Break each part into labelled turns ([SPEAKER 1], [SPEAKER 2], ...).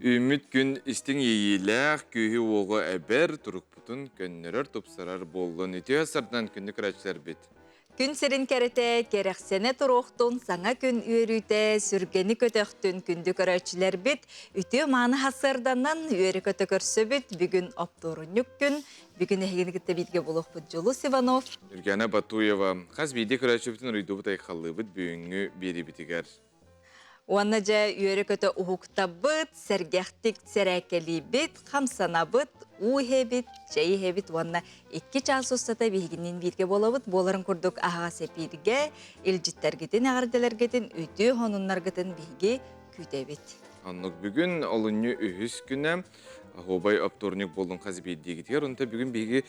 [SPEAKER 1] Ümit gün istin iyiler, kühü oğu eber, turukputun könnörör tupsarar bollun. Ütüye sırtından kündük raçlar bit.
[SPEAKER 2] Күн серин кәрете керексене туруқтун саңа күн үйрүйте сүргені көтөқтүн күнді көрөчілер бит. Үті маны хасырданан үйрі көтө көрсө бит. Бүгін оптурунюк күн. Бүгін әйгенігітті битге болуқ бұд Жолус Иванов.
[SPEAKER 1] Үргена Батуева, қаз бейде көрәчі бүтін рүйду бұтай қалды бұд бүйіңі бері бітігер.
[SPEAKER 2] Уанна жа үйрі көтө ұхуқта бұд, сәргәқтік сәрәкелі бит, қамсана бұд, уйhe bit, şeyhe bit, uanna 2 çağ ustata bihiginin birge bolabıt, boların kurduk ağa sepirge, ilcitler gidin, ağırdeler gidin, ütü honunlar gidin bihigi küte bit.
[SPEAKER 1] Anlık bugün olunyu ühüs güne, Hobay aptornik bolun qaz beydi gitiger, onta bugün bihigi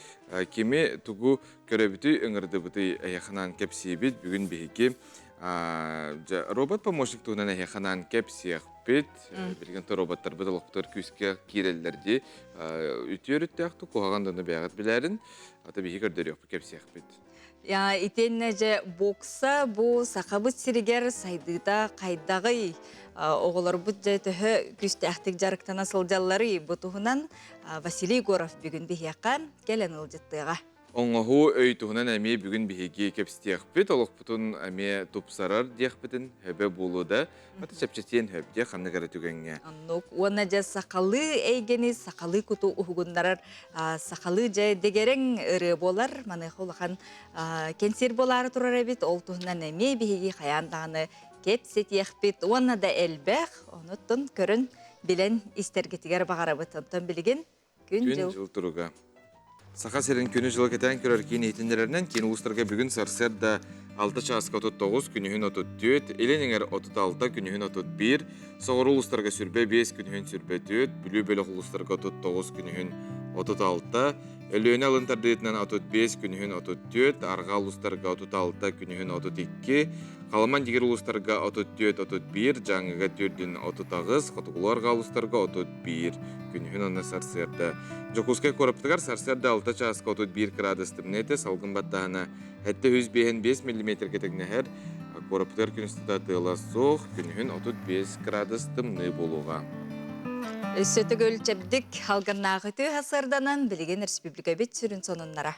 [SPEAKER 1] kimi tugu köröbütü öngırdı bıtı ayakınan kepsi bit, bugün bihigi robot помощник тугунан ayakınan kepsi bit, bilgin to robotlar bıdalıqtır küske kirellerdi, ütü örüttü aktı, koğağandığını beğat bilerin, ata bihigi örderi yok bu kepsi bit.
[SPEAKER 2] Ya itenece boksa bu sakabıt siriger saydıda kaydağı oğullar bu cetühü güçte ahtik jarıktan asılcaları bu tuhunan Vasiliy Gorov bugün bihiyakan gelen ılcıttığa.
[SPEAKER 1] Оңғу өйтуғынан әме бүгін бігеге кепстияқ бет, олық бұтын әме топсарар дейқ бітін хөбе болуды, аты чәпчетен хөбде қамны кәрі түгенге.
[SPEAKER 2] Оны жа сақалы әйгені, сақалы күту ұғындарар, сақалы жа дегерен ұры болар, маны қолыған кенсер болары тұрар әбет, ол тұғынан әме бігеге қаяндағыны кепсетияқ бет, оны да әлбәқ, оны тұн көрін білен істергетігер бағара бұтын білген күн жыл
[SPEAKER 1] тұруға. Сақа серін күні жылы кетен көрер кейін етіндерінен кейін ұлыстарға бүгін сарсерді 6 часқа 39 күнігін 34, еленіңер 36 күнігін 31, соғыр ұлыстарға сүрбе 5 күнігін сүрбе 4, бүлі бөлік ұлыстарға 39 күнігін 36, өліөне алынтардығытынан 35 күнігін 34, арға ұлыстарға 36 күнігін 32, қаламан дегер ұлыстарға 34-31, жаңыға 4-ден 39, қатығыларға ұлыстарға 31 күнігін оны сарсерді. Жокускай көріптігер сарсерді 6 часқа 31 градус тімнеті, салғын баттағына әтті 5 мм кетігіне әр, көріптігер күністіда тыла соқ, күнігін 35 градус тімні болуға.
[SPEAKER 2] Сөті көлчәбдік халғаннағы түй хасырданан білген республика бет сүрін сонынлара.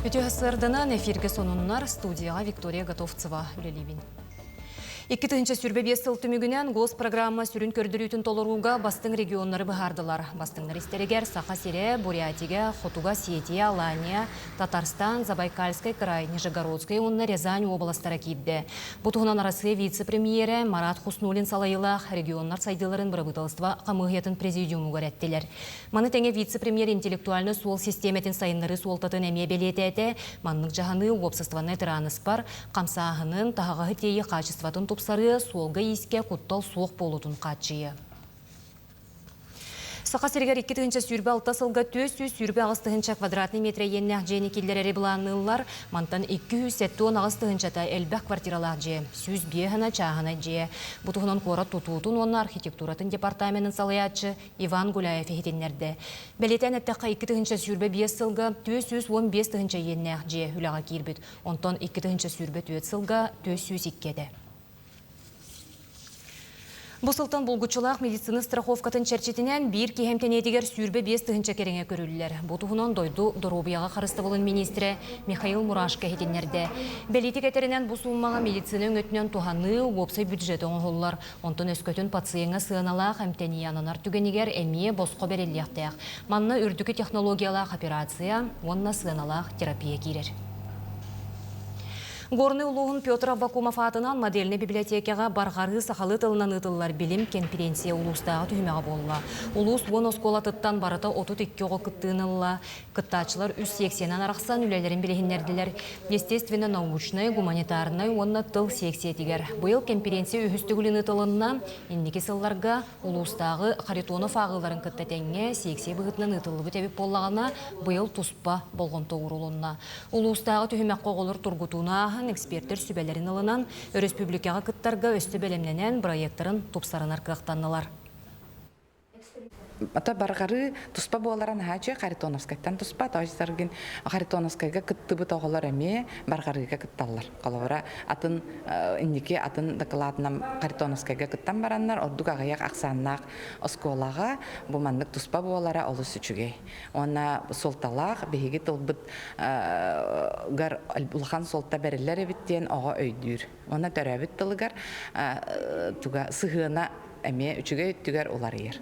[SPEAKER 2] Өте хасырданан эфирге сонынлар студияға Виктория Готовцева үлелейбін. 2-тінші сүрбе 5 сыл түмігінен гос программа сүрін көрдірүйтін толыруға бастың регионлары бұғардылар. Бастыңдар истерегер Саха Сере, Бурятиге, Хотуга, Сетия, Алания, Татарстан, Забайкальскай край, Нижегородскай, онна Рязань областары кейді. Бұтығынан арасы вице-премьері Марат Хуснулин салайылақ регионлар сайдыларын бұрабыталыства қамығетін президиумы көрәттелер. Маны тәңе вице-премьер интеллектуальны суол системетін сайынлары суолтатын әме белеті әті, манның жағаны уопсыстваны тыраныс бар, қамсағының тағағы тейі қачыстватын сары суолга иске құттал суық болудың қатшыйы. Сақа сергер 2-тінші сүрбе 6 сылға 400 сүрбе 6-тінші квадратный метре еннәқ жені келдері бұланылар, мантан 210 ағыстығыншата әлбәқ квартиралақ же, сүз бейхіна чағына же. Бұтығынан қорат тұтуытын оны архитектуратын департаментін салаятшы Иван Гуляев ехетенлерді. Бәлетен әттіққа 2-тінші сүрбе 5 сылға 415-тінші еннәқ же үліға кербет, онтан 2-тінші сүрбе 4 сылға 402-ді. Бұсылтын бұлғычылақ медицины страховкатын чәрчетінен бір кехемтенетігер сүрбе 5-тігінші кереңе көрілілер. Бұтығынан дойду Доробияға қарысты болын министрі Михаил Мурашка хетенлерді. Бәлетік әтерінен бұсылмаға медицины өңетінен туғаны опсай бюджеті оңғылар. Онтын өскөтін пациенға сығаналақ әмтениянанар түгенігер әмие босқо береліяқтаяқ. Манны үрдікі технологиялақ операция, онна сығаналақ терапия керер. Горны улуғын Петр Аввакумов атынан модельный библиотекаға барғары сақалы тылынан ұтылар білім конференция улустағы түймеға болла. Улус он оскола тұттан барыта 32 оғы күттіғынылла. Күттачылар үс 80-нан арақсан үлелерін білігінерділер. Естественно, научный, гуманитарный, онна тыл сексиетігер. Бұйыл конференция үхістігілін ұтылынна, ендекі сылларға улустағы Харитонов ағыларын күттәтенге секси бұғытынан ұтылы бұтәбіп боллағына бұйыл тұспа болғын тоғырылынна. Улустағы түймеқ қоғылыр тұрғытуына эксперттер сүбелерін алынан республикаға кыттарға өсті бәлемленен проекттарын топсарын арқақтанылар.
[SPEAKER 3] ата баргары туспа боларан хачы Харитоновскайдан туспа тажсаргын Харитоновскайга кыттыбы тоголор эме баргарыга кытталлар. Калавара атын индики атын докладынан Харитоновскайга кыттан бараннар ордук агаяк аксаннак осколага бу мандык туспа болара олус үчүгей. Она солталак беги тылбыт гар улхан солта берилер биттен ага өйдүр. Она төрөбүт тылгар туга сыгына эме үчүгей түгөр улар ер.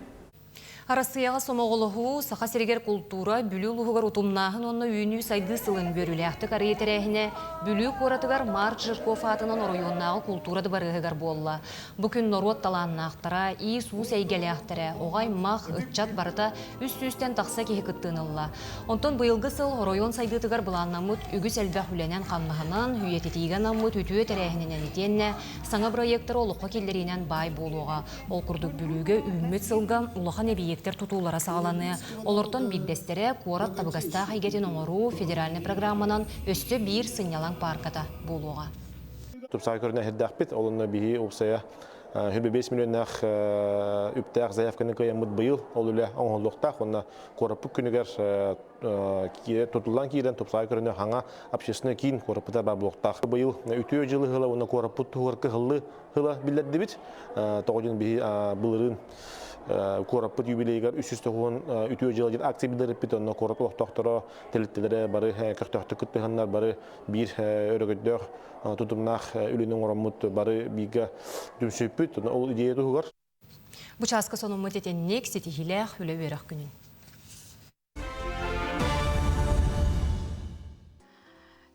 [SPEAKER 2] Арасыяға сомоғылығы сақа сергер культура бүлі ұлығығар ұтымнағын онына үйіні сайды сылын бөрілі ақты қариетерәхіне бүлі қоратығар Марк Жирков атынан оройоннағы культурады барығығар болла. Бүкін Норот таланын ақтара, и суыс әйгелі ақтара, оғай мақ ұтчат барыта үст-үстен тақса кеге күттіңілла. Онтон бұйылғы сыл оройон сайдытығар бұланнамыт үгіс әлбәқ хүләнен қанмағынан, үйететейген амыт үтуе тәрәхінен етенне, саңа проекттар олыққа келдерінен бай болуға. Ол күрдік бүліге үммет сылған ұлыған әбейектер тұтулары сағаланы. Олыртон бигдестері Қуарат табығаста қайгетін оңыру федеральный программанан өсті бір сынялан парката болуға.
[SPEAKER 4] Тупсай көріне хеддақпет, олынна бейі опсая 5 миллионнақ үптәқ заявканы көйемміт бұйыл, ол үлі оңғылдықтақ, онына қораппық күнігер тұтылан кейден тупсай көріне хаңа общественный кейін қораппыта бар бұлықтақ. Бұйыл үтіе жылы ғылы, онына қораппыт тұғырқы ғылы білдеді біт, тоғыдың бейі бұлырын Кораппыт юбилейгар 300 үтüе жылы акция билдирип бит, онна корап оқтоқтора телеттелері бары көқтөқты күттіғандар бары бір өрігіддер тұтымнақ үлінің орамыт бары биге дүмсөп бит, ол идея тұғығар.
[SPEAKER 2] Бұчасқа соның мұтетен нек сетихилях үлі өріқ күнін.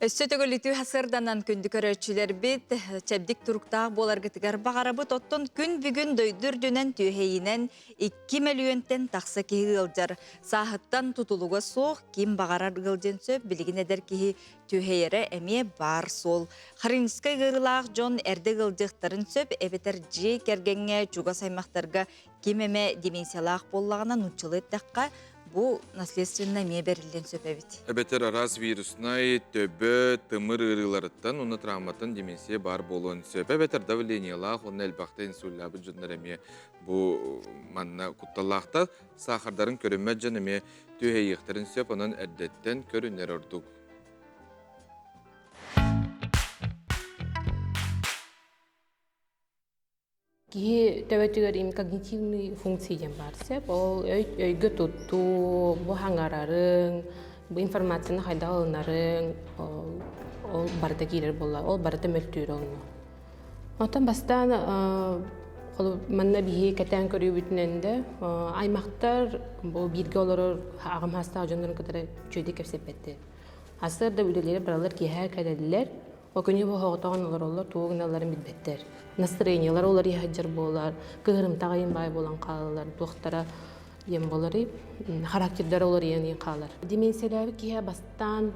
[SPEAKER 5] Өссөтөгөлүтүү хасырданан күндү көрөчүлөр бит чебдик туруктаах боларгытыгар багарабыт оттон күн бүгүн дөйдүрдүнен түйһейинен 2 миллионтен такса киһи ылжар саахыттан тутулуга соох ким багарар ылжен сөп билигин эдер киһи түйһейере эме бар сол харинскай гырылаах жон эрде ылжыктарын сөп эбетер жи кергенге чуга саймактарга ким эме деменциялаах боллагынан учулыттакка bu наследственно ме берилген сөпебит.
[SPEAKER 1] Эбетер арас вирусной төбө тымыр ырыларыттан, оны травматын деменсия бар болуын сөп. Эбетер давлениялах, оны әлбақта инсулябы жындар әме bu манна кутталлахта сахардарын көрінмәт жан әме түйейіқтарын сөп, оның әддеттен көрінер ордук.
[SPEAKER 6] Кихи төбөтүгөр им когнитивный функция барса, ол өйгө тутту, бу хаңарарын, бу информацияны хайда алынарын, ол барда килер болла, ол барда мөлтүр олну. Отан бастан манна бихи кәтән көрүү бүтүнендө аймактар бу бирге олорор агым хаста жонорун кытары чөйдө кепсепетти. Асырда үлелери баралар кихи кәделер. Окуни бу хоготогон олороллор тугуналарын билбеттер. Настроениялар олар яхаджар болар, кыгырым тагайын бай болан калалар, туктара ем болары, характердер олар яны калар. Деменциялары кия бастан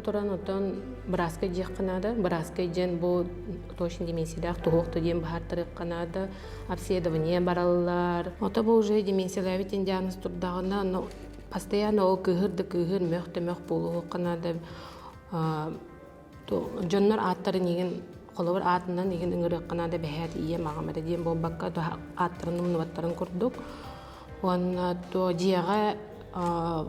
[SPEAKER 6] туран отон браска жакканада, браска жен бу точно деменциялар тугукты дем бахартыры канада, обследование бараллар. Ото бу уже деменциялары тен диагноз турдагына, но постоянно о кыгыр мөхтө болуу канада. Жоннор аттары неген қолыбыр атынан неген үңірі қанада бәхәт ие мағамады дейін бұл баққа аттарының мұныбаттарын көрдік. Оны жияға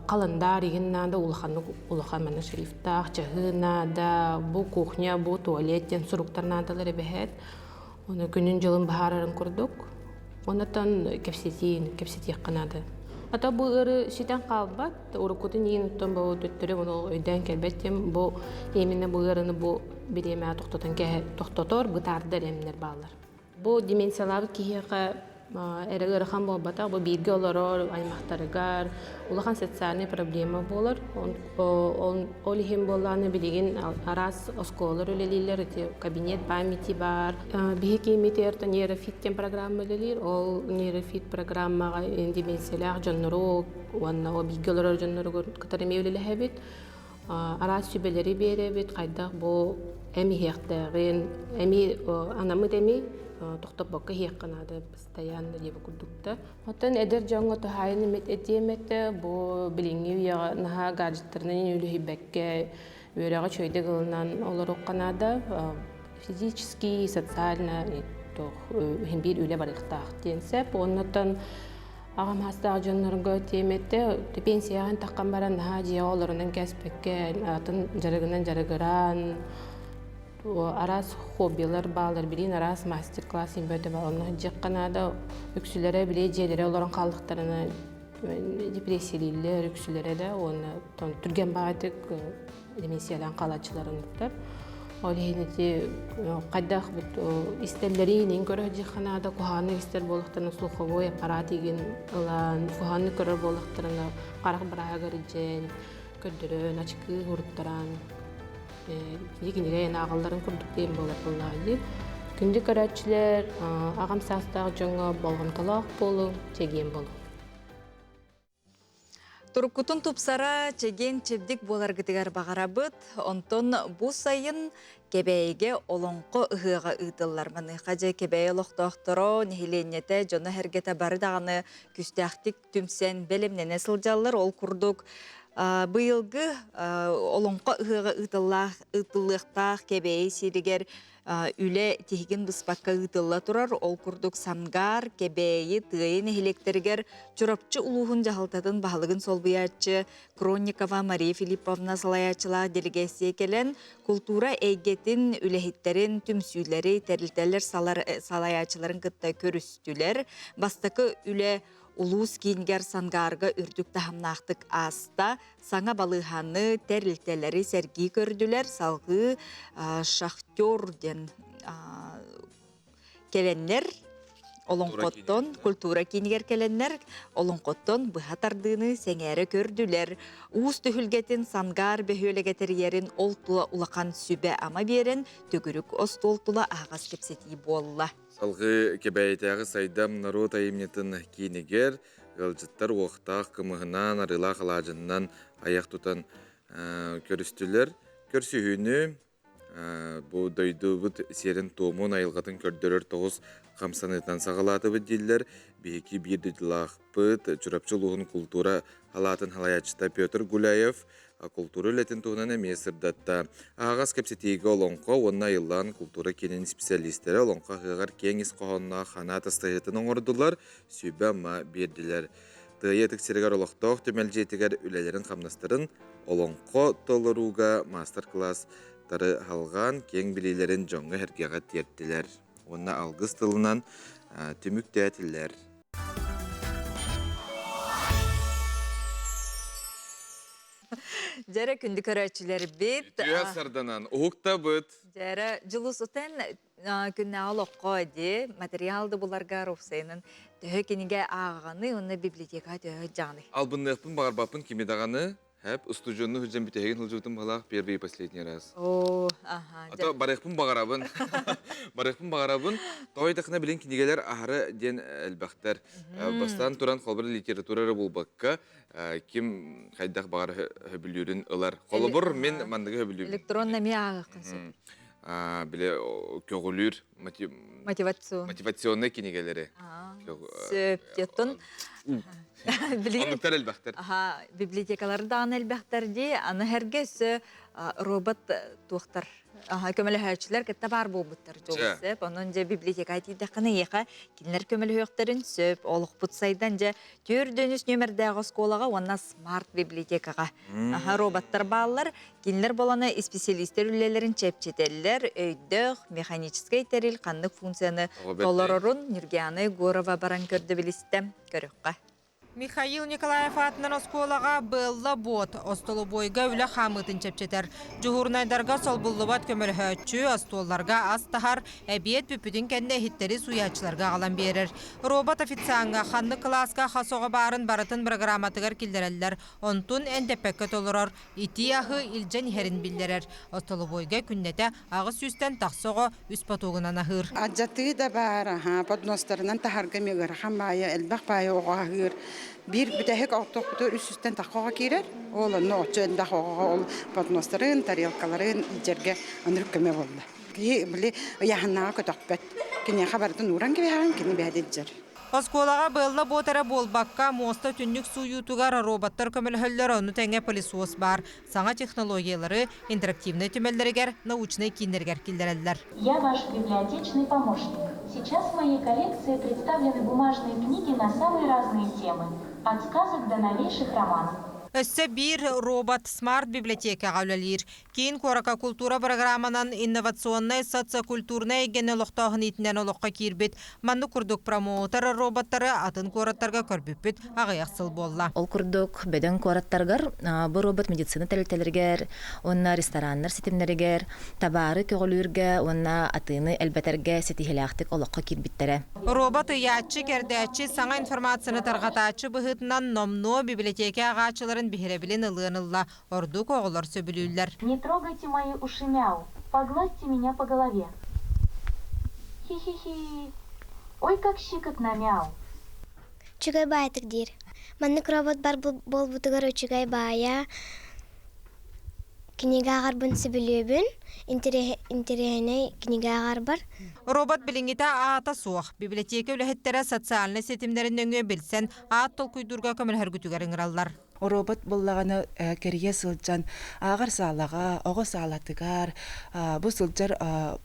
[SPEAKER 6] қаландар егеннада улахан мәні шрифтақ, жағынада, бұл кухня, бұл туалеттен сұруқтарнадалары бәхәт. Оны күнін жылын бағарарын көрдік. Онытан кепсетек қанады. Ата бу ыры шитен қалбат, урукутun ен уттан бу төттөрө оны өйдөн келбеттем бу эмине бу ырыны бу биреме токтотон токтотор бытардар эмнер баалар. Бу деменциялар кийге эрегер хан болбата бу бирге олорор аймактарыгар улахан социальный проблема болор. Ол хем болланы билеген арас осколор өлелилер кабинет памяти бар. Биһике метерта нейрофит программа өлелир. Ол нейрофит программага деменциялар жоннору уанна о бирге олорор жоннору катарыме өлелебит. Арас сүбелери беребит кайдак бу эми хектеген эми анамыт эми тоқтап баққа хеққанады постоянно деп күрдікті. Оттан әдір жаңғы тұхайын емет етеметті, бұл біліңі үйеға наға гаджеттерінен өлі бәкке өреға чөйді ғылынан олар оққанады. Физически, социально, бір өлі барықтақ денсеп. Оннан Ağam hasta jonlarga temette pensiyahan takkan baran ha jiya olorunun kespekke atın jaragından jaragaran aras hobiler bağlar bilin aras master class inböte var onu jikkana üksülere bile jelere olorun kaldıklarına depressiyeliler üksülere de onu türgen bağıtık demensiyalan kalaçıların tutar. Olehine kaddah bu isterlerinin göre jikkana da kuhanı ister boluklarına sulhovoy aparat igen alan kuhanı göre boluklarına karak bırağa göreceğin kördürün açıkı hurutturan Yekiniga yana ağalların kurduk deyim bolar bulaydı. Gündük araçlar, ağam sastağ joңa bolğun talaq bolu, çegien bolu.
[SPEAKER 5] Туруккутун тупсара чеген чебдик боларгытыгар багарабыт, онтон бу сайын кебейге олонко ыһыга ыйтыллар маныха же кебей олохтоохторо нехиленнете жоно хергете бары даганы күстәхтик түмсен белемнене сылжаллар ол курдук. Быйылгы олонко ыһыга ыйтыллыктаах кебей сиригер үле тихигин быспакка ыйтылла турар, ол курдук сангар, кебейи, тыйын эхилектергер чурапчы улуғын жахалтатын бағалығын солбуячы Кронникова Мария Филипповна салаячыла делегация келен культура эйгетин үлехиттерин түмсүйлери терилтелер салаячыларын кытта көрүстүлер. Бастакы үле улус кейінгер сангарга үрдік тахамнақтық аста саңа балыханы терилтелери сәрги көрділер. Салғы шахтер келеннер олонқоттон, культура кейінгер келеннер олонқоттон бұхатардыны сәңәрі көрділер. Уыз түхілгетін сангар бөхөлегетерерін олтула улақан сүбе ама берін түгірік остолтула ағас кепсети болла.
[SPEAKER 1] Салғы кебәйтәғы сайдам народ айымнетін кейінігер, ғалжыттар оқтақ кымығынан арыла қалажыннан аяқ тұтан көрістілер. Көрсүйіні бұл дойды бұд серін томын айылғатын көрдірір тоғыз қамсанытан сағалаты бұд дейлер. Бейкі бірді дылақ бұд, чұрапчылығын культура халатын халаячыта Петр Гуляев, культура үлетін туғынан әмесірдатта. Ағас кәпсетейгі олонқа, онна айылан культура кенен специалистері олонқа ғығар кеңіз қоғанна қана тастайытын оңырдылар, сүйбі ма берділер. Тыйы тіксергер олықтауқ төмелжетігер үлелерін қамнастырын олонқа толыруға мастер-класс тары халған кең білейлерін жоңғы әргеға терттілер. Онна алғыз тылынан түмік тәтілер.
[SPEAKER 5] Жәрі күнді көрәтшілер бет.
[SPEAKER 1] Түйе сарданан, ұғықта бұд.
[SPEAKER 5] Жәрі жылыс ұтын күнне алоққа де материалды бұларға рұқсайының түйе кенеге ағаны, оны библиотека түйе жаны.
[SPEAKER 1] Албыннықпын бағарбапын кемедағаны, Хэп устужонну хүжен битеген хылжутым балақ первый и последний раз.
[SPEAKER 5] О, ага.
[SPEAKER 1] Ата барықпын бағарабын. Барықпын бағарабын. Тойдықына білен кенегелер ахары ден әлбәқтер. Бастан туран қолбір литературары болбаққа ким қайдақ бағар хөбілерін ылар. Қолыбыр мен мандығы хөбілер.
[SPEAKER 5] Электронна ми ағыққын.
[SPEAKER 1] Біле көгілер мотивационный кенегелері.
[SPEAKER 5] Сөп, деттін.
[SPEAKER 1] Анықтар әлбәқтер.
[SPEAKER 5] Библиотекалары дағын әлбәқтер де, аны әргесі робот туқтар. Көмілі хөйчілер кітті бар болбыттар жолысып. Оның же библиотека айтидақыны еқа кенілер көмілі хөйқтерін сөп, олық бұтсайдан же түрдөніс нөмірдегі сколаға, онна смарт библиотекаға. Роботтар балылар, кенілер боланы специалистер үлелерін чепчетелілер, өйдіқ, механическай терил, қандық функцияны толорорын, Нюргияны Горова баран көрді білістім, көріққа.
[SPEAKER 7] Михаил Николаев атынан осколаға бұлла бот, остолу бойға үлі қамытын чепчетер. Жуғырнайдарға сол бұллыбат көмір хөтчі, остолларға аз тахар, әбиет бүпүдің кәнде хиттері суячыларға қалан берер. Робот официанға қанды класқа қасоға барын барытын программатығар келдерелер. Онтун әндепекке толырар, ити ағы илжен херін білдерер. Остолу бойға күннете ағы сүстен тақсоға үс потуғынан ағыр.
[SPEAKER 8] Аджаты да бар, подностарынан тахарға мегір, қамбайы, әлбақ байы оғағыр. Bir bütehek otoqtu üstüsten taxağa girer. Ol noçen taxağa ol patnosların, tarelkaların icerge anırkeme oldu. Ki bile yahna kötaqbet. Kine xabardan uran gibi han kine behedecер.
[SPEAKER 7] Oskolağa bılla botara bolbakka mosta tünlük suyutugar robotlar kömülhöller onu tenge polisos бар. Саңа технологиялары, интерактивный тümelleriger, научный киндерger kildereller.
[SPEAKER 9] Я ваш библиотечный помощник. Сейчас в моей коллекции представлены бумажные книги на самые разные темы, от сказок до новейших романов.
[SPEAKER 7] Өссө бир робот смарт библиотека гавлалир. Кейін Корака культура программанан инновационный социокультурный генелоқтағын итінен олыққа кирбет. Манны күрдік промоутер роботтары атын кораттарға көрбіппет ағаяқсыл болла.
[SPEAKER 10] Ол күрдік бәден кораттарғар, бұл робот медицина тәлітелергер, онна рестораннар сетімлерігер, табары көгілерге, онна атыны әлбәтерге сетихеляқтық олыққа кирбеттері.
[SPEAKER 7] Робот ұятчы, кәрдәтчі, саңа информацияны тарғатачы бұғытынан номно библиотека ағачыларын бихеребілін ылғынылла, орду коғылар сөбілілер.
[SPEAKER 9] Не трогайте мои уши, мяу. Погладьте меня по голове. Хи-хи-хи. Ой, как щекотно, мяу.
[SPEAKER 11] Чугай байтык дир. Маннык робот бар бол бутыгар чугай бая. Книгагар бун сибилебин. Интерехене книгагар бар.
[SPEAKER 7] Робот билингите аата суақ. Библиотека үліхеттері социальный сетимдерін өңе білсен, аат тол күйдурға көміл әргүтігер ыңыралар.
[SPEAKER 3] Робот боллағаны кәрие сылджан ағар саалаға, оғы саалатыгар, бұл сылджар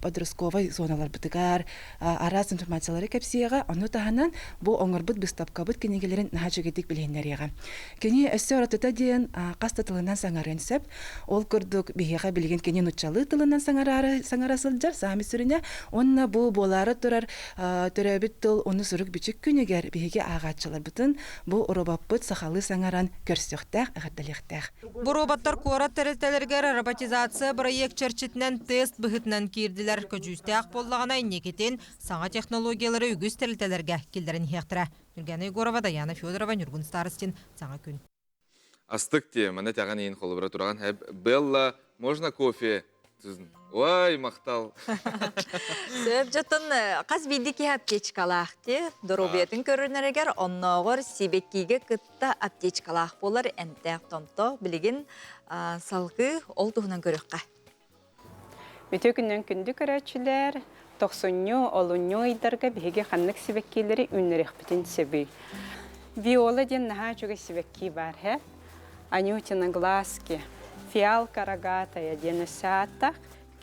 [SPEAKER 3] подростковый зоналар бітігар, араз информациялары кәпсиеға, оны тағанан бұл оңырбыт бұстапқабыт кенегелерін наға жүгедік білгендеріға. Кені өсі оратыта дейін қасты тылынан саңарын сөп, ол күрдік бігеға білген кені нұтчалы тылынан саңара сылджар, сами сүріне, онына бұл болары тұрар түрәбіт тыл, оны сүрік бүчік күнігер бігеге ағатшылар бұтын, бұл робоппыт сақалы саңаран көрс.
[SPEAKER 7] Бу роботтар куара тәрелтелергер роботизация проект черчетінен тест бұғытынан кирділер. Көжүйістіяқ боллағына иннекетен саңа технологиялары үгіз тәрелтелерге келдерін хектірі. Нүргені Егорова, Даяна Федорова, Нүргін Старостин, саңа күн.
[SPEAKER 1] Астық те, мана тәған ең қолыбыра тұраған. Белла, можно кофе? Ой, мақтал.
[SPEAKER 5] Сөп жатын қаз бидеке аптечкалақты, дұрубетін көрінерегер, оннағыр себеккеге күтті аптечкалақ болар, әнтәқ томто білеген салғы ол тұғынан көріққа.
[SPEAKER 12] Өте күннен күнді көрәтшілер, 90-олуңы айдарға беге қанлық себеккелері үнірек бітін себей. Виола ден наға жүгі себекки бар, Анютина глазки. Фиалка рогатая дені сааттақ,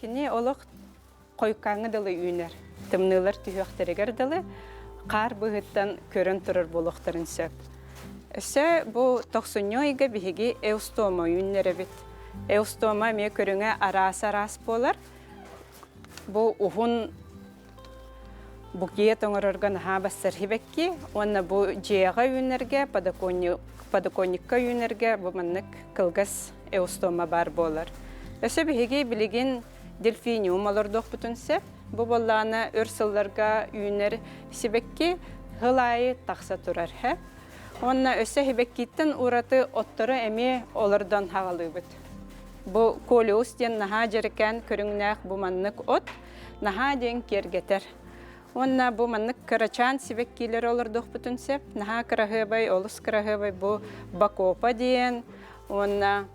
[SPEAKER 12] кені олық қойқаңы дылы үйнер. Тымнылар түйіқтерігер дылы, қар бұғыттан көрін тұрыр болуқтарын сөп. Өсі бұл 90-ойға бігі эустома үйнері біт. Эустома ме көріңе арас болар. Бұл ұғын бұқиет оңырырған хабастар хибекки, онна бұл жеға үйнерге, подоконникка үйнерге бұл маннық кылгас эустома бар болар. Өсі бігі білеген дельфиниум олардық бүтінсе, бұл боллағына өрсілларға үйнер себекки ғылайы тақса тұрар. Онна өсі хибеккиттен ұраты оттыры әме олардан хағалы бүт. Бұл колеус ден наға жерікен көріңнәқ бұл маннық от, наға ден кергетер. Онна бұл маннық кырачан себеккилер олардық бүтінсе, наға кырағыбай, олыс кырағыбай бұл бакопа ден, онна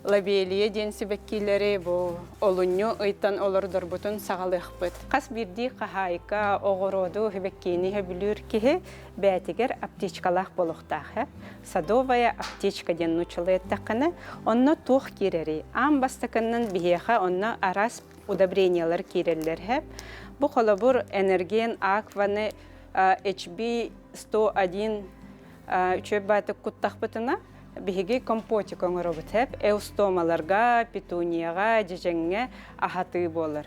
[SPEAKER 12] лабелия ден себеккилери бұл олуньо ыйтан олардар бүтін сағалық бүт. Қас бірді қағайка оғыроду хебеккені хебілір кеге бәтігер аптечкалақ болуқтағы. Садовая аптечка ден нучылы еттаққаны, онна тоқ керері. Ам бастықынның бігеға онна арас удобрениялар керелер. Бұл қолабыр энерген акваны HB101 үчөп бәтік күттақ бұтына биһиги компотик оңоробут хеп эустомаларга, петунияга, жежеңге ахаты болар.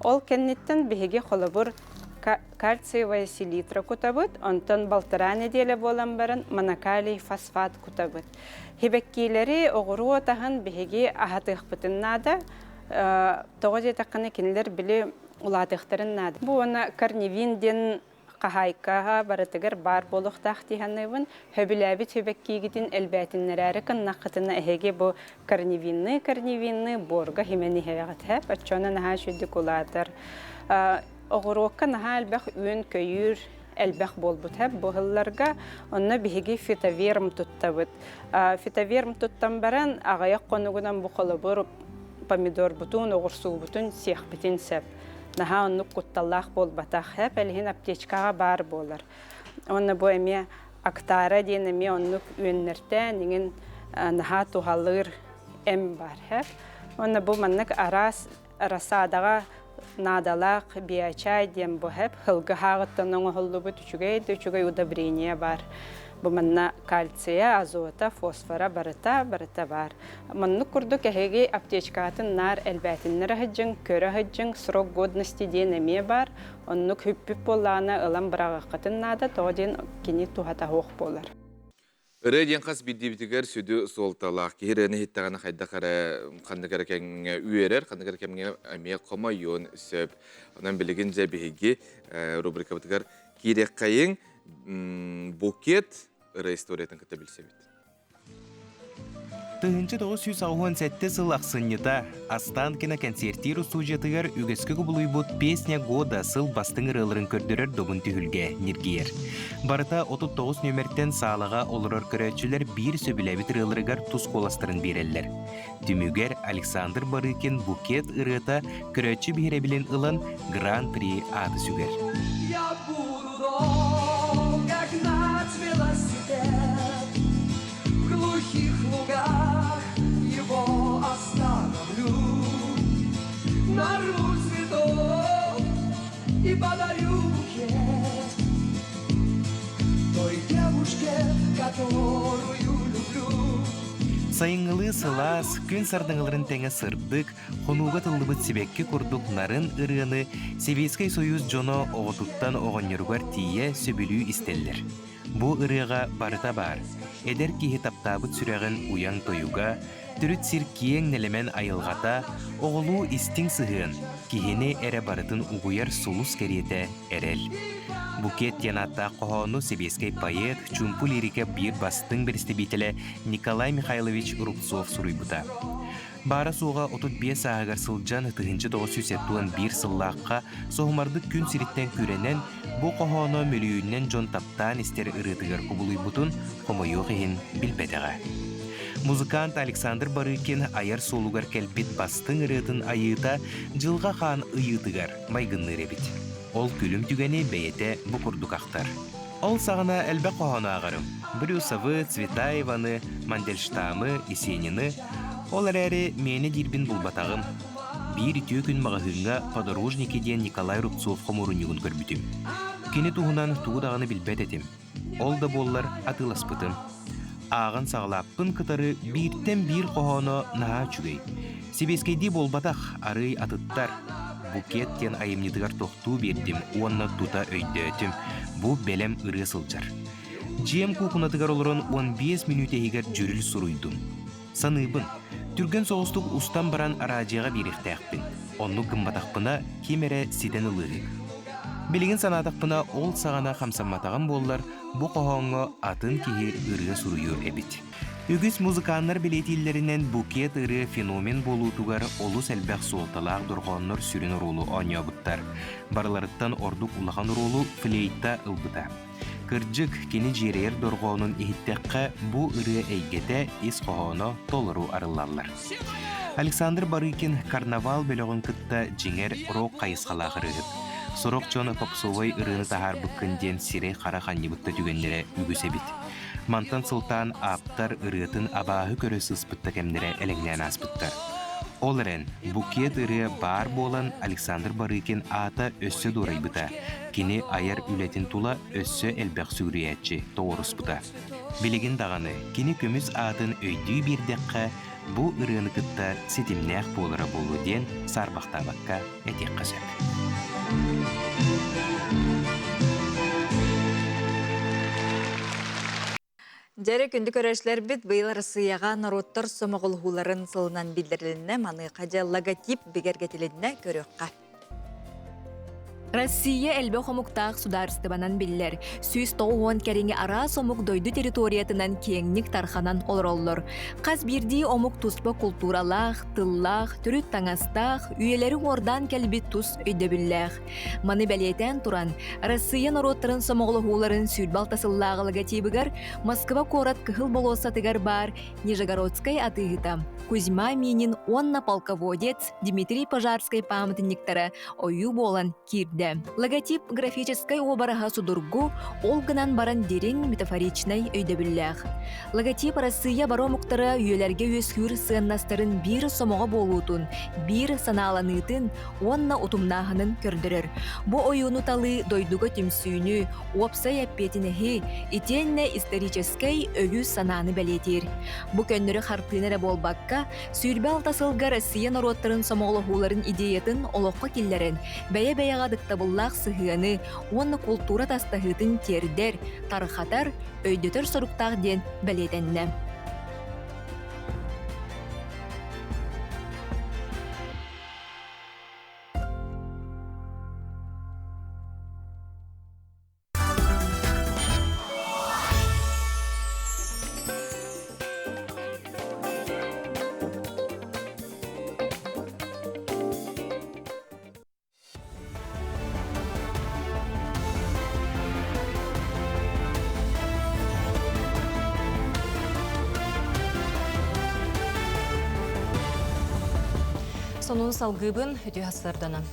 [SPEAKER 12] Ол кенниттен биһиги холобур кальциевая селитра кутабыт, онтон балтыран эделе болан барын монокалий фосфат кутабыт. Хибеккилери оғыру отағын биһиги ахатых бытыннада, тоғыз етаққаны кенелер білі улатықтарын нады. Бұл оны карневинден қағайқаға баратығыр бар болуқтақ дейханнығын хөбіләбіт хөбеккейгетін әлбәтінлері қыннақытына әйге бұл карневинны борға хемені хәйғат әп, әтчоны наға шүдік улатыр. Оғыруққа наға әлбәқ үйін көйір әлбәқ болбут әп, бұғылларға онына бігі фитоверм тұттабыт. Фитоверм тұттан баран ағаяқ қонығынан бұқылы бұр помидор бұтын, оғырсу бұтын сех бітін сәп. Наха оннук кутталлах бол батах хеп, әліхін аптечкаға бар болар. Онны бұл әме актара дейін әме оннук үйіннерді, неген наха туғалыр әм бар хеп. Онны бұл маннық арасадаға надалақ, биячай дем бу хеп хылгы хағыттан оңғылы бұт үчігей удобрение бар. Бу манна кальция, азота, фосфора барыта бар. Манны курдук әхеге аптечкатын нар әлбәтіннері хыджың, көрі хыджың, срок годности ден әме бар. Оннук хүппіп болланы ылам бірағақытын нада, тоғден кені тухата хоқ болар.
[SPEAKER 1] Ыры ден қас бидді-бітігер сөйді солталақ. Кейіріні хеттағаны қайда қара қандығар кәңге үйерер, қандығар кәңге әме қома йон сөп. Онан білігін жәбігі рубрика бітігер кейрек қайың букет ыры историятын күтті білсе бет.
[SPEAKER 13] Тыгынчы 967 сыл ақсыннета Останкина концертиру сюжетыгар үгескі бұлуйбут песня года сыл бастың ырыларын көрдірер добын түхілге нергейер. Барыта 39 нөмерттен сағалаға олырыр көрәтшілер бір сөбіләбіт ырылырыгар тұз қоластырын берелер. Дүмігер Александр Барыкин букет ырыта көрәтші бейребілен ылан Гран-при ады сүгер.
[SPEAKER 14] И подарю букет той девушке, которую люблю.
[SPEAKER 13] Сайыңылы сылас, күн сардыңыларын тәңі сырдық, қонуға тылыбыт себекке күрдік нарын ырыны Советский Союз жоно оғытуттан оғынырғар тие сөбілі істелдер. Бұ ырыға барыта бар. Эдер кейі таптабыт сүрәғін уяң тойуға, түріт сиркиең нелемен айылғата, оғылу истің сығын, кейіне әрі барытын уғыяр сұлыс кәреті әрел. Букет янатта қоғаны Советский поэт, чумпу лирика бір бастың бірісті бетілі Николай Михайлович Рубцов сұруйбыта. Бара суға 35 ағығар сылжан 1971 сыллаққа соғымардық күн сиреттен көренен бұ қоғаны мөлүйінен жон таптан істер ұрытығыр құбылуй бұтын қомойу қиын білбетіға. Музыкант Александр Барыкин аяр солугар кәлбет бастың ұрытын айыта жылға қан ұйытығар майгынны ребет. Ол күлім түгені бәйеті бұқырдық ақтар. Ол сағына әлбә қоғаны ағарым. Брюсовы, Цветаеваны, Мандельштамы, Есенины олар әрі мені дирбін бұлбатағым. Bir tüy gün mağahınga Podorожники ден Николай Рубцов қомырынығын көрбітім. Кені туғынан туғы дағыны білбәт етім. Ол да боллар атыласпытым. Ағын сағылаппын кытары бірттен бір қоғаны наға чүгей. Себескейді болбатақ арый атыттар. Букеттен айымнетігар тоқту бердім, онна тута өйді өтім. Бұ бәлем ұры сылжар. Жем куқынатығар олырын 15 минут егер жүріл сұруйдым. Саныбын, түрген соғыстық ұстан баран арадияға беректәқпін. Онны гымбатақпына кемері сиден ұлығық. Білеген санатақпына ол сағана қамсаматаған боллар, бұ қоғаңы атын кейі ұры сұруйыр әбіт. Үгіз музыканлар билетиллеринен букет ыры феномен болутугар олус әлбәқ солталақ дұрғаннар сүрін ролу анябыттар. Барларыттан ордук улахан ролу флейта ылбыта. Кырджык кені жерер дұрғанын ehitteққа бұ ыры әйгеті ес қоғаны толыру арылалар. Александр Барыкин карнавал бөлігін күтті жеңер рок қайысқалақ ырығып. Сорок жон попсовой ырыны тахар бүккінден сире қара қаннебітті түгендері үгісе бит. Мантан Султан аптар ырытын абағы көресі ұспытты кәмдері әліңнен аспыттар. Оларен букет ыры бар болан Александр Барыкин ата өссі дұрайбыта. Кені аяр үлетін тула өссі әлбәқ сүгіриятчі тоғырыс бұта. Білеген дағаны, кені көміз атын өйді бердеққа бұ ырыны күтті сетімнәқ болыра болу ден сарбақтабаққа әтек қасап.
[SPEAKER 5] Жәрі күнді көрәшілер біт бұйылар сыяға народтар сомағылғуларын сылынан білдіріліне маны қажа логотип бігергетіліне көріққа.
[SPEAKER 15] Россия әлбі қомуқтақ сударыстыбанан білдер. Сүйіс тоғуын кәріңе ара сомук дойду территориятынан кеңнік тарханан олыр. Қаз бірді омук туспа культуралақ, тыллақ, түріт таңастақ, үйелері ордан кәлбет тус өйдөбілләқ. Маны бәлетен туран, Россия народтарын сомоғылығуларын сүйдбалтасыллағы логотипігер Москва корат кығыл болосатығар бар Нижегородскай атығыта. Кузьма Минин, Онна полководец, Дмитрий Пожарской памятниктары ойу болан кирді билбитирде. Логотип графической обараға судургу олгынан баран дерин метафоричной өйдөбүлләх. Логотип Россия баромуктары үйелерге өскүр сыаннастарын бир сомоға болуутун, бир санааланыытын, онна утумнағынын көрдірір. Бу ойуну талы дойдуга түмсүүнү, уапсай аппетинехи, итенне исторической өйү санааны бәлетир. Бу көннөрү хартыынары болбакка, сүйірбе алтасылга Россия народтарын сомоғлығуларын идеятын олоққа киллерін, бәйе-бәйеға дықтабыллақ сыхыаны, онны культура тастахытын тердер, тарыхатар, өйдөтөр соруктақ ден бәлетенне.
[SPEAKER 2] Сонун салгыбын өтө хасырданан.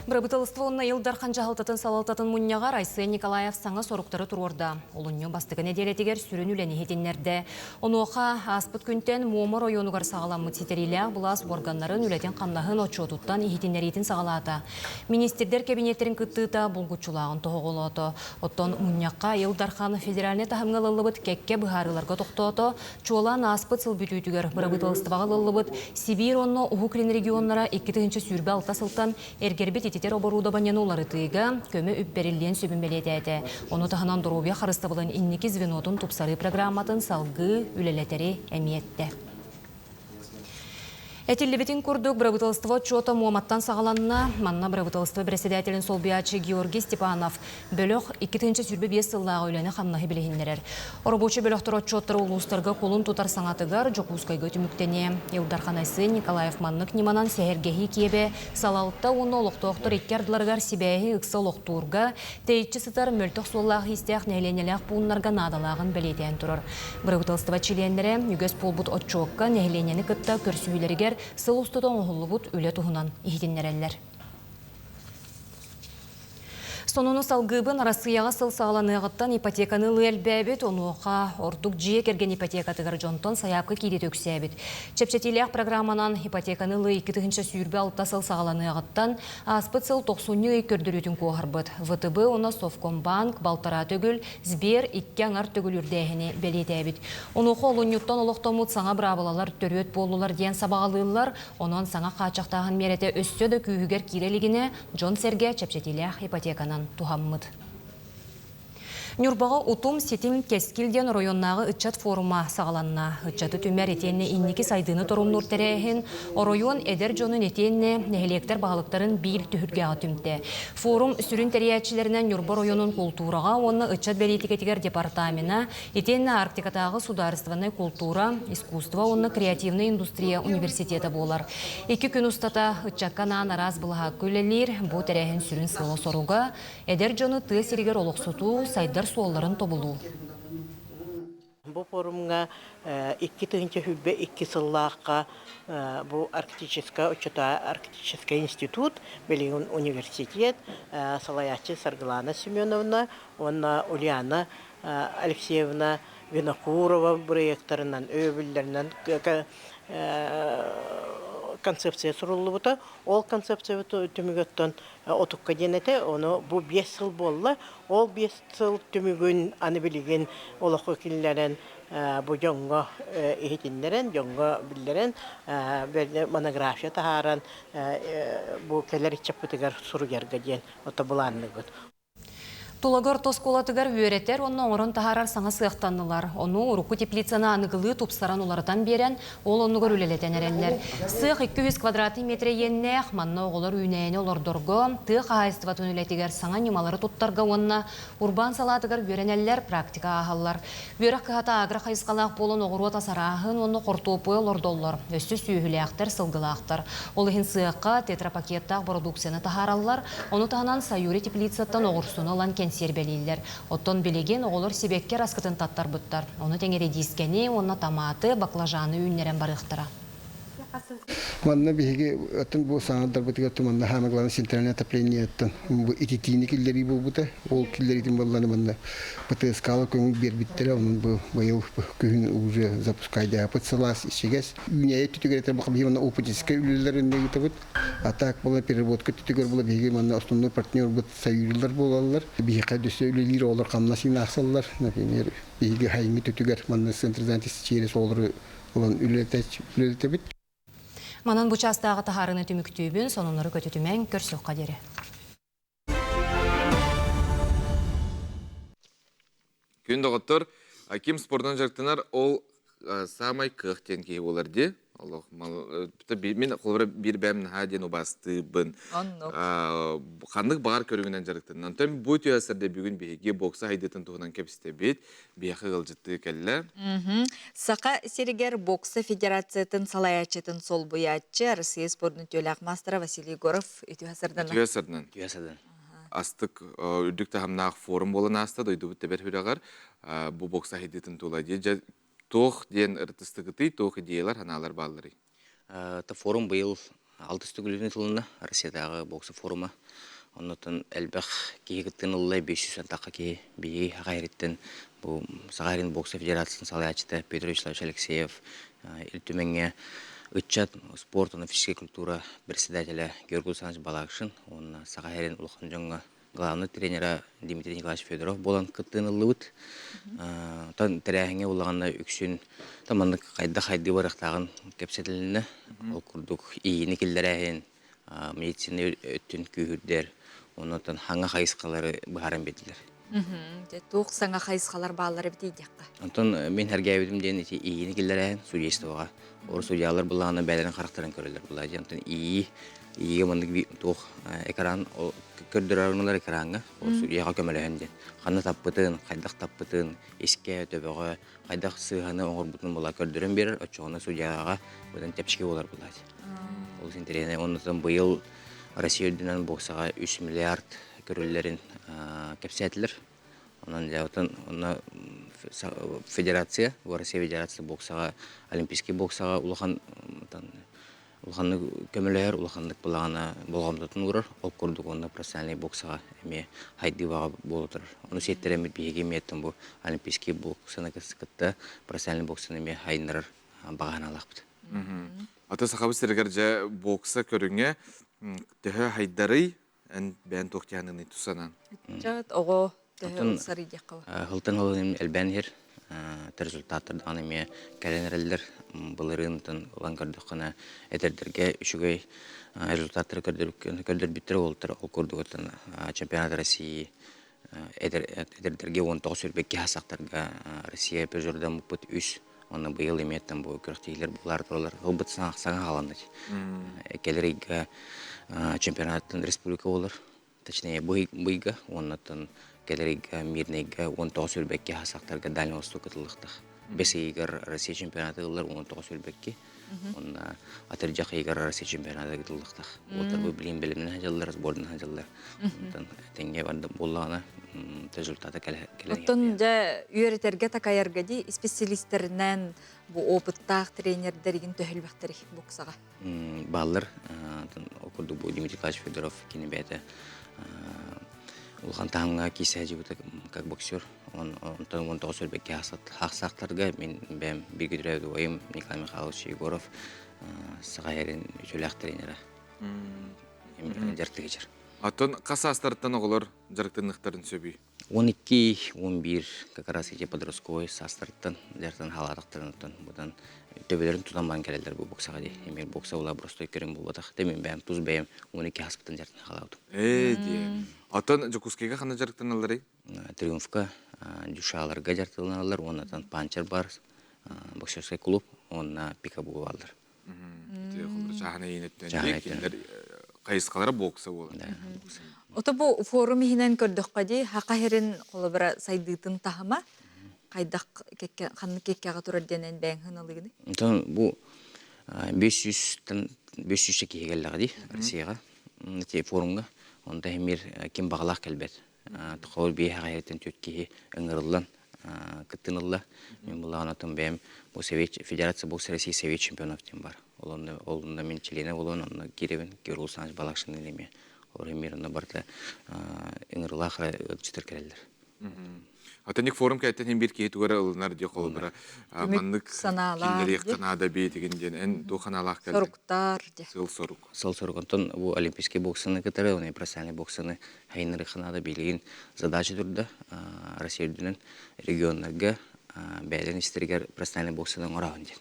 [SPEAKER 2] Брабытылысты онна елдархан жағалтатын салалтатын мұнняға Райсы Николаев саңа соруқтары тұрорда. Олынню бастығы неделетігер сүрін үләні хетенлерді. Онуға аспыт күнтен Момор ойонуғар сағаламы титерилі бұлас органларын үлетен қамнағын отчотуттан ихетенлеретін сағалады. Министердер кабинеттерін күттіта бұлғычулағын тоғылады. Оттон мұнняққа елдархан федеральны тахымға лылыбыт кекке бұхарыларға тоқтуаты, чуалан аспыт сылбүтүйтігер брабытылыстываға лылыбыт Сибир онны Ухукрин регионлара 2-ші сүрбе алта сылтан әргербет тетер оборуда банянулары тыйга көмі үпперилен сөбімбелет әді. Оны таханан дұрубия қарыстабылын инники звенотын тупсары программатын салғы үлелетері әмиетті. Этиллебетин курдук брабытылыстыва чота Муаматтан сағаланына манна брабытылыстыва председателин Солбиячы Георгий Степанов бөлөк 2-ші сүрбе 5 сыллағы өйләні қамнағы білігіндерер. Оробочы бөлөктір отчоттары улустарға қолын тутар саңатыгар жокускайға түміктене. Елдархан Айсы Николаев маннык неманан сәхергехи кебе салалытта оны олықтоқтыр иккерділарғар сибәйі ұқса олықтуырға тейітші сытар мөлтіқ соллағы истяқ нәйленеләқ буынларға надалағын білетен тұрыр. Брабытылыстыва чилендері үгіз полбут отчоққа нәйленені кытта көрсүйлерігер сыл ұстыдан оғылыбыт үлі тұғынан ихетенлерелер. Сонуну салгыбын Россияға сыл сағаланығыттан ипотеканы лөлбәбет, онуға ордук жие керген ипотекатығыр жонтон саяпқы кейде төксәбет. Чепчетелек программанан ипотеканы лы 2-ші сүйірбе алта сыл сағаланығыттан аспыт сыл 90 көрдіретін коғарбыт. ВТБ оны Совкомбанк, Балтара төгіл, Сбер 2 аңар төгіл үрдәйіні бәлетәбет. Онуға олынюттан олықтамыт саңа брабылалар төрет болулар ден сабағалылар, онын саңа қачақтағын мереті өссөді күйігер кирелігіне Джон Серге чепчетелек ипотеканан тухаммыд. Нюрбаға утум сетим кескилден районнағы ытчат форума сағаланна. Ытчаты түмер етенне инники сайдыны торумнур тәрәхін, оройон әдер жонын етенне нәхелектер бағылықтарын бейіл түхірге атымды. Форум сүрін тәриятчілерінен Нюрба районын культураға, оны ытчат бәлетикетігер департамена, етенне Арктикатағы сударстваны культура, искусство, оны креативный индустрия университеті болар. 2 күн ұстата ытчаккана нараз бұлға көлелер, бұл тәрәхін сүрін сылы соруға, әдер жоны ты серігер олықсуту, сайдар суолларын тобулу.
[SPEAKER 16] Бу форумга 2-ші хүббе 2 сыллаққа бу арктический институт, Белин университет, Салаячы Сарглана Семеновна, онна Ульяна Алексеевна Винокурова проекторынан, өбілдерінен концепция суруллубута, ол концепция түмігөттен отукка денете, оны бу 5 сыл болла, ол 5 сыл түмігін аны білген олақы киллерін бу жоңға ихетіндерін, жоңға білдерін, монография тахаран бу келер ичаппытыгар суругерга ден, ота бұланны гөт.
[SPEAKER 2] Тулагар тосколатыгар өретер, онна орын тахарар саңа сыяқтанылар. Оны уруку теплицана анығылы тупсаран олардан берен, ол онығыр үлелетен әрелер. Сыяқ 200 квадраты метре еннех, манна оғылар үйнәйіне олардорғы, тыяқ айыстыватын үлетігер саңа немалары туттарға онна урбан салатыгар өренелер практика ағалар. Өрек қағата агра қайысқалақ болын оғыру тасарағын, оны қортопы олардоллар. Өсті сүйіліяқтар, сылғылақтар. Олығын сыяққа тетрапакеттақ продукцияны тахаралар, оны тағынан сайури теплицаттан оғырсуны олан сербелилер. Оттон билеген оғылыр себекке раскытын таттар бұттар. Оны теңере дискені, оны томаты, баклажаны үйінлерен барықтыра.
[SPEAKER 17] Манна биһиги атын бу саңардар бутыга туманна хамагланы центральное отопление аттан бу ититини киллери бу бута ол киллери тим балланы манна ПТСК-ла көңүл бербиттере онун бу быйыл күн уже запускайда подсалас исегес үняе түтүгөрөтөр бу бимана опытическая үлелеринде гитебит а так була переработка түтүгөр була биһиги манна основной партнер бут союзлар болалар биһига дөсө үлелер олар камнасына аксаллар например биһиги хайми түтүгөр манна центр занятости через олар улан үлелетебит.
[SPEAKER 2] Манан бу частагы тахарыны түмүктүүбүн сонунары көтүтүмөн көрсөк кадери.
[SPEAKER 1] Күн доғыттыр, Аким спорттан жарықтанар ол самай кықтен кей оларды. Мен қолбыра бір бәмін хаден обасты бұн. Қандық бағар көрігінен жарықтан. Нантан бұл түйасырды бүгін бейге бокса хайдетін тұғынан кәпісті бет, бейхі ғылжытты кәлі.
[SPEAKER 5] Сақа серігер бокса федерациятын салаячетін сол бұятчы Россия спорттың төләқ мастера Василий Горов
[SPEAKER 1] Түйасырдан. Астық үрдік тағымнағы форум болын аста, дойды бұтты бәр хүрағар, бұл бокса хайдетін тұлады. Тоқ ден ыртыстығыты, тоқ идеялар, ханалар баллары.
[SPEAKER 18] Форум бұйыл 6 тылында Россиядағы боксы форумы. Оннотын әлбәқ кейгіттен ұлылай 500 таққа кей бейей ғайреттен бұл Сағайрин боксы федерациясын салаячыты Петр Вячеславович Алексеев, үлтіменге Үтчат спорт, физическая культура председателя Георгий Александрович Балакшин, он Сағайрин ұлықын жоңға главный тренера Дмитрий Николаевич Федоров болан кыттын ылыбыт. Тан тәрәхіңе олағанда үксін таманды қайды барықтағын кәпсетіліні ол күрдік иіні келдерәхін медицина өттін күйірдер, онытын хаңа қайысқалары бұхаран бетілер.
[SPEAKER 5] Тоқ саңа қайысқалар бағалары бітейдіққа.
[SPEAKER 18] Антон мен әргәйбедім ден иіні келдерәхін судейстіуға. Ор судьялар бұлағына бәлерін қарақтарын көрілер. Бұлайды антон иіге мандық тоқ экран көрдірарыңылар экранға судьяға көмеләхінден. Қаны таппытын, қайдақ таппытын, еске төбіға, қайдақ сығаны оңыр бұтын бұла көрдірін берір, өтшоғына судьяға бұдан тәпшке болар бұлайды. Ол сентерені онытын бұйыл Россия өдінен боксаға 3 миллиард көрілерін кәпсәтілер. Онан жәуітін федерация, Россия федерация боксаға, олимпийский боксаға улаханны көмілер, улаханлық бұлағына болғамдатын ұрыр, ол көрдік онда профессиональный боксаға әме хайды баға болытыр. Оны сеттер әмет бейге меттім бұл олимпийский боксаны кітті профессиональный боксаны әме хайдынырыр бағана алақпыды.
[SPEAKER 1] Аты сақабы сәргер жа бокса көріңе түхі хайдары бән тоқтияның тұсанан.
[SPEAKER 5] Жат, оғы түхі сары деққалы.
[SPEAKER 18] Ғылтын ғылын әлбән ер, результаттардан әме кәленерелдер бұлырын ұлан көрдіқіна әдердерге үшігей результаттары көрдір біттір олтыр. Ол көрдік өтін чемпионат России әдердерге 19 сүрбекке хасақтарға Россия пержордан мұппыт үш. Оны бұйыл еметтен бұл көріктейлер бұлар тұралар. Ол бұт саңа қаланды. Келерейгі чемпионаттың республика олар. Точнее, бұйға, онытын келерейгі мирнейгі 19 сүрбекке хасақтарға Дальний Восток ұтылықтық. Бес егер Россия чемпионаты ғылар 19 сүрбекке. Оны атыржақ егер Россия чемпионаты ұтылықтық. Отыр бұл білім білімнің хажалар, сбордың хажалар. Тенге барды болағына результаты келер.
[SPEAKER 5] Оттон жа үйеретерге такайырға дей специалистерінен бұл опыттақ тренердерген төхілбәқтері боксаға?
[SPEAKER 18] Баллар, окурдық бұл Дмитрий Николаевич Федоров кені бәді. Улхан таңға кейсі әжібіті как боксер. Онтан 19 сүрбекке хақсақтарға мен бәм бір күдірәуді ойым Николай Михайлович Егоров Сағайрин үшіләқ тренері. Жарты кечер.
[SPEAKER 1] Атын қаса астарттан оғылар жарықтанықтарын сөбей?
[SPEAKER 18] 12-11 как раз ете подростковый састарттан жартан халадықтарын бұдан төбелерін тұтан баған кәлелер бұл боксаға де. Емер бокса ола бұрыстой көрін бұл батақ. Демен бәм, тұз бәм 12 хаспыттан жартан халаудым.
[SPEAKER 1] Де. Атын Жокускеге қана жарықтан алары?
[SPEAKER 18] Триумфка, Дюшаларға жартылын алар, онатан Панчер бар, боксерский клуб, онна Пикабу алар.
[SPEAKER 1] Жағына енеттен қайысқалары бокса болды.
[SPEAKER 5] Ота бұл форум ихінен көрдіққа дей, хақа херін қолыбыра сайдыйтын тахыма, қайдақ қанны кеккеға тұрар денен бәңхін алығыды?
[SPEAKER 18] Бұл 500 шеке келдіға дей, Россияға, форумға. Онда хемир кем бағалақ кәлбет. Тұқауыр бей хаға ерттен төткеге үңірілін кыттынылла. Мен буллаган атын бәм бу Федерация бокс России совет чемпионов тем бар. Олында мен члене болон, онда Киревин, Кирилл Саныч Балакшин элеме. Олар мирында барда иңырлахра четеркелер.
[SPEAKER 1] Атаник форум кәйттен бир кейт угара ылынар дия қолы бара. Маннык кинлері қанада бейтігінден ән тоқаналақ кәлді.
[SPEAKER 5] Соруктар.
[SPEAKER 1] Сыл сорук.
[SPEAKER 18] Сыл сорук. Антон бұл олимпийский боксыны кітары, оны профессиональный боксыны хайныры қанада белеген задача тұрды. Россия үрдінің регионларға бәйлен істергер профессиональный боксының орағын ден.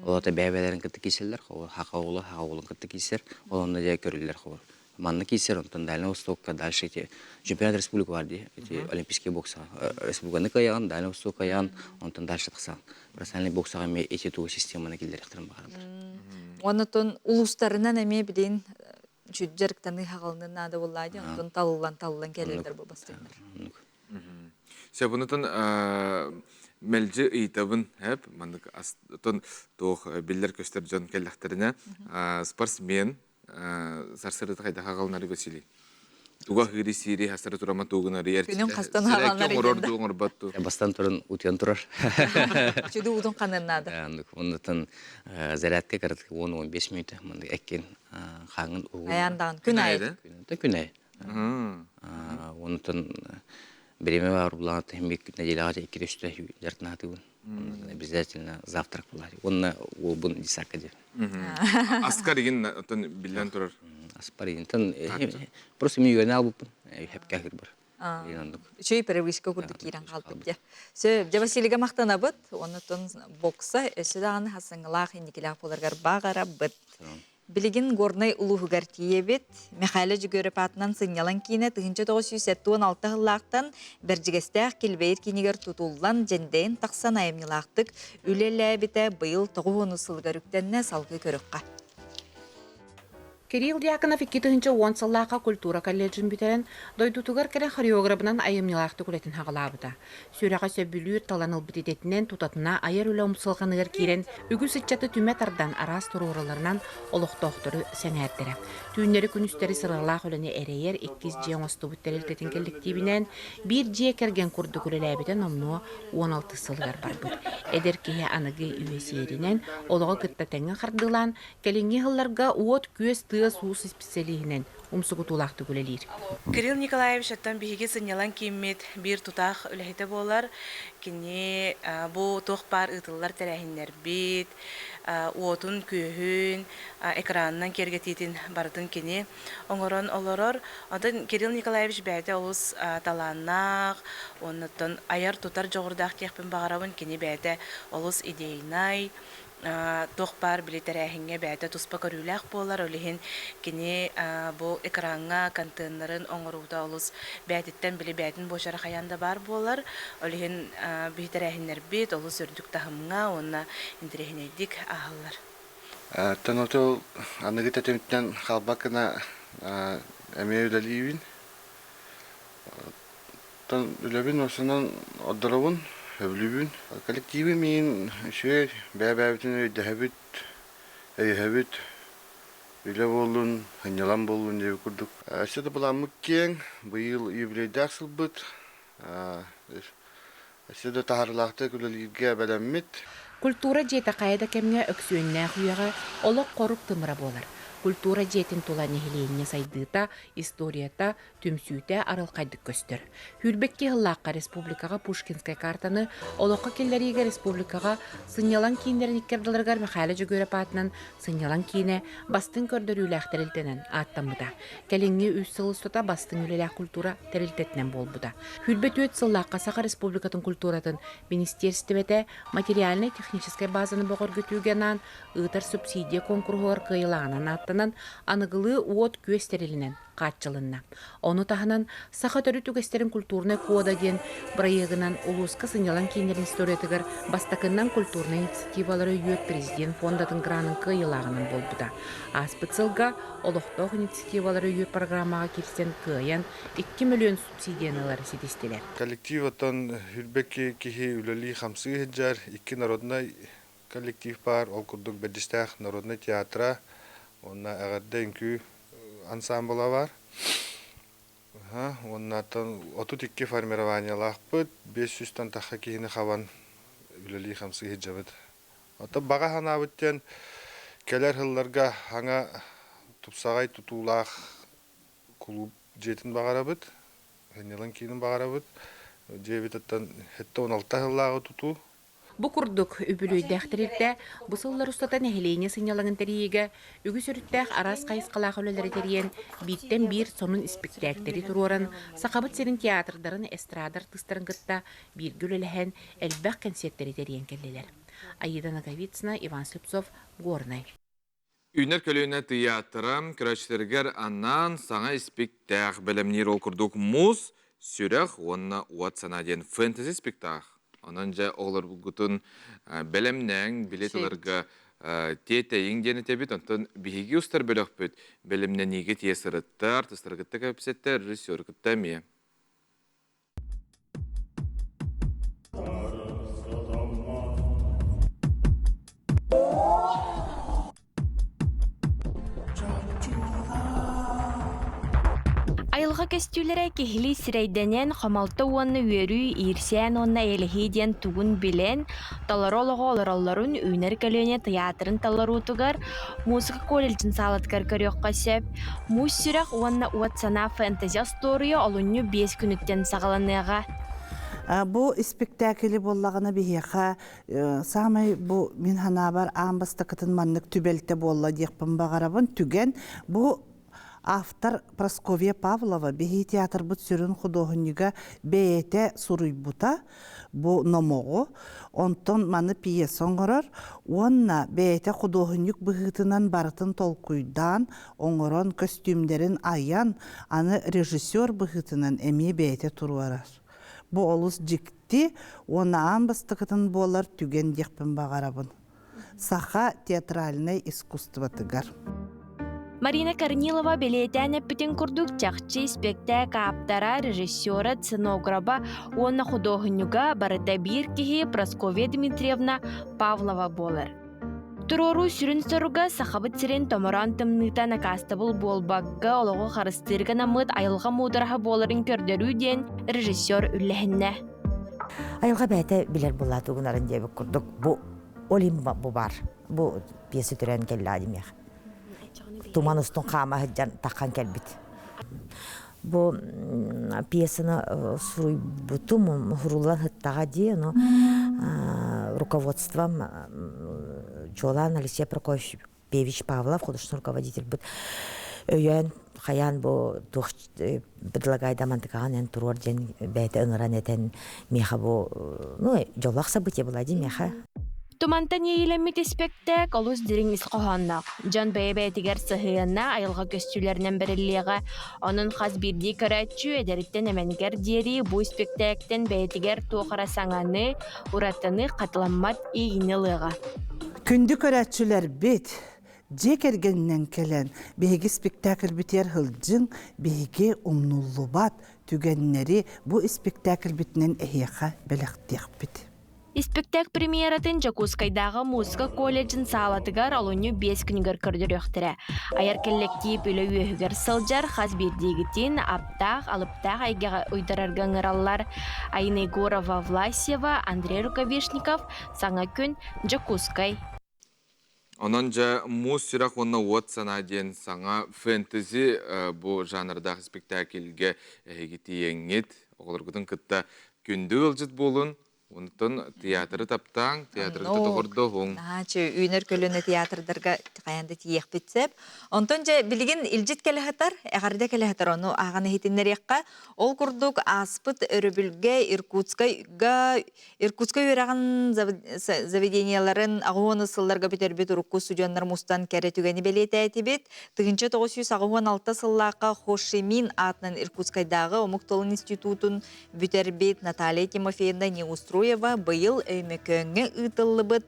[SPEAKER 18] Олата бәйбәлерін кітті кейселер, хақаулын кітті кейсер, олында жай көрілер қауыр. Манна кейсер, онтан Дальний Востокка, дальше чемпионат республика бар де, олимпийский бокса. Республиканы каян, Дальний Восток каян, онтан дальше тақсан. Профессиональный боксаға ме эти туы системаны келдер ектірін бағарылар.
[SPEAKER 5] Онытын улустарынан әме білейін жүджеріктаны хағалының нады боллайды, онтан талылан келелдер бұл бастайындар.
[SPEAKER 1] Себунытын мәлжі ыйтабын, маннык астын тоқ білдер көстер жон келләқтеріне спортсмен сарсырыты қайда қағалынары Василий. Туға ғыри сири хасары турама туғынары
[SPEAKER 5] Күнің қастан қағалынары
[SPEAKER 1] егенді.
[SPEAKER 18] Бастан тұрын утен тұрар.
[SPEAKER 5] Чуды удың қанынады.
[SPEAKER 18] Онытын зарядка қарадық 10-15 минуты. Әккен қаңын ұғын.
[SPEAKER 5] Аяндағын күн айы.
[SPEAKER 18] Күн айы. Онытын Береме бар бұлаңаты хембек неделяға 2-3 жартын атығын. Обязательно завтрак болады. Онына ол бұн десаққа дер.
[SPEAKER 1] Аскар еген білден тұрар?
[SPEAKER 18] Аспар еген. Просто мен үйені алып бұн. Хеп кәкір бар.
[SPEAKER 5] Үшөй перевишка күрді кейрен қалдып де. Сөп, Василиға мақтана бұд, оны тұн бокса, өсі дағаны хасыңылақ, ендекелақ боларғар бағара бұд. Білігін горнай ұлығығар тиебет, Михайлы жүгөріп атынан сыңялан кейіне 1976 ғыллақтан бәржігестәқ келбейір кейінігер тұтулан жәндейін тақсан айымнылақтық үлелі әбіті бұйыл 9 сылғар үктенне салғы көріққа.
[SPEAKER 6] Кирилл Дьяконов 2010 сыллаqa культура колледжин битерен дойдутугар керен хореографынан айымнылақты күлетін хағылабыда. Сүйраға сөбілүр таланыл бітететінен тутатына айыр үлі ұмсылғанығыр керен үгі сычаты түмет-ардан арас тұрғырыларынан олық-тоқтыры сәңәрдері. Түйінері күністері сырғылақ өліне әрейер 2 жиен осты бүттер елтетін коллективінен 1 жие керген күрді күлеләбітен омну 16 сылғар бар бұд. Әдер кейе анығы үйесерінен олығы күтті тәңі қардылан кәлінге ғылларға уот көз суус специалиинен умсугутулақты күлелер.
[SPEAKER 19] Кирилл Николаевич аттан биһиги сынялан кийиммит бир тутах үлэхите болар. Кини бу тохпар ытыллар тәрәһиннәр бит, уотун көһүн, экраннан кергетитин бардын кини оңорон олорор. Адан Кирилл Николаевич бәйте олус таланнак, оннан аяр тутар жогурдак кехпин багарабын кини бәйте олус идейнай. Тоқпар билетерәһиңе бәйті туспа көрүләк болар, олиһин кини бу экранга контейнерын оңоруда олус бәйтіттен били бәйтін бошары хаянда бар болар, олиһин билетерәһиннер бит, олус үрдік тахымға, онна интерехинейдик ағылар.
[SPEAKER 20] Танотол анығы тәтеміттен қалбақына әмей үләлейбін. Үләбін осынан оддырауын, Өблүбүн. Коллективы мен үші бәбәбітін өйдәбіт, өйәбіт, үйлі болуын, ғанялан болуын деп күрдік. Әседі бұламық кен, бұйыл юбилейді ақсыл бұд. Әседі тағарылақты күлілерге бәләммет.
[SPEAKER 6] Культура жеті қайда кәмге өксуінне құяға олық қорық тымыра болар. Культура жетин тула нехилейне сайдыта, историята, түмсүйте арыл қайдық көстір. Хүлбекке ғыллаққа республикаға Пушкинскай картаны, олыққа келлеріге республикаға сынялан кейіндерін иккерділергар Михайлы жүгөріп атынан сынялан кейіне бастың көрдір үләқ тәрілтенен аттамыда. Кәліңге үз сылыстыта бастың үләқ культура тәрілтетінен бол бұда. Хүлбет өт сыллаққа Сақа республикатын культуратын министерстівете материальный техническай базаны боғыр күтігенан ұтар субсидия конкурсуар кыйлағынан аттанан анығылы уот көстерілінен қатчылынна. Оны тахынан Сақа төрі түгестерін культурны кода ден проегынан улуска сынялан кейінерін историятығыр бастакыннан культурны инициативалары үйет президент фондатын гранын кыйлағынан болбыда. Аспыцылға олықтоқ инициативалары үйет программаға келсен кыян 2 миллион субсидиянылары сетестелер.
[SPEAKER 20] Коллективаттан Хүлбекке кехи үләли хамсы хеджар 2 народный коллектив бар, ол күрдік бәдістәқ народный театра, онна әғадда үнкі ансамбыла бар. Оннаттан отут икки формированиялаахпыт, 500-тан тахха киһини хаван үлели хамсы хиджабыт. Ота бага ханабыттен келер хылларга хаңа тупсагай тутуулаах клуб жетин багарабыт, хенелан кийин багарабыт. Жебитаттан хетте 16 хыллаагы тутуу.
[SPEAKER 21] Бу курдук үбүлүйдäхтерирдэ бусыллар устатан эхилейне сыйнялаңын териеге үгүс өрүттэх арас кайыскалаах өлөлөрө териен биттен бир сонун спектактери туруоран сакабыт серин театрдарын эстрадар тыстарын гытта биргүл элэхэн элбэх концерттери териен келлелер. Аида Наговицына, Иван Слепцов, Горный.
[SPEAKER 1] Үнер көлөөнө театрам көрөчтергер аннан саңа спектак белемнир ол курдук муз сүрэх онна уат санаден фэнтези спектак. Онан жа олар бұлгутын бәлемнәң билетлерге тетейін дені тебет, онтан бігеге ұстар бөлік бүт, бәлемнән неге тесіріттар, тұстарғытты көпсеттер, режиссер күтті ме.
[SPEAKER 22] Айылға көстүлері кехили сирейденен қамалты уанны үйеру ирсен онна элехиден тугун билен таларолығы олараларын үйнер көліне театрын таларутугар музыка колледжин салаткар көріққа сеп. Муз сүрек уанна уатсана фэнтези астория олунью 5 күніттен сағаланыға.
[SPEAKER 23] Бу спектакли боллагына бихеха самай бу мин ханабар амбастакытын маннык түбелте болла декпін бағарабын түген бу автор Прасковья Павлова бихи театр бут сүрін художнига бейте суруйбута бу номого онтон маны пьесон горор онна бейте художник быгытынан барытын толкуйдан оңорон костюмдерин аян аны режиссер быгытынан эми бейте туруарар. Бу олус жикти она амбастыкытын болар түген декпін бағарабын. Саха театральное искусство тыгар.
[SPEAKER 22] Марина Корнилова белетәне бүтін күрдік чақчы спектак аптара режиссера сценографа онна художнюга барыда бир кихи Прасковья Дмитриевна Павлова болар. Турору сүрін соруга сахабыт сирен томоран тымныта накастабыл болбагга олығы қарыстыргана мұд айылға мудараха боларын көрдеру ден режиссер үлләхінне.
[SPEAKER 24] Айылға бәйті білер болады ұғынарын дебі күрдік. Бұ олим бұ бар. Бұ пьесы түрен келі адымех. Туман ұстын қама хыджан таққан кәлбіт. Бұл пьесаны сұруй бұтым ғұрулан хыттаға дейін руководством Чолан Алексей Прокофьевич Павлов, художественный руководитель. Өйен хаян бұл предлагайда мантықаған ән тұрор ден бәйті ұңыран әтен меха бұл жолақ события бұл әді меха.
[SPEAKER 22] Тумантан ейлемит спектак олус дирин исқоханнақ. Жан бәйбәйтігер сығыянна айылға көстүлерінен біріліға. Оның қаз бірді көрәтчі әдәріттен әмәнігер дері бұл спектактен бәйтігер тоқыра саңаны, ұратыны қатыламмат ейініліға.
[SPEAKER 23] Күнді көрәтчілер бет, жек ергеннен келен, бейгі спектакль бітер хылжың, бейгі умнуллу бат, түгеннері бұл спектакль бітінен әйеқа бәліқтек біт.
[SPEAKER 22] Спектак премьератын Жакускайдағы музыка колледжин салатыгар алуну 5 күнгер көрдіріқтірі. Аяр коллектив үлі үйігер сылжар қаз бердегітін аптақ, алыптақ айгаға ұйдарарған ұралар Айна Егорова Власева, Андрей Рукавишников, саңа күн Жакускай.
[SPEAKER 1] Онан жа муз сүрақ онна уат санаден саңа фэнтези бұл жанрдағы спектакльге әйгетейеңет. Оғылырғыдың күтті күнді өлжіт болын. Онтон театры таптаң, театры тұтығырды ғың.
[SPEAKER 5] Үйнер көліні театрдарға қаянды тиек бітсеп. Онтон же білген илжит кәліғатар, әғарда кәліғатар оны ағаны хетіндер еққа. Ол күрдік аспыт өрібілге Иркутска өрағын заведенияларын ағуаны сылларға бітер бет ұрыққы студионлар мұстан кәрі түгені белеті әті бет. 1996 сыллаққа Хошимин атынан Иркутскайдағы Омуктолын институтын бітер бет Наталья Тимофеевна Неустроева быйыл өймекөңе ұтылы бұд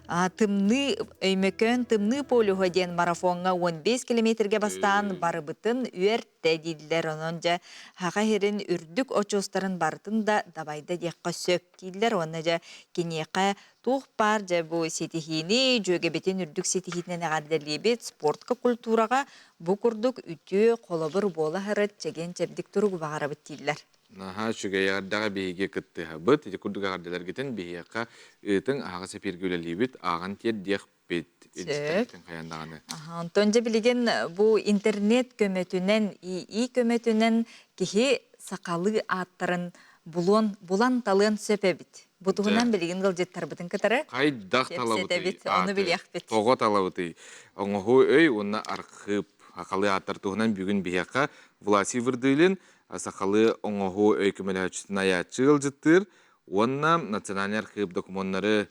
[SPEAKER 5] Тымны өймөкөн тымны полюға ден марафонға 15 километрге бастан барыбытын үйерте дейділер. Онон жа хаға херін үрдік очостарын бартын да дабайда деққа сөп дейділер. Онна жа кенеқа туқ бар жа бұл сетихини, жөге бетен үрдік сетихинен ағардалебет спортқа культураға бұ күрдік үтіе қолабыр бола харат жеген чәбдік тұрғы бағарабыт дейділер.
[SPEAKER 1] Наха шуга ярдаға бейге кітті хабыт, ете күрдік ағардалар кетен бейеққа үтің аға сепергілі лебет аған тер деқ бет едістіктің қаяндағаны.
[SPEAKER 5] Онтон жа білеген бұл интернет көметінен, ий көметінен кеге сақалы аттарын булан талын сөпебіт. Бұтығынан білеген ғылжеттар бұтын кітары?
[SPEAKER 1] Қайдақ талабыты.
[SPEAKER 5] Оны білек бет.
[SPEAKER 1] Тоғы талабыты. Оңығы өй, оны арқып, ақалы аттар тұғынан бүгін бейеққа Власи вырдылын, сақалы оңығы өй көмелі өчістін аячы ғылжеттір. Онна национальный архив документары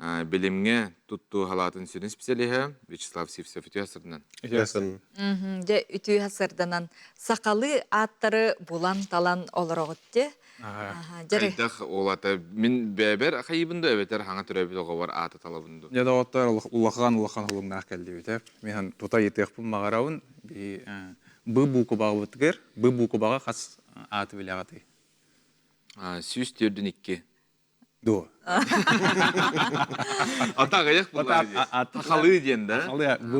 [SPEAKER 1] білімге тұтту халатын сүйін специалиға Вячеслав Сивсев үті асырдынан.
[SPEAKER 5] Үті асырдынан сақалы аттары булан талан олар оғытты.
[SPEAKER 1] Қайдақ олата, мен бәбір қайыбынды өбетер хаңа түрәбіт оға бар аты талабынды.
[SPEAKER 4] Яда оттар улақан ғылымнақ кәлді өтеп. Мен тута етеқпін мағарауын бұ бұқы бағы бұтығыр, бұ бұқы бағы қас аты біле ағаты.
[SPEAKER 1] Сүйіс тердің ikki.
[SPEAKER 4] Ду.
[SPEAKER 1] Ата қаяқ бұл тақалы ден да?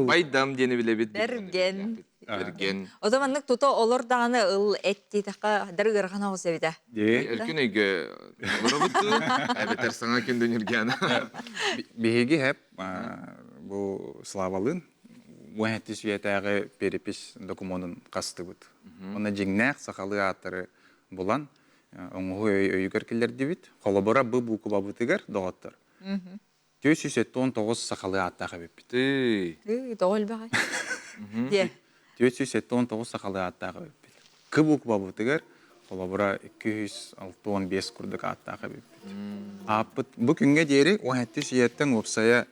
[SPEAKER 1] Байдам дені біле бет.
[SPEAKER 5] Берген. O zamanlık tuta olur dağını ıl etti taqa darı gırğana olsa bide.
[SPEAKER 1] Erkin öйге бұрабытты, әбетер саңа кен дөнірген.
[SPEAKER 4] Беге хеп, бұл славалын, уәнетті сүйетәғі перепис документын қасты бұд. Оны жеңнәқ сақалы аттары болан, оңығы өйгер келер дебіт, қолабыра бұл бұқы бабытығар доғаттар. 479 сақалы аттағы беппіт.
[SPEAKER 5] Доғыл бағай.
[SPEAKER 4] 479 сақалы аттағы беппіт. Кы бұқы бабытығар, қолабыра 265 күрдік аттағы беппіт. Бұл күнге дері, уәнетті сүйеттің опсая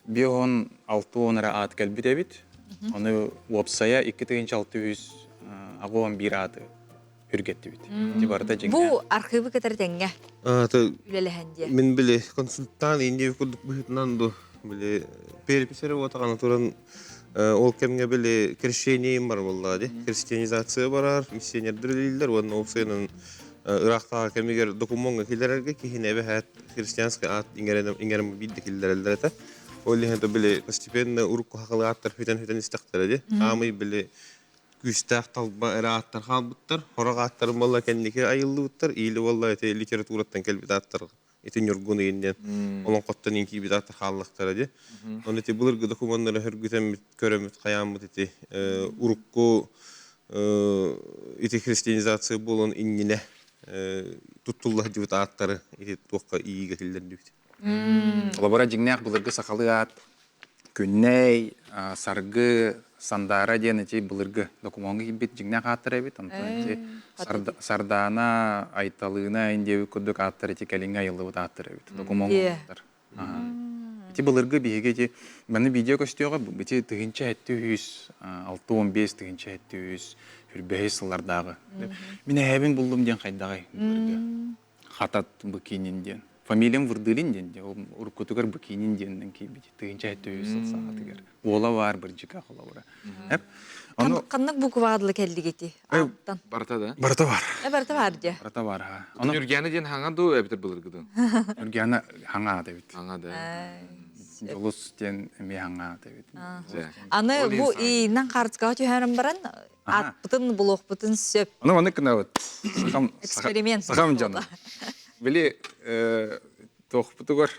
[SPEAKER 4] 5-6 ат кәлбіт әбіт. Оны опсая 2-600 ағуан бір аты үргетті бит.
[SPEAKER 5] Бұл архивы кетер тәңге? Үлеліхәнде.
[SPEAKER 8] Мен біле консультан енде күрдік бұхытынан ду. Біле переписері отағаны тұран ол кәмге біле крещением бар болады. Крестианизация барар, миссионердер лейлер. Оны опсайынан Ирақтағы кәмегер документға келерерге кейін әбі әт христианский ат иңерім бейді келерелдер әті. Ол лехенді біле постепенно ұрыққы хақылы аттар хөйтен істіқтір әді. Амый біле күстәк талба әрі аттар қал бұттар. Хорақ аттар болла кәндеке айылды бұттар. Ейлі болла әте литератураттан кәлбет аттар. Әте нүргуны енден. Олон қоттан енкі бет аттар қаллықтар әді. Оны әте бұлырғы документтары хүргітен көрімет қаян бұт әте ұрыққы әте христианизация болын инніне тұттулла жүбіт аттары әте тоққа иіге келдер дүбіт.
[SPEAKER 4] Олабара жеңнәқ бұлырғы сақалы ат, күннәй, сарғы, сандара ден әте бұлырғы документға кебет жеңнәқ аттар әбет. Сардана, айталығына әндеуі күрдік аттар әте кәліңе айылы аттар әбет. Документға аттар. Әте бұлырғы бейге мәні видео көстеуға әте тұғынша әтті 6-15 тұғынша әтті 100 сыллардағы. Мен әбін бұлдым ден қайдағай бұлырғы. Хатат бұкейнен ден. Фамилиям вырдылин денде, уркутугар бакинин деннен кейбети, тыгынча өйсіл сағатыгар. Ола бар бір жика қола бұра.
[SPEAKER 5] Қаннық бұқы бағадылы кәлді кеті?
[SPEAKER 1] Барта да?
[SPEAKER 4] Барта бар.
[SPEAKER 5] Барта бар де?
[SPEAKER 4] Барта бар.
[SPEAKER 1] Үргені ден хаңа ду әбітір бұлырғыды?
[SPEAKER 4] Үргені хаңа дәбіт.
[SPEAKER 1] Хаңа да.
[SPEAKER 4] Жолыс ден әме хаңа дәбіт.
[SPEAKER 5] Аны бұл иіннен қарцыға түйәрім баран, ат бұтын, бұлық бұтын сөп.
[SPEAKER 4] Оны күнә өт.
[SPEAKER 5] Эксперимент.
[SPEAKER 4] Сақам жаны. Били тоқпытығыр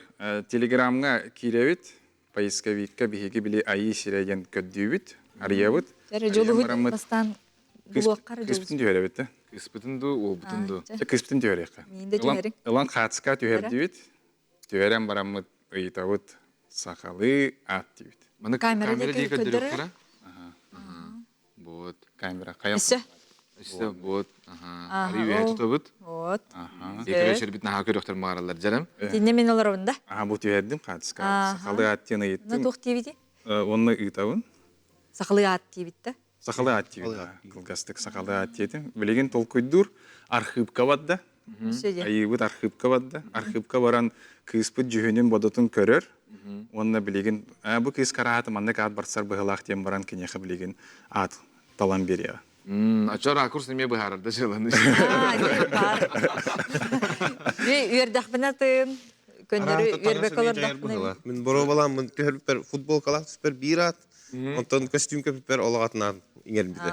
[SPEAKER 4] телеграмға киревит, поисковикка бігеге били айы ширеген көддүйбіт, арьевіт.
[SPEAKER 5] Жәрі жолығыт бастан бұлуаққары жолығыт.
[SPEAKER 4] Кіспітін түйеребітті.
[SPEAKER 1] Кіспітінді, ол бұтынды.
[SPEAKER 4] Кіспітін түйерекқа.
[SPEAKER 5] Мейінде түйерек.
[SPEAKER 4] Илан қатысқа түйердүйбіт, түйерен барамыт ұйытауыт сақалы ат дейбіт.
[SPEAKER 5] Камера дейкі көддірі?
[SPEAKER 1] Вот.
[SPEAKER 4] Камера.
[SPEAKER 1] İşte bu, arıyor tutabıt.
[SPEAKER 5] Вот.
[SPEAKER 1] Zekere şerbit naha körüktür mağaralar canım.
[SPEAKER 5] Dinle men olarında?
[SPEAKER 4] Bu tüyerdim katska. Sakalı at tiyana yettim.
[SPEAKER 5] Ne tohtiydi?
[SPEAKER 4] Onu ıtavın.
[SPEAKER 5] Sakalı at tiybitti.
[SPEAKER 4] Sakalı at tiybitti. Kılgastık sakalı at yedim. Bilegen tol koydur. Arxip kavadda. Айыбыт архивка бадда. Архивка баран кыспыт жүхінен бодотун көрөр. Онна билеген, бу кыз карааты маннык ат барсар быһылаах тем баран кинеха билеген ат талан берия.
[SPEAKER 1] Ача ракурс неме быһарарда жыланы.
[SPEAKER 5] Үйердақпынатын, көндері үйербек олардақпына.
[SPEAKER 8] Мен боро балам, мен төхөр футболкалах түспер бират, онтон костюм көппер олағатынан иңербиде.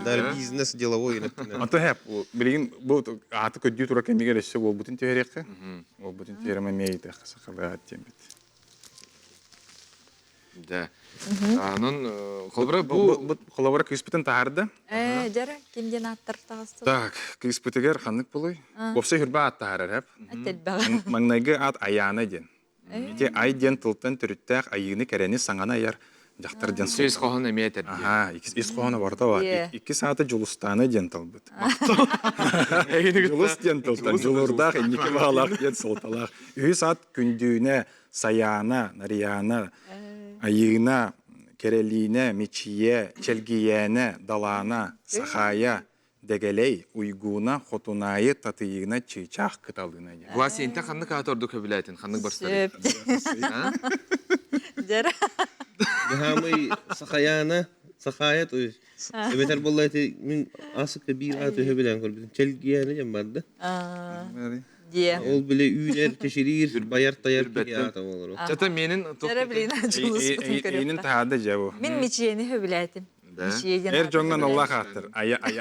[SPEAKER 8] Дәр бизнес деловой енептіне.
[SPEAKER 4] Ото хэп, билеген бу аты көддүү тура кемеге ресе ол бутын төхөрекке. Ол бутын төхөрөмө мейді сақалаат тем бит.
[SPEAKER 1] Да. Анын холбара бу
[SPEAKER 4] холбара кыспытын таарда.
[SPEAKER 5] Жара, кемден аттар тағысты?
[SPEAKER 4] Так, кыспытыгер ханнык болой. Копса хүрбә ат таарар хэп.
[SPEAKER 5] Әттелбәға.
[SPEAKER 4] Маңнайгы ат аяны ден. Ите ай ден тылтын түріттәк айыны кәрәні саңана яр жақтар ден сыл.
[SPEAKER 1] Сөйс қоғын әме әтер.
[SPEAKER 4] Ага, икис қоғына барда бар. 2 сааты жулустаны ден тылбыт. Жулус ден тылтан, жулурдақ, енекі бағалақ ден сылталақ. 3 саат күндүүне, саяна, нарияна, айына, керелине, мечие, челгияне, далана, сахая, дегелей, уйгуна, хотунайы, татыйына, чыйчақ кыталына.
[SPEAKER 1] Влас енті қанны қаторды көбіләйтін, қанны барстары.
[SPEAKER 5] Жара.
[SPEAKER 8] Гамай сахаяна, сахая то есть. Эбетер боллайты мен асык бир аты хөбелән көрбүдүм. Челгияне жам барды. Ол биле үйлер теширир, баяр таяр ата болор.
[SPEAKER 1] Чата менин
[SPEAKER 5] Жара билин ажылыспытын көрөп.
[SPEAKER 4] Эйнин таады жабу.
[SPEAKER 5] Мен мечиени хөбіләйтім.
[SPEAKER 4] Эр жоңган Аллах аттыр.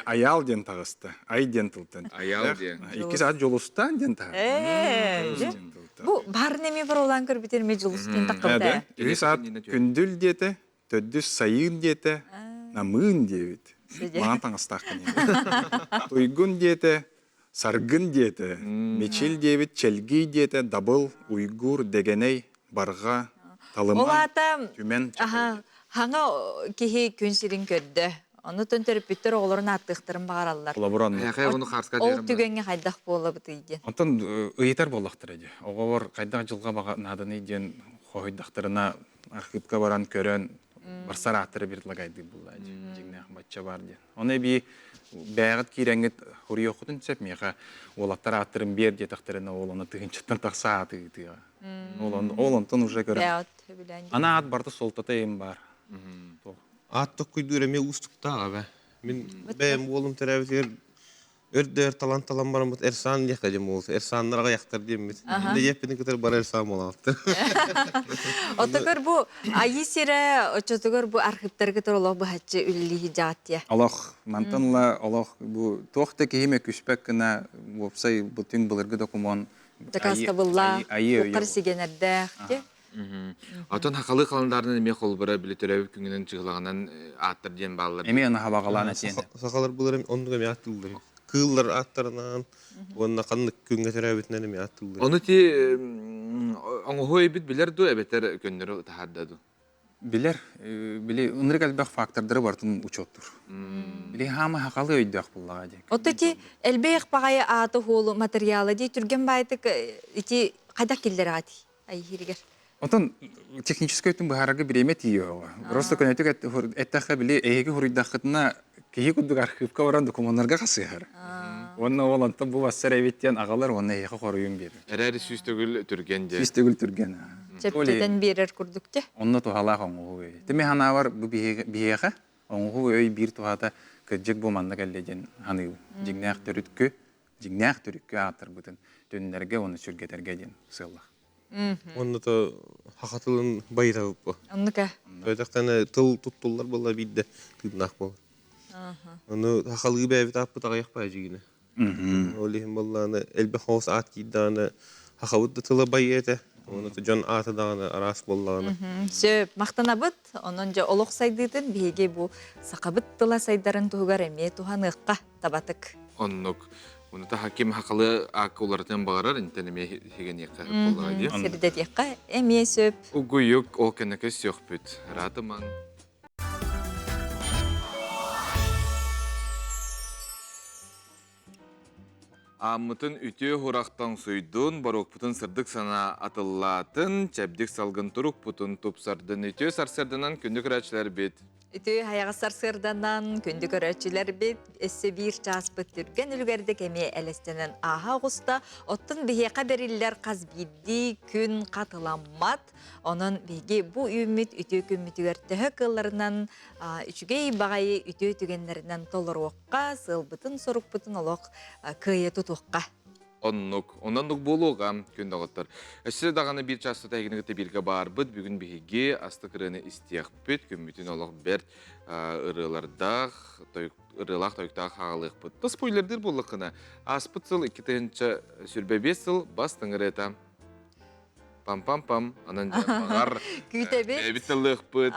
[SPEAKER 4] Аял ден тағысты. Ай ден тылтын.
[SPEAKER 1] Аял ден.
[SPEAKER 4] 2 саат жолустан ден тағы.
[SPEAKER 5] Бу бар неме бір олан көрбітер ме жылыспен тақылды?
[SPEAKER 4] 2 саат күндүл деті, төддүс сайын деті, намын дебет. Маған таңыстақ кіне. Туйгун деті, саргын деті, мечил дебет, челги деті, дабыл, уйгур, дегеней, барға, талыман, түмен.
[SPEAKER 5] Хаңа кеһи күн сирин көрді. Оны төнтөрүп бүттөр оғларын аттықтырын бағаралар. Ол түгенге қайдақ болы бұты еден.
[SPEAKER 4] Онтан ұйытар болақтыр еді. Оғалар қайдақ жылға бағанадын еден қойдақтырына архивка баран көрін барсар аттыры бірділігайды бұл еді. Жеңнәқ батча бар ден. Оны бей бәғыт кейрәңгет хұры оқытын түсіп меға олаттар аттырын бер детақтырына оланы тұғыншыттан тақса аты етіға. Олантын уже көрі. Ана ат барды солтатайым бар.
[SPEAKER 8] Аттық күйдүр эме устуктага бе. Мен бәйім болым тәрәбетер өрдер талан барым бұд Эрсан яқта дем болды. Эрсанларға яқтар дем бет. Де еппінің күтір бар Эрсан болақты.
[SPEAKER 5] Отығыр бұ айы сері, очотығыр бұ архивтар күтір олақ бұ хатчы үлілі жағат я.
[SPEAKER 4] Олақ, мантанла олақ бұ тоқты кейіме күшпәк кіна бұпсай бұтын бұлырғы документ.
[SPEAKER 5] Жақасқа бұлла, бұққар сигенердәқ.
[SPEAKER 1] Отон хақалы қаландарынан еме қолбыра білі түрәуіп күнгінен чығылағынан аттыр ден балылар.
[SPEAKER 4] Еме ана хабағаланы сені.
[SPEAKER 8] Сақалар бұлар ондық еме аттылдар. Кыллар аттарынан, онына қанлық күнге түрәуітінен еме аттылдар.
[SPEAKER 1] Оны те оңғой бит білер ду әбеттер көннері тахардаду?
[SPEAKER 4] Билер, били унрик әлбәк фактордары бартын учеттур. Били хама хақалы өйдәк бұллаға дек.
[SPEAKER 5] Отты те әлбәк бағайы аты қолы материалы де түрген байтық ити қайдақ келдер ати? Ай, хирігер.
[SPEAKER 4] Онтан технический өтін бұхарағы біреме тиеуға. Просто көнетік әттәққа біле әйегі хұрыйдақытына кейі күдік архивка баран документарға қасығар. Онна ол антан бұл ассар әветтен ағалар онна әйегі қорыйын берір.
[SPEAKER 1] Әрәрі сүйістігіл түрген де.
[SPEAKER 4] Сүйістігіл түрген.
[SPEAKER 5] Чәптеден берер күрдікте?
[SPEAKER 4] Онна туғалақ оңғы өй. Теме хана бар бұл бейеға оңғы өй бір туғата күджік бұл манда кәлдеден ханы жігнәқ түріккі атыр бұтын төнлерге оны сүргетерге ден сыллақ.
[SPEAKER 8] Онда то хақатылын байыта бұппы.
[SPEAKER 5] Онныка?
[SPEAKER 8] Өйтақтаны тыл тұттылар болла бейді тыднақ бол. Оны хақалығы бәйбет аппы тағаяқ бай жегіне. Олейін болланы әлбі қоғыс ат кейданы хақауытты тылы бай еті. Оны то жон атыданы арас болланы.
[SPEAKER 5] Сөп, мақтана бұд, оның жа олық сайдыдын бейге бұл сақабыт тыла сайдарын тұғығар әме туған ұққа табатық.
[SPEAKER 1] Оннық. Оны та хаким хақалы ақ олардан бағарар, интенеме хеген еққа болуға дейм.
[SPEAKER 5] Сердет еққа, әме сөп.
[SPEAKER 1] Угуйық ол кәнекі сөк бүт. Ратыман. Амытын үте хұрақтан сұйдың, баруқ бұтын сырдық сана атыллатын, чәбдік салғын тұруқ бұтын тұпсардың үте сарсардынан күндік рәчілер бет.
[SPEAKER 5] Үтü hayağısар сырданан күнді көрәтчілер бет, өссі бір час бүттірген үлгерді кеме әлестенен аға ғуста, оттын бігеқа берілер қаз бидді күн қатыламмат, onun беге bu үміт үтü күмітігертігі қыларынан үшігей бағайы үтü түгенлерінен толыр оққа, сылбытын сұрық бұтын олық күйе тұтуққа.
[SPEAKER 1] Оннук болуға күнді ғыттыр. Өсірі дағаны бір часты тәйгінігіті бірге бар бұд, бүгін бігі асты кіріні істияқ бүт, күмметін олық бәрт ұрылардақ, ұрылақ тойықтақ қағылық бұд. Тұс пөйлердер болықына. Аспыт сыл 2-тінші сүрбе 5 сыл бастың ұрета. Пам-пам-пам, анан бағар бәбіттілік бұд.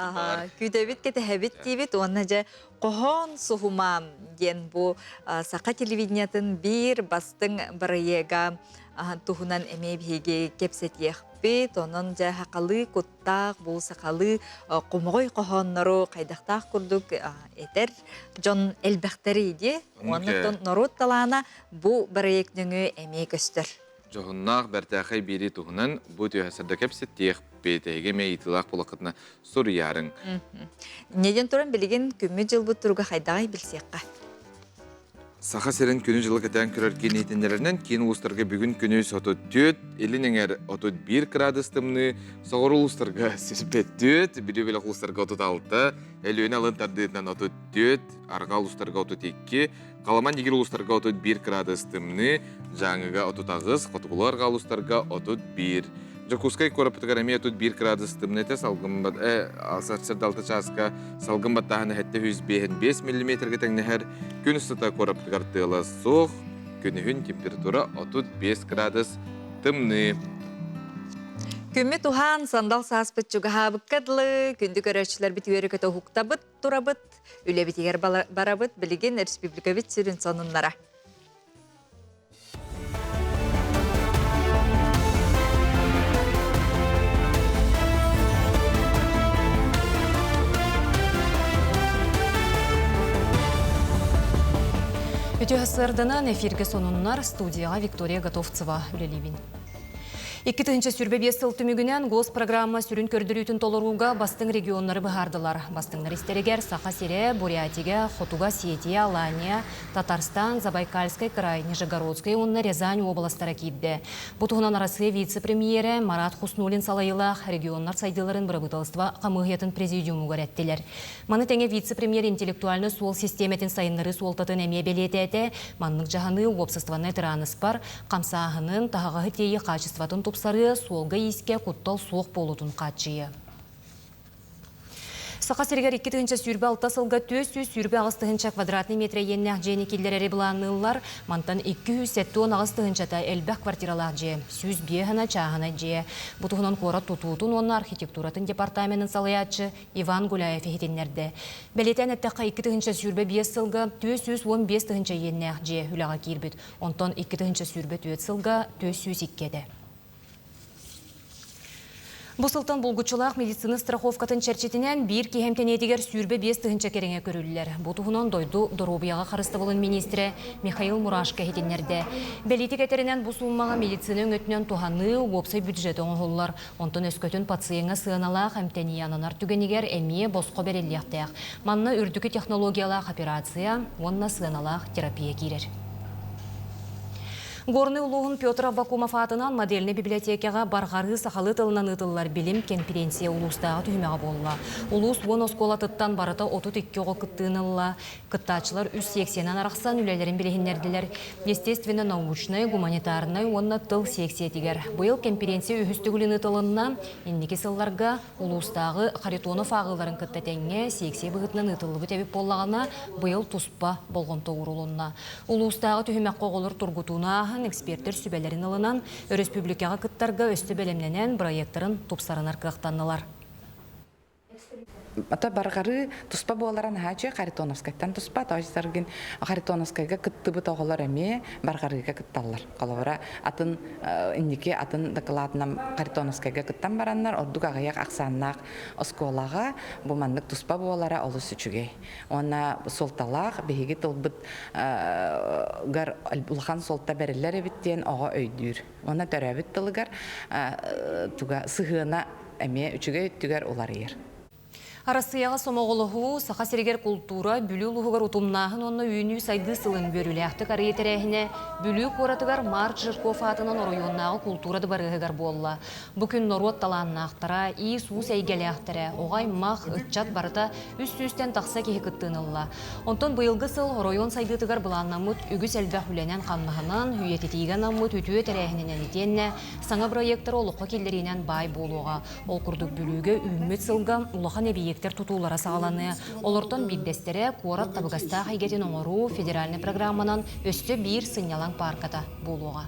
[SPEAKER 5] Күйтәбіт кәті әбіт дейбіт, оны жа қоғын сұхымам ген бұл сақа телевидениятын бір бастың біріеға тұхынан әме бейге кепсет еқпет, оның жа хақалы құттақ, бұл сақалы құмғой қоғыннару қайдақтақ күрдік етер жон әлбәқтері еді. Оны нұрут талана бұл біріекніңі әме көстір.
[SPEAKER 1] Жоғыннақ бәртәқай бері тұғынан бұ түйәсірді кәпсет теқ бетеге мейтілақ болақытына сұр ярың.
[SPEAKER 5] Неден тұрын білген күмі жыл бұт тұруға қайдағай білсеққа?
[SPEAKER 1] Сақа серін күні жылы кәтән көрер кенейтіндерінен кен ұлыстарға бүгін күні соту төт, елінеңер отут 1 градустымны, соғыр ұлыстарға сеспет төт, білі белі ұлыстарға отут 6, әлуіне алын тардыйтынан отут 4, арға ұлыстарға отут 2, қаламан егер ұлыстарға отут 1 градустымны, жаңыға отут 9, қотығыларға ұлыстарға отут 1. Жокускай корапытыгар әме отут 1 градустымны әте салғымбат, сарсырды 6 часқа салғымбат тағыны әтті 105 мм тәңнәхәр, күн ұстыта корапытыгар тыла соқ, күнігін температура отут 5 градус тымны.
[SPEAKER 5] Күмі тухан сандал саспыт жүгі бұққадлы, күнді көрәтшілер біт үйері көті ұқтабыт, тұрабыт, үлі бітігер барабыт, білеген республика бит сүрін сонынлара.
[SPEAKER 2] Өте ғасырдынан эфирге сонуннар студияға Виктория Готовцева үлелейбін. 2-тінші сүрбе 5 сыл түмігінен гос программа сүрін көрдірүйтін толыруға бастың регионлары бұғардылар. Бастыңдар истерегер Сақа Сере, Бурятиге, Хотуга, Сетия, Алания, Татарстан, Забайкальскай край, Нижегородскай, онна Рязань областары кейді. Бұтығынан арасы вице-премьері Марат Хуснулин салайылақ регионлар сайдыларын бірабытылыства қамығетін президиумы көрәттелер. Маны тәңе вице-премьер интеллектуальны суол системетін сайынлары суолтатын әме белеті әті, манның жағаны обществаны тыраныс бар, қамсағының тағағы тейі қачестватын сары солға еске құттал соқ болудың қатшыйы. Сақа сергер 2-тінші сүрбе 6 сылға 400 сүрбе 6-тінші квадратный метре еннәқ жені келдері бұланылар, мантан 210 ағыстығыншата әлбәқ квартиралақ же, сүз бейхіна чағына же. Бұтығынан қора тұтуытын оны архитектуратын департаментін салаятшы Иван Гуляев ехетенлерді. Бәлетен әттіққа 2-тінші сүрбе 5 сылға 415-тінші еннәқ же үліға кербет, онтан 2-тінші сүрбе 4 сылға 402 Бұсылтан бұлғычылақ медицины страховкатын чәрчетінен бір кехемтен едігер сүрбе 5-тігінші кереңе көрілілер. Бұтығынан дойду Доробияға қарысты болын министрі Михаил Мурашка хеденлерді. Бәлетік әтерінен бұсылмаға медицины өңетінен туғаны опсай бюджеті оңғылар. Онтын өскөтін пациенға сығаналақ әмтәні янанар түгенігер әмие босқо береліяқтаяқ. Манна үрдікі технологиялақ операция, онна сығаналақ терапия керер. Горный улуғын Петр Аввакумов атынан модельный библиотекаға барғары сақалы тылынан ұтылар білім конференция улустағы түймеға болла. Улус он оскола тұттан барыта 32 оғы күттіғынылла. Күттачылар үс 80-нан арақсан үлелерін білігіндерділер. Естественно, научный, гуманитарный, онна тыл сексиетігер. Бұйыл конференция үхістігілін ұтылынна, ендекі сылларға улустағы Харитонов ағыларын күттәтенге секси бұғытынан ұтылы бүтәбіп боллағына бұйыл тұспа болғын тоғырылынна. Улустағы түймеқ қоғылыр тұрғытуына эксперттер сүбелерін алынан республикаға кыттарға өсті бәлемленен проекттарын топсарын арқықтанылар.
[SPEAKER 21] Ата баргары туспа боларан хачы Харитоновскайдан туспа тажсаргын Харитоновскайга кыттыбы тоголар эме баргарыга кытталлар. Калавара атын индике атын докладнам Харитоновскайга кыттан бараннар ордук агаяк аксаннак осколага бу мандык туспа болара олус үчүгей. Она солталак беги тылбыт гар улхан солта берилер биттен ага өйдүр. Она төрөбүт тылыгар туга сыгына эме үчүгей түгөр улар ер.
[SPEAKER 2] Арасыяға сомоғылығы сақа сергер культура бүлі ұлығығар ұтымнағын онына үйіні сайды сылын бөріләқті қариетерәхіне бүлі қоратығар Март Жирков атынан оройоннағы культурады барығығар болла. Бүкін норот таланнақтара, ий суыс әйгеләқтірі, оғай мақ ұтчат барыта үст-үстен тақса кеге күттіңілла. Онтон бұйылғы сыл оройон сайдытығар бұланнамыт үгіс әлбә хүләнен қанмағынан, үйететейген амыт үтіе тәрәхінен етенне, саңа проекттар олыққа келдерінен бай болуға. Ол күрдік бүлігі үміт сылған ұлыған әбиектер тұтулары сағаланы. Олыртон биддестері Қуарат табығаста қайгетін оңыру федеральный программанан өсті бір сынялан парката болуға.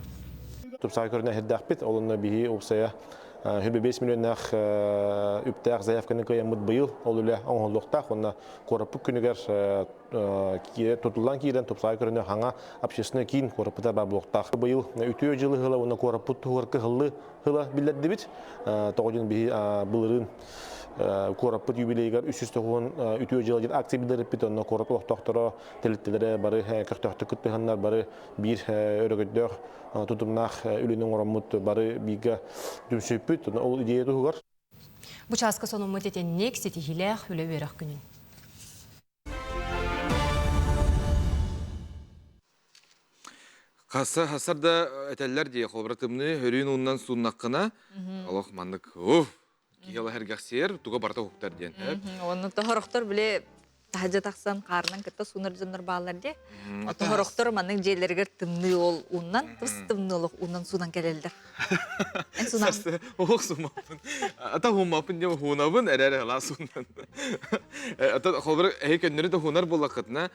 [SPEAKER 3] Тупсай көріне хеддәқпет, олынна бейі ұқсая 5 миллионнақ үптәқ заявканы көйемміт бұйыл, ол үлі оңғылдықтақ, онына қорапы күнігер тұтылан кейден тупсай көріне хаңа общественный кейін қорапыда бабылықтақ. Бұйыл үтіе жылы ғылы, онына қорапы тұғырқы ғылы білдәді біт, тоғыдың бейі бұлырын Корапыт юбилейгар 300-тоғын үтіе жылы акция білдіріп біт, онына қорапы оқтақтыра тіліттілері бары көртіқті күттіғандар бары бір өрігіддер тұтымнақ үлінің орамыт бары биге дүмсөп бүт, ол идея тұғығар.
[SPEAKER 2] Бұчасқы соның мұтетен нек сетихиләқ үлі өріқ күнін.
[SPEAKER 1] Қасырда әтәлләр дей қолбыратымны өрін оннан суыннаққына, алақ маңдық, Киела хәргәксер, туга барта хуктар ден.
[SPEAKER 5] Оны тохороқтор біле тахажа тақсан қарынан кітті суныр жыныр бағалар де. Тохороқтор маның жейлергер тымны ол уннан, тұс тымны олық уннан сунан келелдір.
[SPEAKER 1] Сарсы, оқ сумапын. Ата хумапын дем хунабын, әрәрі ғала сунан. Ата қолбыр әйк өннері де хунар болақытына,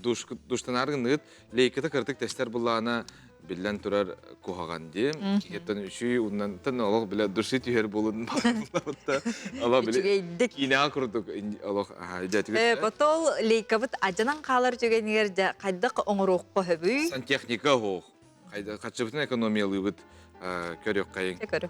[SPEAKER 1] душтанарғын ғыт, лейкеті кіртік тәстер болағына, Билен турар кухаган дем, киеттен үші, уннан тан алақ біле дұрши түйер болын бағылабытта. Алақ біле кинеға құрдық, алақ жәтігіт.
[SPEAKER 5] Потол лейкабыт ажанан қалар жүгенігер қайдық оңыруққа хөбүй.
[SPEAKER 1] Сантехника хоқ. Қатшыбытын экономиялы бұд көрек қайын.
[SPEAKER 5] Көрек.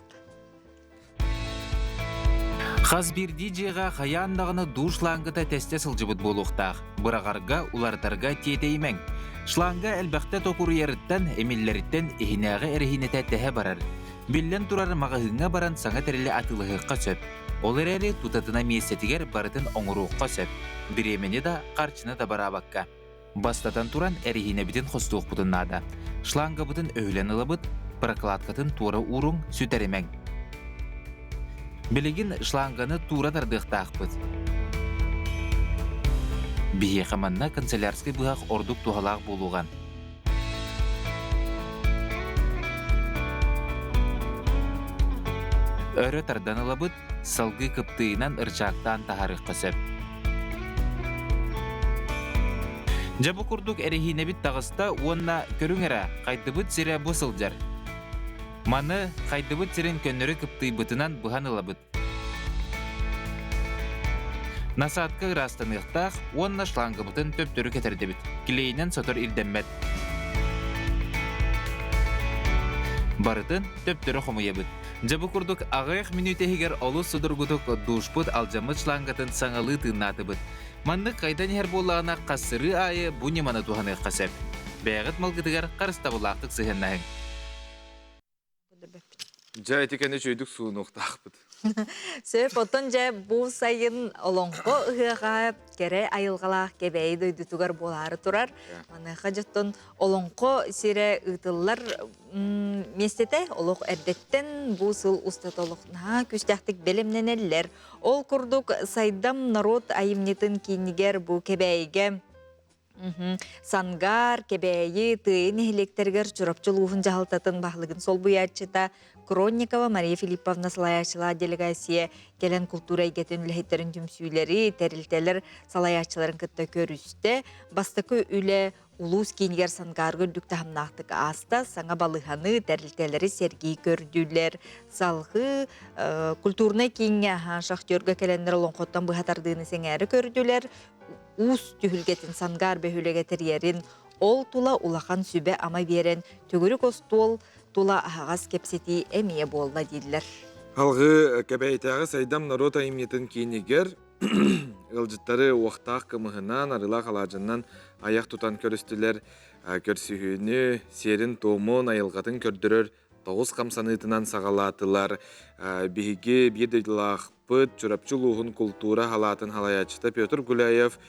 [SPEAKER 9] Қазбирди жеға қаяндағыны душлаңғыта тесте сылжыбыт болуқтақ. Бұрағарға улардарға тетеймен. Шланга әлбәқті токур еріттен, емеллеріттен ehинәғі әріхінеті тәхе барар. Біллен тұрар мағығыңа баран саңа тәрілі атылығыққа сөп. Ол әрі тұтатына месетігер барытын оңыруыққа сөп. Біремені да қарчыны да бара баққа. Бастатан туран әріхіне бітін қостуық бұтыннада. Шланга бұтын өйлен ылыбыт, прокладкатын тура урың сүтәремәң. Білігін шланганы тура тардықтақ бұд. Бие қаманна канцелярский бұғақ ордық туғалақ болуған. Өрі тардан алабыд, салғы кыптыйынан ырчақтан тахарық қысып. Жабы күрдік әріхинебіт тағыста онна көріңері қайдыбыт зірі бұсылжар. Маны қайдыбыт зірін көнірі кыптый бұтынан бұған алабыд. Насаатка ырастанықтақ, онна шлаңғы бұтын төптөрі кетерді біт. Кілейінен сотыр ирденмет. Барытын төптөрі қомыя біт. Жабы күрдік ағайық минутехігер олы судырғыдық душпыт алжамыт шлаңғатын саңалы тыңнаты біт. Манны қайдан ер болағына қасыры айы бұны маны туғаны қасеп. Бәғыт малғытығар қарыста болақтық сығыннағын.
[SPEAKER 1] Жа етекені жөйдік суын оқтақ бұд.
[SPEAKER 5] Сөп отон жа бұл сайын олонқо ұғыға кере айылғалақ кебәйі дөйдітігер болары тұрар. Маныға жаттон олонқо сире ұтылар местете олық әрдеттен бұл сыл ұстат олықна күстәқтік белемнен әлілер. Ол күрдік сайдам народ айымнетін кейінігер бұл кебәйіге сангар, кебәйі, тыйын эхелектергер чурапчылуғын жағалтатын бағылығын сол бұйатчыта Кронникова Мария Филипповна салаячыла делегация келен культура егетін үләйтерін түмсүйлері, тәрілтелер салаячыларын күтті көрісті. Бастықы үлі улус кейінгер сангарғы дүкті хамнақтық аста, саңа балығаны тәрілтелері сергей көрділер. Салғы культурны кейінге шақтөргі келендер олонқоттан бұғатардығыны сеңәрі көрділер. Ус түхілгетін сангар бөхілеге ерін, ол тула улақан сүбе ама берен, төгірік остуол тула ағас кепсети әмие болна дейділер.
[SPEAKER 1] Алғы кәбәйтәғі сайдам народ айыметін кейінегер, ғылжыттары уақтақ кымығынан, арыла қалажынан аяқ тұтан көрістілер, көрсігіні, серін томон айылғатын көрдірер тоғыз қамсанытынан сағалатылар. Биһиги бирдилахпыт чурапчылуғын культура халатын халаячыта Петр Гуляев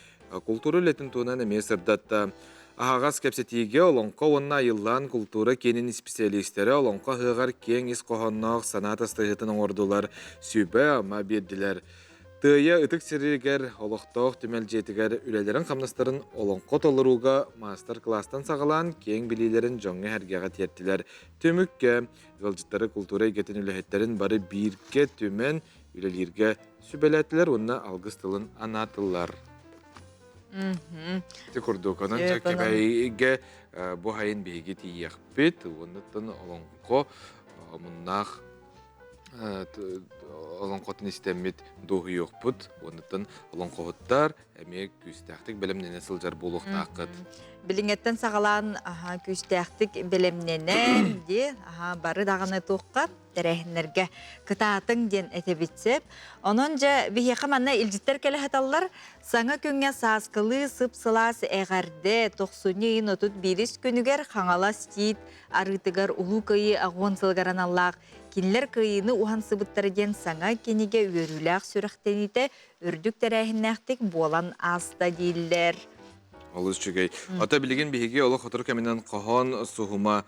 [SPEAKER 1] культура үлетін туынан әме сырдатта. Ағағас кәпсетиге олонқа онна айыллан культура кенін специалистері олонқа ғығар кен ес қоғаннақ санат астығытының ордулар сүйбі ама берділер. Тыя ытык сиригер олықтоқ түмел жетігер үлелерін қамнастырын олонқа толыруға мастер-кластан сағалан кен білейлерін жоңы әргеға тертілер. Төмікке ғылжыттары культура егетін үләхеттерін бары бирке төмен үлелерге сүбеләтілер, онна алғыстылын анатылар. Текурдук, анан жаккебайге бу хайын бейге тиекпет, оннаттан олонко мұннақ олонқотын істемет доғы еқпыт, оннаттан олонқоғыттар әме күстәқтік білімнене сылжар болуқтақыт.
[SPEAKER 5] Билиңеттен сағалан күстәқтік білімненен де бары дағаны туққа тәрәхінлерге кытаатың ден әтебітсеп. Онын жа бейеқі манна илжіттер кәлі хаталар саңа күнге саскылы сып-сылас әғәрді 90 біріс күнігер қаңала стейт арытығар ұлу күйі ағуын сылғаран аллақ. Кинлер күйіні ухан сыбыттары ден саңа кенеге өріләқ сүріқтеніті үрдік тәрәхіннәқтік болан аста дейлер.
[SPEAKER 1] Олыс чүгей. Ата білеген бейге олы қотыр кәменен қоған сұғыма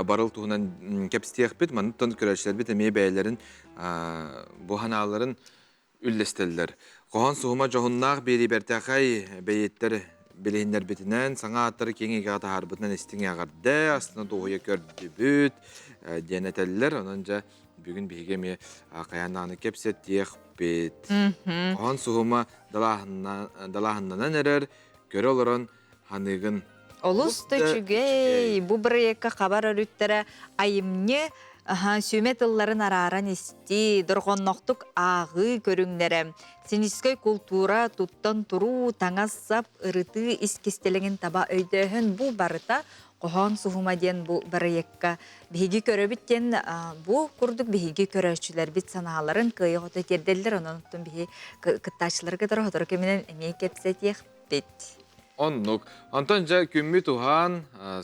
[SPEAKER 1] барыл туғынан кәпістеяқ бет, маныттан көрәшілер бет әмей бәйлерін бұханаларын үллестелдер. Қоған сұғыма жоғыннақ бері бәртәқай бәйеттер білейіндер бетінен, саңа аттары кеңеге ата харбытынан істің ағарды, астына доғыя көрді бүт, денетелілер, онын жа бүгін бейге ме қаянағыны кәпсет теяқ бет. Қоған сұғыма далағыннан әрер, көрі олырын ханығын.
[SPEAKER 5] Олысты чүгей, бұ бір екі қабар өріттері айымне сүймет ұлларын араран істі, дұрғынноқтық ағы көріңдері. Сенескай культура тұттан тұру, таңассап, ұрыты искестелігін таба өйдіғін бұ барыта, қоған сұғыма ден бұ бір екі. Бейгі көрі біттен бұ күрдік бейгі көрішілер біт саналарын күйі ғоты керделдер, оның ұттың бейгі күтташылар кедір ғотыр кемінен әмей кепсет еқ бет.
[SPEAKER 1] Оннук. Антон жа күмі туған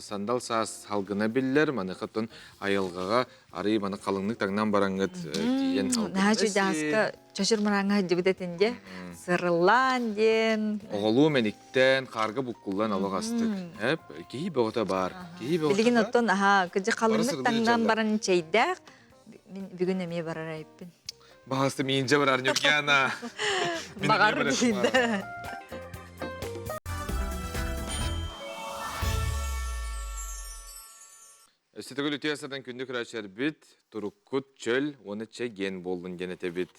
[SPEAKER 1] сандал саас халғына білдер, маны қыттын айылғаға ары маны қалыңлық таңнан бараңғыт кейін халғына.
[SPEAKER 5] Наға жүді асқа чашырмыраңға жүгідетінде сырылан ден.
[SPEAKER 1] Оғылу меніктен, қарғы бұққылдан алық астық. Кейі бұғыта бар.
[SPEAKER 5] Білген оттон, күжі қалыңлық таңнан баран чейдәқ, бүгін әме барар айыппын.
[SPEAKER 1] Бағасты мейінже барар нүкияна.
[SPEAKER 5] Бағар дейді.
[SPEAKER 1] Өстетігіл үтіясырдан күнді күрәшер біт, тұрыққыт чөл, оны чәген болдың генете біт.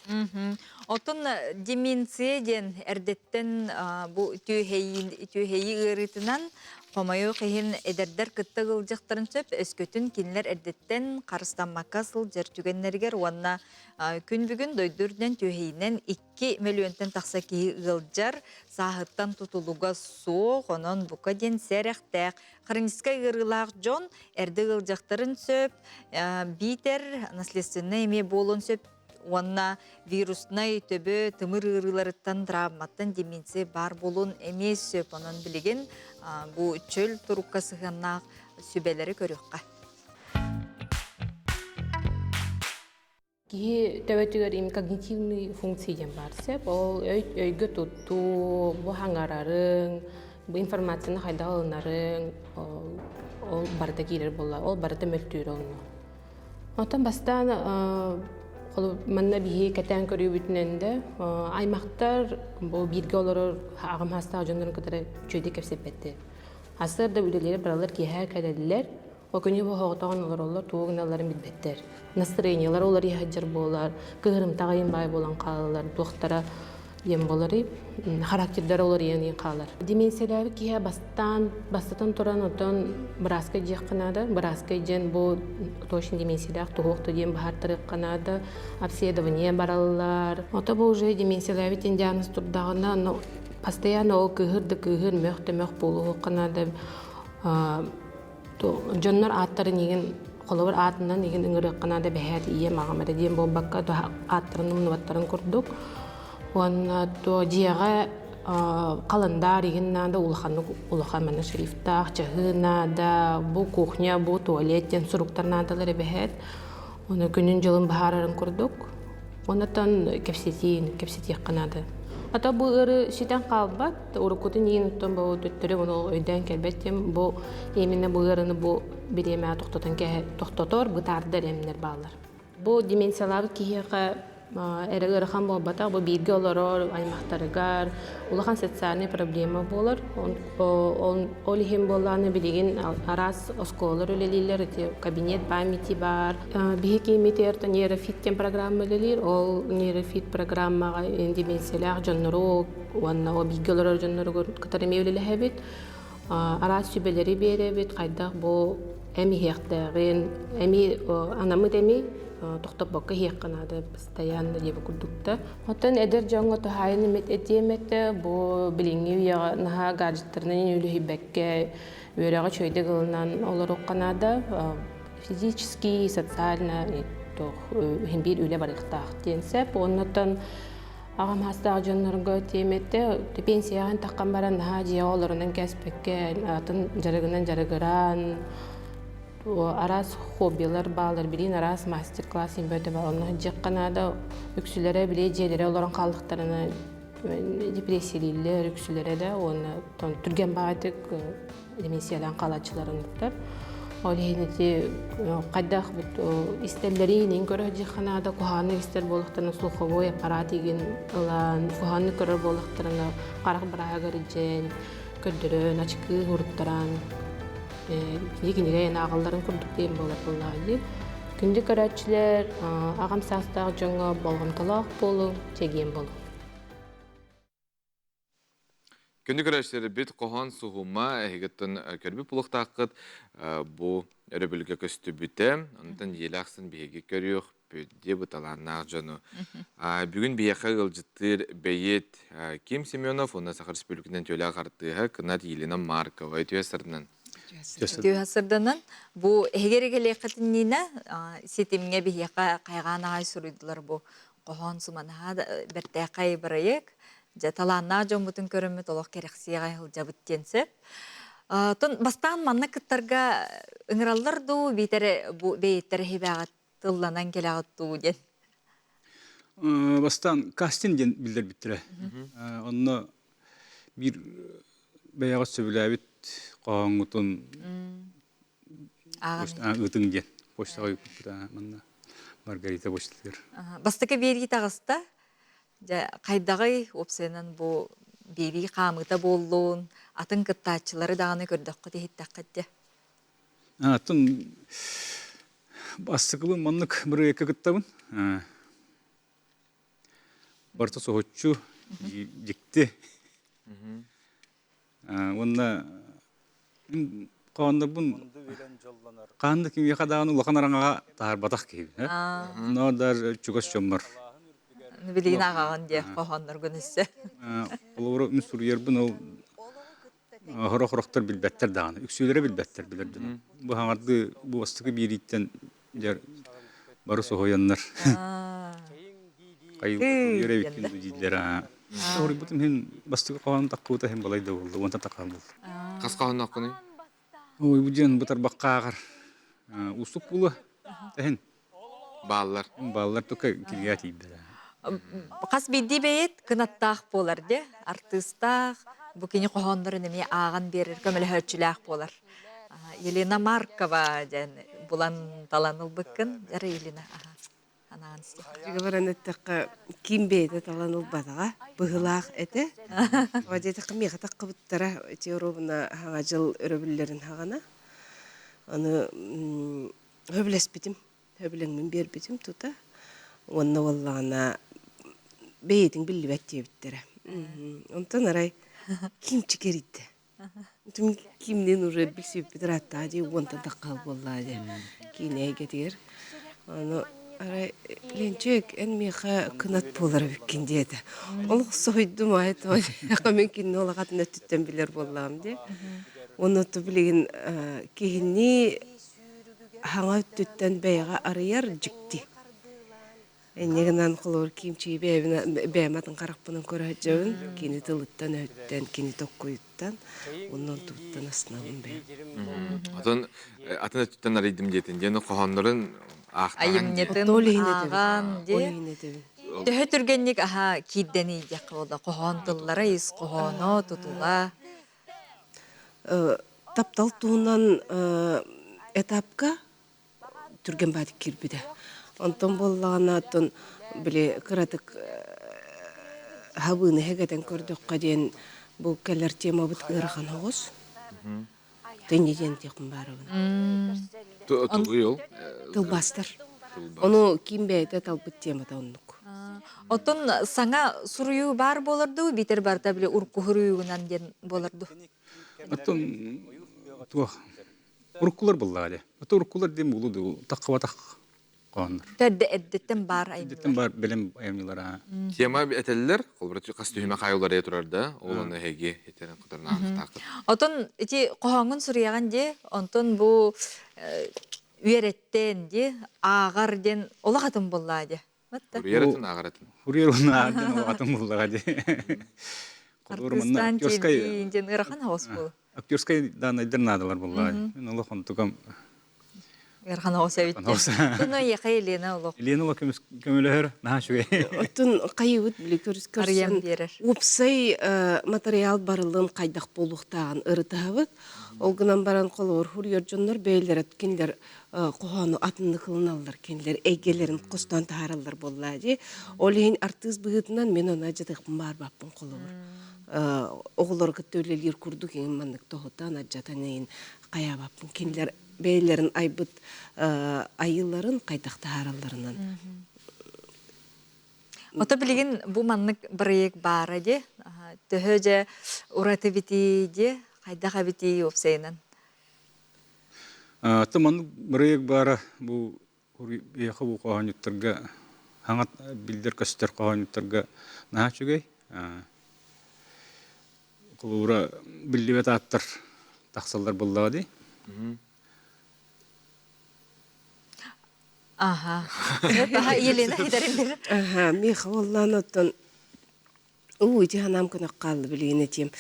[SPEAKER 5] Отын деменция ден әрдеттен бұл түйхейі ғырытынан қомайы қиын әдердер күтті ғылжықтарын сөп, өскөтін кенілер әрдеттен қарыстанмаққа сыл жертүгенлергер, онына күн бүгін дойдырден түйхейінен 2 миллионтен тақса кейі ғылжар, сағыттан тұтылуға соқ, онын бұқа ден сәріқтәқ. Қырынскай ғырғылақ жон әрді ғылжақтарын сөп, битер наследственный еме болын сөп, онна вирусный төбі тымыр ғырғыларыттан травматтан деменция бар болын еме сөп, онын білеген бұл чөл тұрыққа сығаннақ сөбелері көріққа.
[SPEAKER 6] Ки тәуәтігер им когнитивный функцияден бар сөп, ол өйгі тұтту, бұл хаңарарың, бұл информацияны қайда алынарың, ол барыда кейлер болла, ол барыда мөлтүйір олыны. Отан бастан манна бихи кәтән көрі бүтіненді, аймақтар бұл бірге олары ағым хаста ажонларын кітары чөйде кәпсеп бәтті. Асырда үлелері біралар кейхәр кәдәділер, о көне бұл хоғытаған олар олар туғын аларын бітбәттер. Настроениялар олар ехаджар болар, кығырым тағайын бай болан қалалар, туқтара ем болары, характердері олар ең қалар. Деменциялары кейе бастан тұран отын біразға жек қанады, біразға жен бұл точно деменциялар туғықты дем бағартырық қанады, обследование баралар. Ота бұл уже деменциялары тен диагноз тұрдағына постоянно ол кығыр мөқті болуы қанады. Жонлар аттары неген қолауыр атынан неген үңірі қанады бәхәді ие мағамады дем бұл баққа аттарын ұмынываттарын көрдік. Онна то диаға календарь игиннада улахан мана шрифтах чахынада бу кухня бу туалет тен суруктарнадалар бехет оны күнүн жылын баһарарын курдук онотон кепсетиек канады ата бу ыры ситен калбат урукутун ийин уттон бу төттөрү ону өйдөн келбеттим бу эмине бу ырыны бу биреме токтотор бытардар эмнер баалар бу дименсиялар кихига эрегерхан болбата бу бирге олорор аймактарыгар улахан социальный проблема болор ол ихим болланы билигин арас осколор өлелилер кабинет памяти бар биһики митерта нейрофиттен программа өлелир ол нейрофит программага дименсиялар жоннору уанна о бирге олорор жоннору кытарыме өлелехебит арас сүбелери беребит кайдак бу эми хектеген эми анамыт эми тоқтап баққа хеққанады постоянно дебі күрдікті. Оттан әдір жаңғы тұхайын емет әтеметті бұл біліңі үйеға наға гаджеттерінен өлі бәкке өреға чөйді ғылынан олар оққанады. Физически, социально бір өлі барықтақ денсеп. Оннаттан ағам хастағы жонларға теметті пенсияған таққан баран наға жия оларынан кәспекке атын жарығынан жарығыран арас хоббилар балар билин арас мастер-класс имбөтө баланы жакканада үксүлөрө биле желере олорун калдыктарына депрессиялер үксүлөрө да оны түрген багатык демесиялан калачыларындар ол хенети кайдах бут истеллеринин көрө жакканада куханы истер болуктарына слуховой аппарат деген ылан куханы көрө болуктарына карак барагыр жен көдөрөн ачкы уруттаран Егенеге ағылдарын күрдік дейін болар болады. Күнді көрәтшілер ағам састағы жоңа болғымталақ болу, теген болу.
[SPEAKER 1] Күнді көрәтшілері бет қоған сұғыма әйгеттін көрбі бұлықтаққыд бұл өрі көсті бүті. Онытын елі ақсын бейге көріқ, бөдде бұталаннақ жону. Бүгін бейеқі ғылжыттыр бейет Ким Семенов, онда Сахар Республикінен төлі ағартыға Кынат Елена Маркова өтуе сырдынан.
[SPEAKER 5] Түйәсірдінін бұл әгерегелі қытыннина сетімге бейеқа қайған ағай сүрүйділер бұл қоған суманаға бәрті қай бірайық. Таланна жон бұтын көрімі толық керексия қайыл жабыт денсіп. Бастан манна кыттарға ұңыралар ду бейеттері хебеға тылланан келеғыт ду ден?
[SPEAKER 7] Бастан кастин ден білдер біттірі. Онына бір бәяғыт сөбіләбіт қоңғытын ұтың ден. Поштаға өкіпті манна Маргарита Пошталер.
[SPEAKER 5] Бастықы бергі тағыста қайдағай опсайынан бұл бейбі қамыта болуын, атын кыттачылары дағаны көрдіққы дейіттақ қадде?
[SPEAKER 7] Атын бастықылын маннық бір екі кыттабын. Барта соғытчу жекті. Онна қағанда бұн қағанда кемге қадағаны ұлақан араңаға тағар батақ кейбі. Нодар чүгас жомар.
[SPEAKER 5] Білейін ағаған де қоғандар күнісі.
[SPEAKER 7] Олары үнсүр ербін ол хорақ-хорақтар білбәттер дағаны. Үксүйлері білбәттер білерді. Бұл хаңарды бұл астығы берейттен бары соғоянлар. Қайыл ере беккен дейділер. Оры бұтым хен бастығы қоғанын таққуыта хен балайды болды. Онта таққан болды.
[SPEAKER 1] Қас қағын аққыны?
[SPEAKER 7] Ой, бұден бұтар баққа ағар. Усуп бұлы. Тәхен.
[SPEAKER 1] Балалар.
[SPEAKER 7] Балалар тұқа келге тейді.
[SPEAKER 5] Қас бейді бейет кынаттақ болар де, артыстақ, бүкені қоғандарын әме аған берір, көмілі хөтчіләқ болар. Елена Маркова бұлан таланыл бүкін, әрі Елена анаған істе.
[SPEAKER 10] Жүгілерін әттіқі кем бейді таланыл бадаға, бұғылақ әті. Вадетіқі меғатақ қыбыттара теоробына хаңа жыл өрөбілерін хағана. Оны хөбілес бітім, хөбіліңмен бер бітім тұта. Онна олағына бейдің білі бәтте біттірі. Онтан арай кем чекерейді. Онтан кемден ұры білсіп бітір атта де, онтан таққал болла де. Кейіне әгетігер. Оны арай ленчек әнмеға күнат болар өккен деді. Ол сойдым айты, мен кейін олағатын өттіттен білер боллағым де. Оны ұтты білеген кейіне хаңа өттіттен бәйға араяр жүкті. Эннегенен холор кимчи бәмәтен каракпының көрәҗәвен, кини тылыттан өттән, кини токкуйттан, оннан туттан асналын бә.
[SPEAKER 1] Атын түттен арайдым дейтін, дені қоғандырын ақтаған
[SPEAKER 5] Айымнетін аған де. Төһө түргенник аха кидден ийдек болда. Кохон тыллара ис кохоно тутула.
[SPEAKER 10] Таптал туунан этапка түрген бадик кирбиде. Онтон боллагана тон биле кыратык хабыны хегетен көрдөк каден бу келер тема бут ырхан хогос. Тенеден текин барыбын.
[SPEAKER 1] Тулгыл.
[SPEAKER 10] Тылбастыр. Ону кимбейте талбыт темада оннук.
[SPEAKER 5] Отон саңа сурую бар болырду, битер барта биле уркухуруюгунан ден болырду.
[SPEAKER 7] Отон тух уркулар буллады. Ото уркулар дем булуду. Таккабатак каландар.
[SPEAKER 5] Төдде эддеттен бар айымлар.
[SPEAKER 7] Эддеттен бар белем айымлар.
[SPEAKER 1] Тема этеллер, колбырат кас түйме кайылар турарда, оланы хеге етерен кытырна тақып.
[SPEAKER 5] Отон ити кохоңун суруяган де, онтон бу үйреттен де, ағар ден олағатын боллады.
[SPEAKER 1] Хурияратын ағаратын.
[SPEAKER 7] Хурияратын ағаратын боллады.
[SPEAKER 5] Артыстан телдейін ден ырахан хауыз бұл.
[SPEAKER 7] Актерскай даны дернадылар боллады. Мен олық оны тұқам...
[SPEAKER 5] Ырхан хауыз әвітті. Тұны еқа Елена олық.
[SPEAKER 7] Елена олық көмілі наға шугай.
[SPEAKER 10] Отын қайыуыт білі көрсін. Опсай материал барылын қайдақ болуқтағын ырытағыт. Олғынан баран қолуыр хурьер жонлар бәйлер әткендер қоғаны атынды қылын алылар, кендер әйгелерін қостан тағаралар боллады. Олейін артыз бұғытынан мен ona жадықпын бар баппын қолуыр. Оғылар күттөлелер күрді кейін мандық тоғыттан аджатан әйін қая баппын. Кендер бәйлерін айбыт айыларын қайдақ тағараларынан.
[SPEAKER 5] Ото білген бұл маннық бірек бары де, түхі же ұраты біті де, қайдаға біті өпсейнен.
[SPEAKER 7] Тыман бірек бары бұл еқі бұл қоғанеттірге, хаңат білдер көстер қоғанеттірге наға чүгей. Құлуыра білдебет аттыр тақсалдар бұллады.
[SPEAKER 5] Аха. Елена хидарендер.
[SPEAKER 10] Аха, меха оллан оттон. Уйти ханам күні қалды білген етем.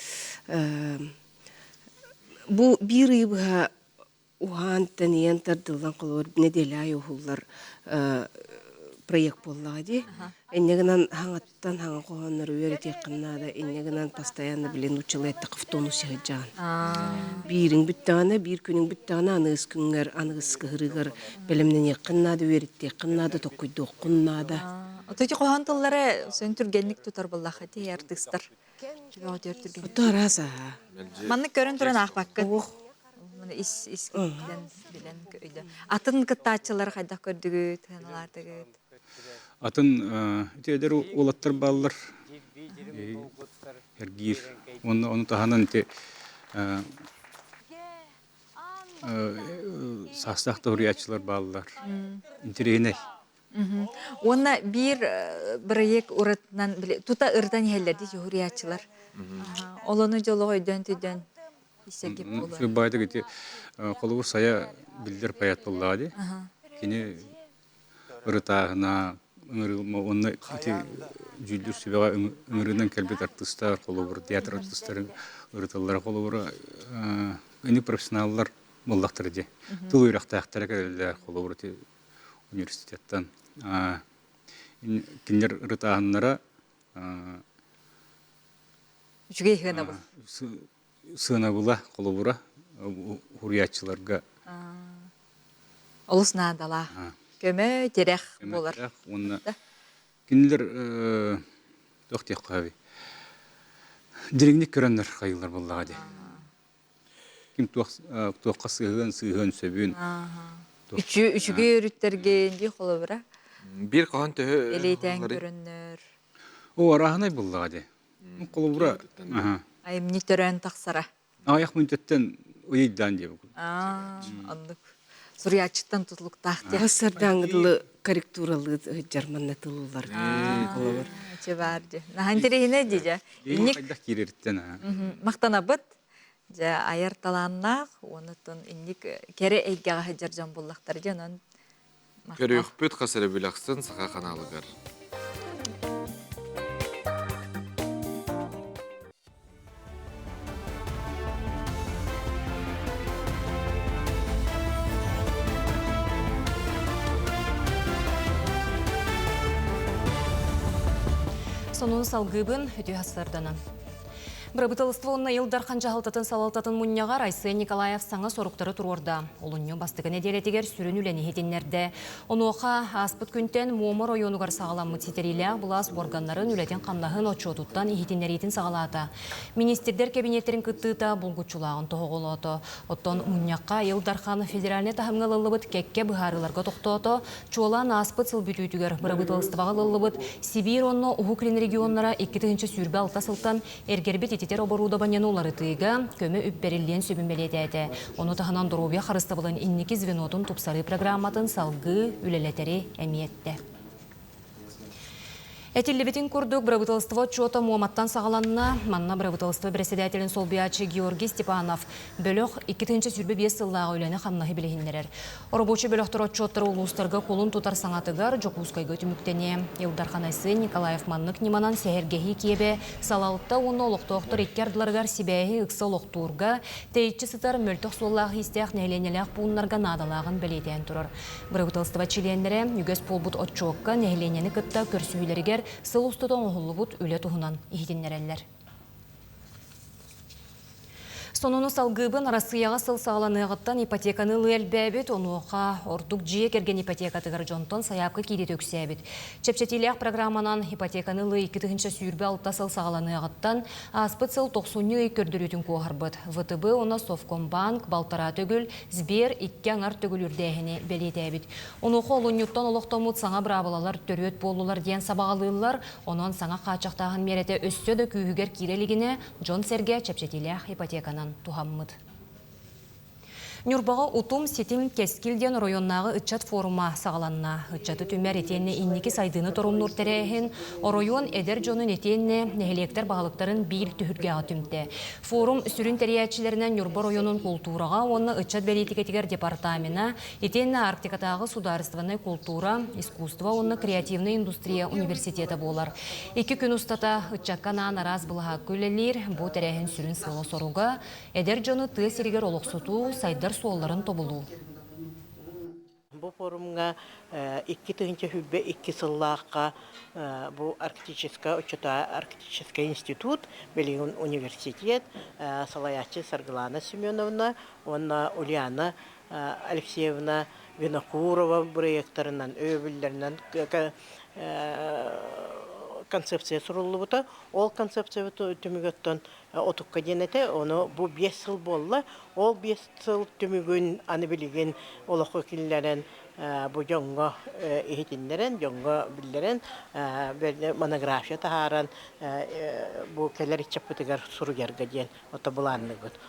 [SPEAKER 10] Бұл бір үйбіға уған тәнен тардылдан қолуыр неделі ай ұғылар проект боллады. Эннегінен хаңаттан хаңа қоғанлар өйері текіннада, эннегінен постоянно білен учылы әтті қыфтону сығыджан. Бірің бүттіғана, бір күнің бүттіғана анығыз күнгер, анығыз кығырығыр, білімнен екіннады, өйері текіннады, тоққойды оқыннады.
[SPEAKER 5] Отойти қоған тыллары сөн түргенлік тұтар боллаға те яртыстар.
[SPEAKER 10] Отар аза.
[SPEAKER 5] Манны көрін тұрын ақпаққы. Ис білен көйді. Атын кыттачылар қайдақ көрдігіт, ханалардығыт.
[SPEAKER 7] Атын өтедер олаттар балылар. Әргейір. Оны тағанан састақты ұриятшылар балылар. Интерегіней.
[SPEAKER 5] Онна бір ек ұратынан, тута ұрдан елдерді ұриятшылар. Оланы жолы өйден түйден есегіп болар.
[SPEAKER 7] Байды кеті қолуыр сая білдер паят болады. Кені ұрытағына, онна жүлдір сөбеға үңірінен кәлбет артыстар, қолуыр театр артыстары ұрыталар қолуыр өні профессионаллар болдақтырды. Тұл үйрақтақтары кәлілер қолуыр университеттен. Кендер ұрытағынлара
[SPEAKER 5] Жүгей ғына бұл?
[SPEAKER 7] Сына бұла қолуыра ұриятшыларға.
[SPEAKER 5] Олыс надала. Көмі терек болар.
[SPEAKER 7] Кендер тоқтек қави. Дерегнек көрінлер қайылар боллағады. Кем тоққа сығын сөбін.
[SPEAKER 5] Үшіге үріттерген де қолы бұра?
[SPEAKER 1] Bir қоған төхі...
[SPEAKER 5] Елейтен көрінлер.
[SPEAKER 7] О, арағынай боллағады. Қолы бұра.
[SPEAKER 5] Айым не түрін тақсара?
[SPEAKER 7] Аяқ мүнтеттен ойейдан деп.
[SPEAKER 5] Андық. Сурьячыттан тұтылық тақты.
[SPEAKER 10] Ғасырдаңғылы корректуралы жарманна тылылар.
[SPEAKER 5] Че барды. Нахан терейіне дейді.
[SPEAKER 7] Қайдақ керерттен.
[SPEAKER 5] Мақтана бұд. Аяр таланнақ, онытын инник кере әйгеға жаржан боллақтар жанын
[SPEAKER 1] Көрөөхпүт қасыры бүлақсын сақа қаналығыр.
[SPEAKER 2] Сонун салгыбын өтө хасырданан. Брабытылысты онна елдархан жағылтатын салалтатын мұнняға Райсы Николаев саңа соруқтары тұрорда. Олынню бастығы неделетігер сүрін үлені хетенлерді. Онуға аспыт күнтен Момор ойонуғар сағаламы титерилі бұлас органларын үлетен қамнағын отчотуттан ихетенлеретін сағалады. Министердер кабинеттерін күттіта бұлғычулағын тоғылады. Оттон мұнняққа елдархан федеральны тахымға лылыбыт кекке бұхарыларға тоқтуаты, чуалан аспыт сылбүтүйтігер брабытылыстываға лылыбыт Сибир онны Ухуклин регионлара 2-ші сүрбе алта сылтан эргербет тетер оборуда баняны олары тыйга көмі үпперілден сөбімбелеті әді. Оны тахынан дұрубия қарыстабылын иннеки звенотын тупсары программатын салғы үлелетері әмиетті. Этиллебетин курдук брабытылыстыва чота Муаматтан сағаланына манна брабытылыстыва председателин Солбиячы Георгий Степанов бөлөк 2-ші сүрбе 5 сыллағы өйлені қамнағы білігіндерер. Оробочы бөлөктір отчоттары улустарға қолын тутар саңатыгар жокускайға түміктене. Елдархан Айсы Николаев маннык неманан сәхергехи кебе салалытта оны олықтоқтыр иккерділарғар сибәйі ұқса олықтуырға тейітші сытар мөлтіқ соллағы истяқ нәйленеләқ буынларға надалағын білетен тұрыр. Брабытылыстыва чиленлері үгес полбут отчоққа нәйленені кытта көрсүйлерігер сыл ұстыдан оғылыбыт үлі тұғынан ихетенлерелер. Сонуну салгыбын Россияға сыл сағаланығыттан ипотеканы лөлбәбет, онуға ордук жие керген ипотекатығыр жонтон саяпқы кейде төксәбет. Чепчетилек программанан ипотеканы лы 2-ші сүйірбе алта сыл сағаланығыттан аспыт сыл 90 көрдіретін коғарбыт. ВТБ оны Совкомбанк, Балтара төгіл, Сбер 2 аңар төгіл үрдәйіні бәлетәбет. Онуға олынюттан олықтамыт саңа брабылалар төрет болулар ден сабағалылар, онын саңа қачақтағын мереті өссөді күйігер кирелігіне Джон Серге чепчетилек ипотеканан тухаммыд. Нюрбаға утум сетим кескилден районнағы ытчат форума сағаланна. Ытчаты түмер етенне иннеки сайдыны торумнур тәрәхін, оройон эдер жонын етенне нәхелектер бағылықтарын бейіл түхірге атымды. Форум сүрін тәриятчілерінен Нюрба районын культураға, оны ытчат бәлетикетігер департамена, етенне Арктикатағы сударстваны культура, искусство, оны креативный индустрия университеті болар. 2 күн ұстата ытчаккана нараз бұлға көлелер, бұл тәрәхін сүрін сылы соруға, эдер жоны ты серігер олықсуту, сайдар суолларын тобулу.
[SPEAKER 16] Бу форумга 2-ші хүббе 2 сыллаққа бу арктический институт, Белигун университет, Салаячы Сарглана Семеновна, онна Ульяна Алексеевна Винокурова проекторынан, өбілдерінен концепция суруллубута, ол концепция түмігөттен отукка денете, оны бу 5 сыл болла, ол 5 сыл түмігін аны білген олақы кіллерін бу жоңға ехетіндерін, жоңға білдерін, монография тахаран бу келер ичаппытыгар суругерга ден, ота бұланны гөт.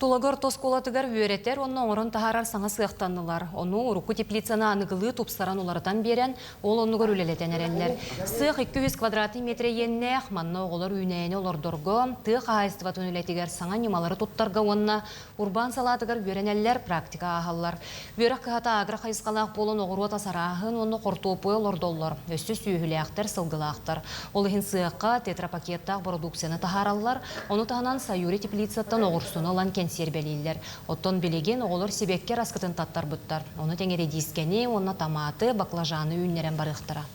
[SPEAKER 2] Тулагар тосколатыгар үйретер, онна орын тахарар саңа сыяқтанылар. Оны руку теплицана анығылы тупсаран олардан берен, ол онығыр үлелетен әрелер. Сыяқ 200 квадраты метре еннех, манна оғылар үйнейіне олардорғы, тыяқ айыстыватын үлетігер саңа немалары туттарға онна урбан салатыгар үйренелер практика ағалар. Үйрек қағата агра қайысқалақ болын оғыруата сарағын, оны қортопы олардоллар. Өсті сүйіліяқтар, сылғылақтар. Олығын сыяққа тетрапакеттақ продукцияны тахаралар, оны тағынан сайури теплицаттан оғырсуны олан сербелилер. Оттон билеген оғылыр себекке раскытын таттар бұттар. Оны теңере дискені, оны томаты, баклажаны үйінлерен барықтыра.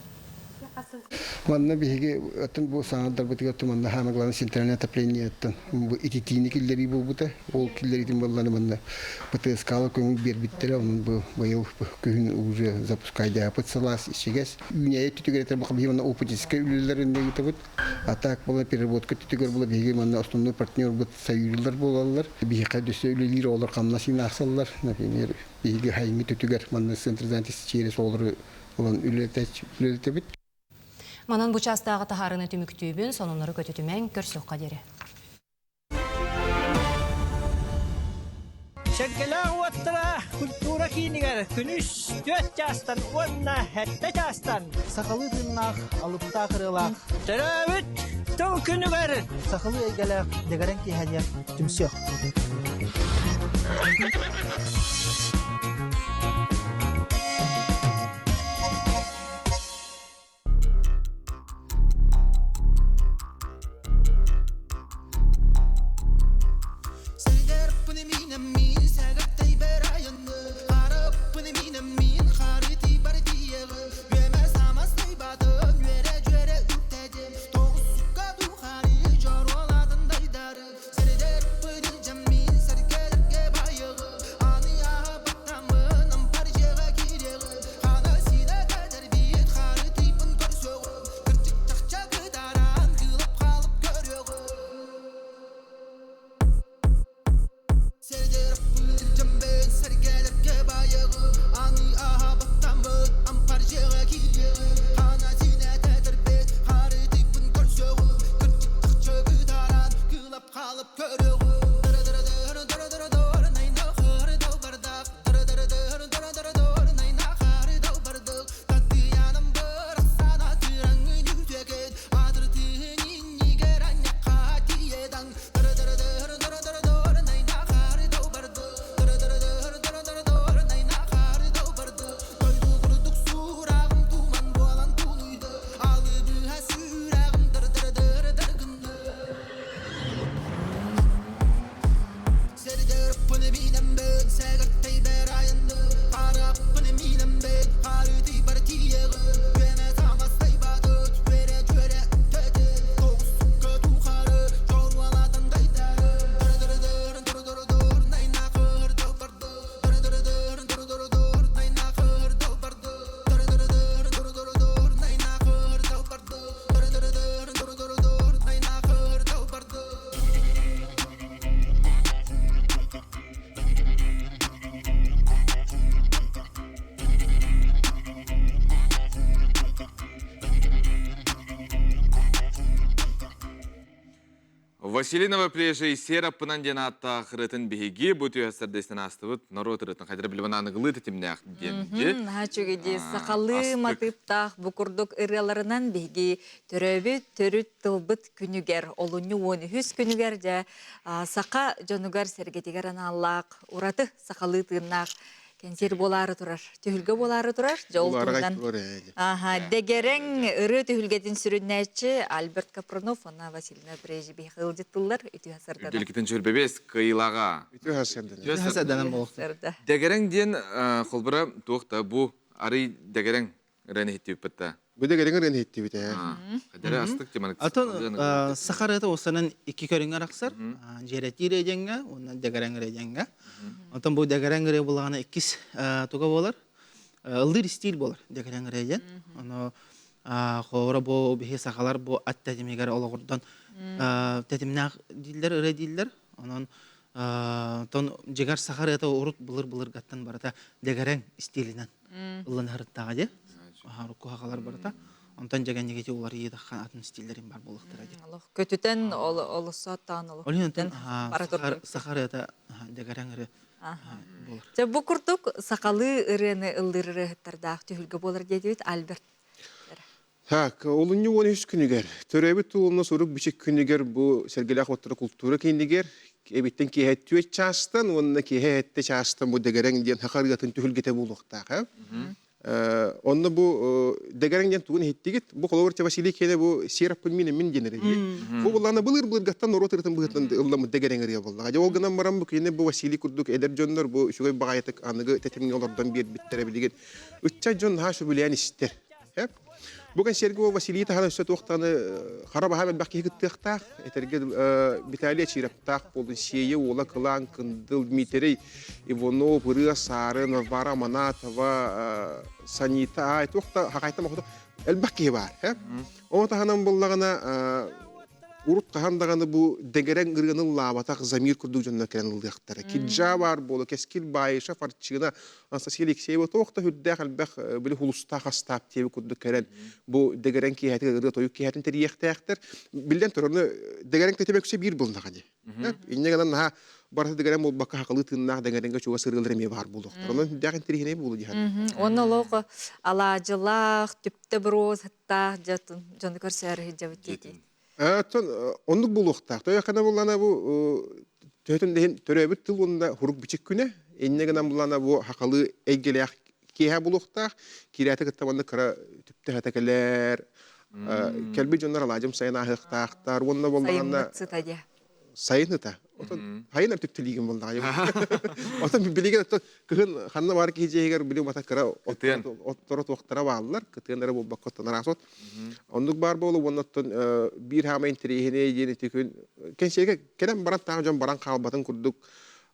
[SPEAKER 17] Манна биһиги атын бу саңардар бытыга туманна хамагланы центральное отопление аттан бу ититини киллери бу бута ол киллери тим балланы манна быты скала көңүл бербиттер анын бу быйыл күн уже запускайда апытсалас ишегес үне түтүгөртер бу бимана опытическая үлелеринде гитебит атак була переработка түтүгөр була биһиги манна основной партнер бут союзлар болалар биһига дөсө үлелер олар камнасин аксаллар например биһиги хайми түтүгөр манна центрзантис через олар улан үлетебит.
[SPEAKER 2] Манан бұчастағы тахарыны түміктүйбін, сонынлары көтетімен көрсіқ қадері.
[SPEAKER 11] Шәңгелі уаттыра культура кейінігер күніш 4 жастан, онна әтті жастан. Сақалы дыннақ, алыпта қырылақ. Түрәбіт, тұл күнігер. Сақалы әйгелі дегерен кейхәдер түмсіқ.
[SPEAKER 1] Василинова плежей сераппынан денатта хырытын беги буту ясардестен астыбыт народ рытын хайдыр билбан аныгылы тетимнях денде.
[SPEAKER 5] Хачугеди сакалы матыптах букурдук ыраларынан беги төрөбү төрүт тылбыт күнүгер олуню 13 күнүгер же сака жонугар сергетигер аналлак ураты сакалы тыыннак кенсер болары турар, түйүлгө болары турар, жолтугунан. Дегерең ыры түйүлгетин сүрүннәчи Альберт Капронов, она Василина Брежи бейхылдеттылар, үтü hasardan.
[SPEAKER 1] Делкитин жүрбебес кыйлага.
[SPEAKER 11] Үтü hasardan болуктар.
[SPEAKER 1] Дегерең ден холбура туакта бу ары дегерең рен хиттиппетта.
[SPEAKER 11] Бу дегерең рен хиттиппетте.
[SPEAKER 1] Кадары астык демек.
[SPEAKER 12] Атын сахарата осанан 2 көрүңөр аксар, жерети режеңге, онан дегерең режеңге. Атын бу дегерең ре булагана 2 туга болар. Ылдыр стиль болар дегерең режен. Аны хора бу бихе сахалар бу атта демегер ологордан тетимнак дилдер ре дилдер. Анан тон жегар сахарата урут булыр гаттан барата дегерең стилинен ылын харыттага же. Рукку хакалар барата. Онтан жегенеге улар ийдаккан атын стилдерин бар болуктар ади.
[SPEAKER 5] Көтүтен олусаттан олу.
[SPEAKER 12] Олинтен сахарата дегерең ре.
[SPEAKER 5] Же бу курдук сакалы ырыны ылдыры хыттардак түйүлгө болор дедибит Альберт.
[SPEAKER 11] Олуню 13 күнүгер. Төрөбүт туулуна сорук бишек күнүгер бу Сергелак оттора культура киндигер. Эбиттен киһеттүе частан, онна киһетте частан бу дегерең ден хакаргатын түйүлгете болуктак. Онна бу дегерең ден тугун хиттигит. Бу колорча Василий кене бу сераппын мен денери. Бу булана былыр гаттан оротыртын быгытын ылламы дегерең ре болду. Ажа ол гынан барам бу кене бу Василий курдук эдер жоннор бу шугай багайтык аныгы тетимин олордан бир биттере билген. Үчча жон хашы билен истер. Бүгін сергі ол Василий тағаны өсет оқтаны қарабы хамет бақи хігіттіқтақ, әтерге бітәлі чираттақ болдың шейі, ола қылан, күнділ, Дмитрий, Иванов, Рыа, Сарын, Вара, Манатова, Санита, айты оқта хақайта мақыды әлбақи бар. Оны тағанан болағына урут қағандағаны бұл дегерең ұрғының лабатақ замир күрдік жөніне кәрен ұлдықтары. Киджа бар болы, кескіл байыша фарчығына Анастасия Алексеева тоқта хүрдәқ әлбәқ білі хұлыстақ астап тегі күрдік кәрен бұл дегерең кейхәті ұрғы тойық кейхәтін тәрияқтәқтір. Білден тұрыны дегерең тәтемек үсе бір болдың ғады. Иннегенен наға барысы дегерең бұл баққа хақылы тыңнақ дегереңге чуға сырғылдырме бар болдықтыр. Оның дәғін тәрихіне болу дейін.
[SPEAKER 5] Оны лоғы алажылақ, түпті бір оз хыттақ жатын жоны көрсәрі жабыт дейді.
[SPEAKER 11] Ондық болуқтақ. Той ақана болана бұл төтін дейін төрөбіт тыл онында хурук бичек күне. Еннегенен болана бұл хақалы әйгелеяқ кейхә болуқтақ. Кирәті кіттаманды қыра түпті хәтәкелер. Кәлбі жонлар алажым сайын ағықтақтар. Онында болағанда... Сайыныта. Хайынар түптілеген болды. Отан білеген күхін қанна бар кейжегер білем ата қыра оттора тоқтара бағылар. Күтігендері бұл баққоттан арасот. Ондық бар болу, оннаттан бір хамайын тірейіне ені түкін. Кеншеге кәден баран тағы жон баран қалбатын күрдік.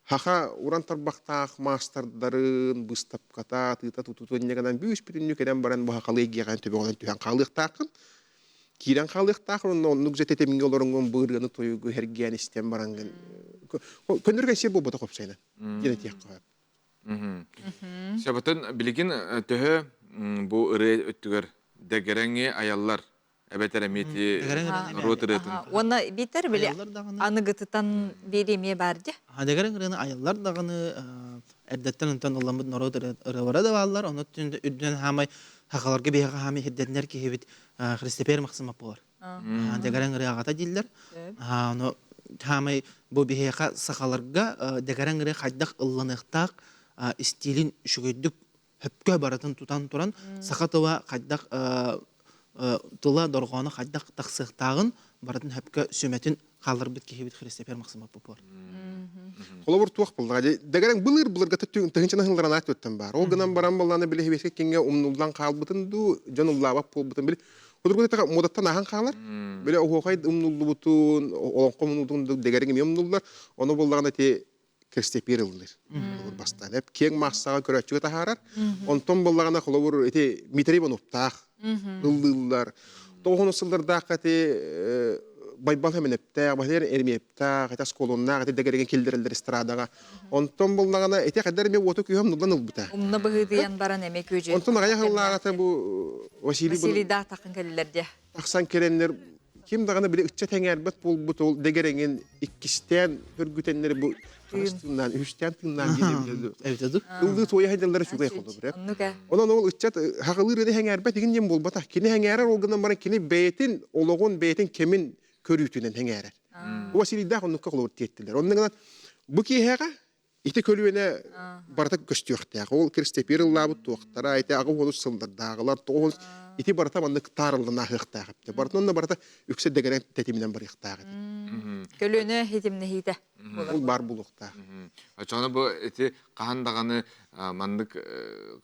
[SPEAKER 11] Хақа уран тарбақтақ мастардарын бұстап қата, тұйта тұтуын негенен бүйіс бүтінні кәден баран бұға қалы егеған төбе одан түйен қалықтақын. Кирен қалықтақ, оннық жететемінге оларыңын бұғырғаны тойығы әрген істен баранғын. Көндірген сер бұл бұта қопсайны. Ене тек қағып.
[SPEAKER 1] Шабатын білген түхі бұл ұры өттігір дәгерәңе аяллар әбәтер әметі ротыр етін.
[SPEAKER 5] Оны бейтер біле анығытытан береме барды?
[SPEAKER 12] Дәгерәң ұрыны аяллар дағыны әрдеттен ұнтан оламыд народ ұры бара да балар. Оны үдден хамай хақаларға бейға хамай хедденлер кейбет Христопер мақсымап болар. Дәгәрәң ұры ағата дейділер. Хамай бұл бейға сақаларға дәгәрәң ұры қайдақ ұлланықтақ стилин үшігөйдік хөпкө баратын тұтан тұран сақатыва қайдақ тұла дорғаны қайдақ тақсықтағын баратын хөпкө сөметін қалыр бит кихи бит Христопер Максимов попор.
[SPEAKER 13] Холовор туақ болды. Дәгәрәң бұлыр гата тыгынчана хылларана төттен бар. Ол гынан баран балланы биле хебеске кеңге умнулдан қалбытын ду жануллаба болбытын биле. Кудургута та модаттан ахан қалар. Биле охой умнулду бутун, олонқо умнулдун дәгәрәң умнуллар. Оны боллаганда те Христопер ылдыр. Басталып кең массага көрәчүгә тахарар. Онтон боллаганда холовор эте митребон уптах. Ылдылар. Тоғын сылдарда кате байбал хеменепте, бахлер эрмепте, ката сколонна, ката дегерген келдерелдер эстрадаға. Онтон боллаганда эте кадер ме оту күйөм нудан ылбыта.
[SPEAKER 5] Умна быгыдыян баран эме көжө.
[SPEAKER 13] Онтон ая хыллагата бу Василий
[SPEAKER 5] да такын келлерде.
[SPEAKER 13] Аксан кереннер ким дагана биле ычча теңербет болбут ол дегереген иккистен көргүтеннер бу Христианнан үстән тыннан гелебилде.
[SPEAKER 12] Эвтеду.
[SPEAKER 13] Улды тоя хайдалар шугай холды бирек. Онан ол ыччат хагылыр хәңәрбет диген дем болбата. Кини хәңәрәр олгынан бара кини бейтин ологон бейтин кемин көрүтүнен хәңәрәр. Василий да оннукка кылып теттилер. Оннан бу киһәгә ите көлүенә барта көстөктәг. Ол Христопер лабы токтара ите агы болу сылдырдагылар тоғыз ити барта мандык тарылдына хыктагып. Бартонна барта үксе дегерен тетиминен бар хыктагы.
[SPEAKER 5] Көлөнө хитимне хите.
[SPEAKER 13] Ол бар булукта.
[SPEAKER 1] Ачаны бу эти кахандаганы мандык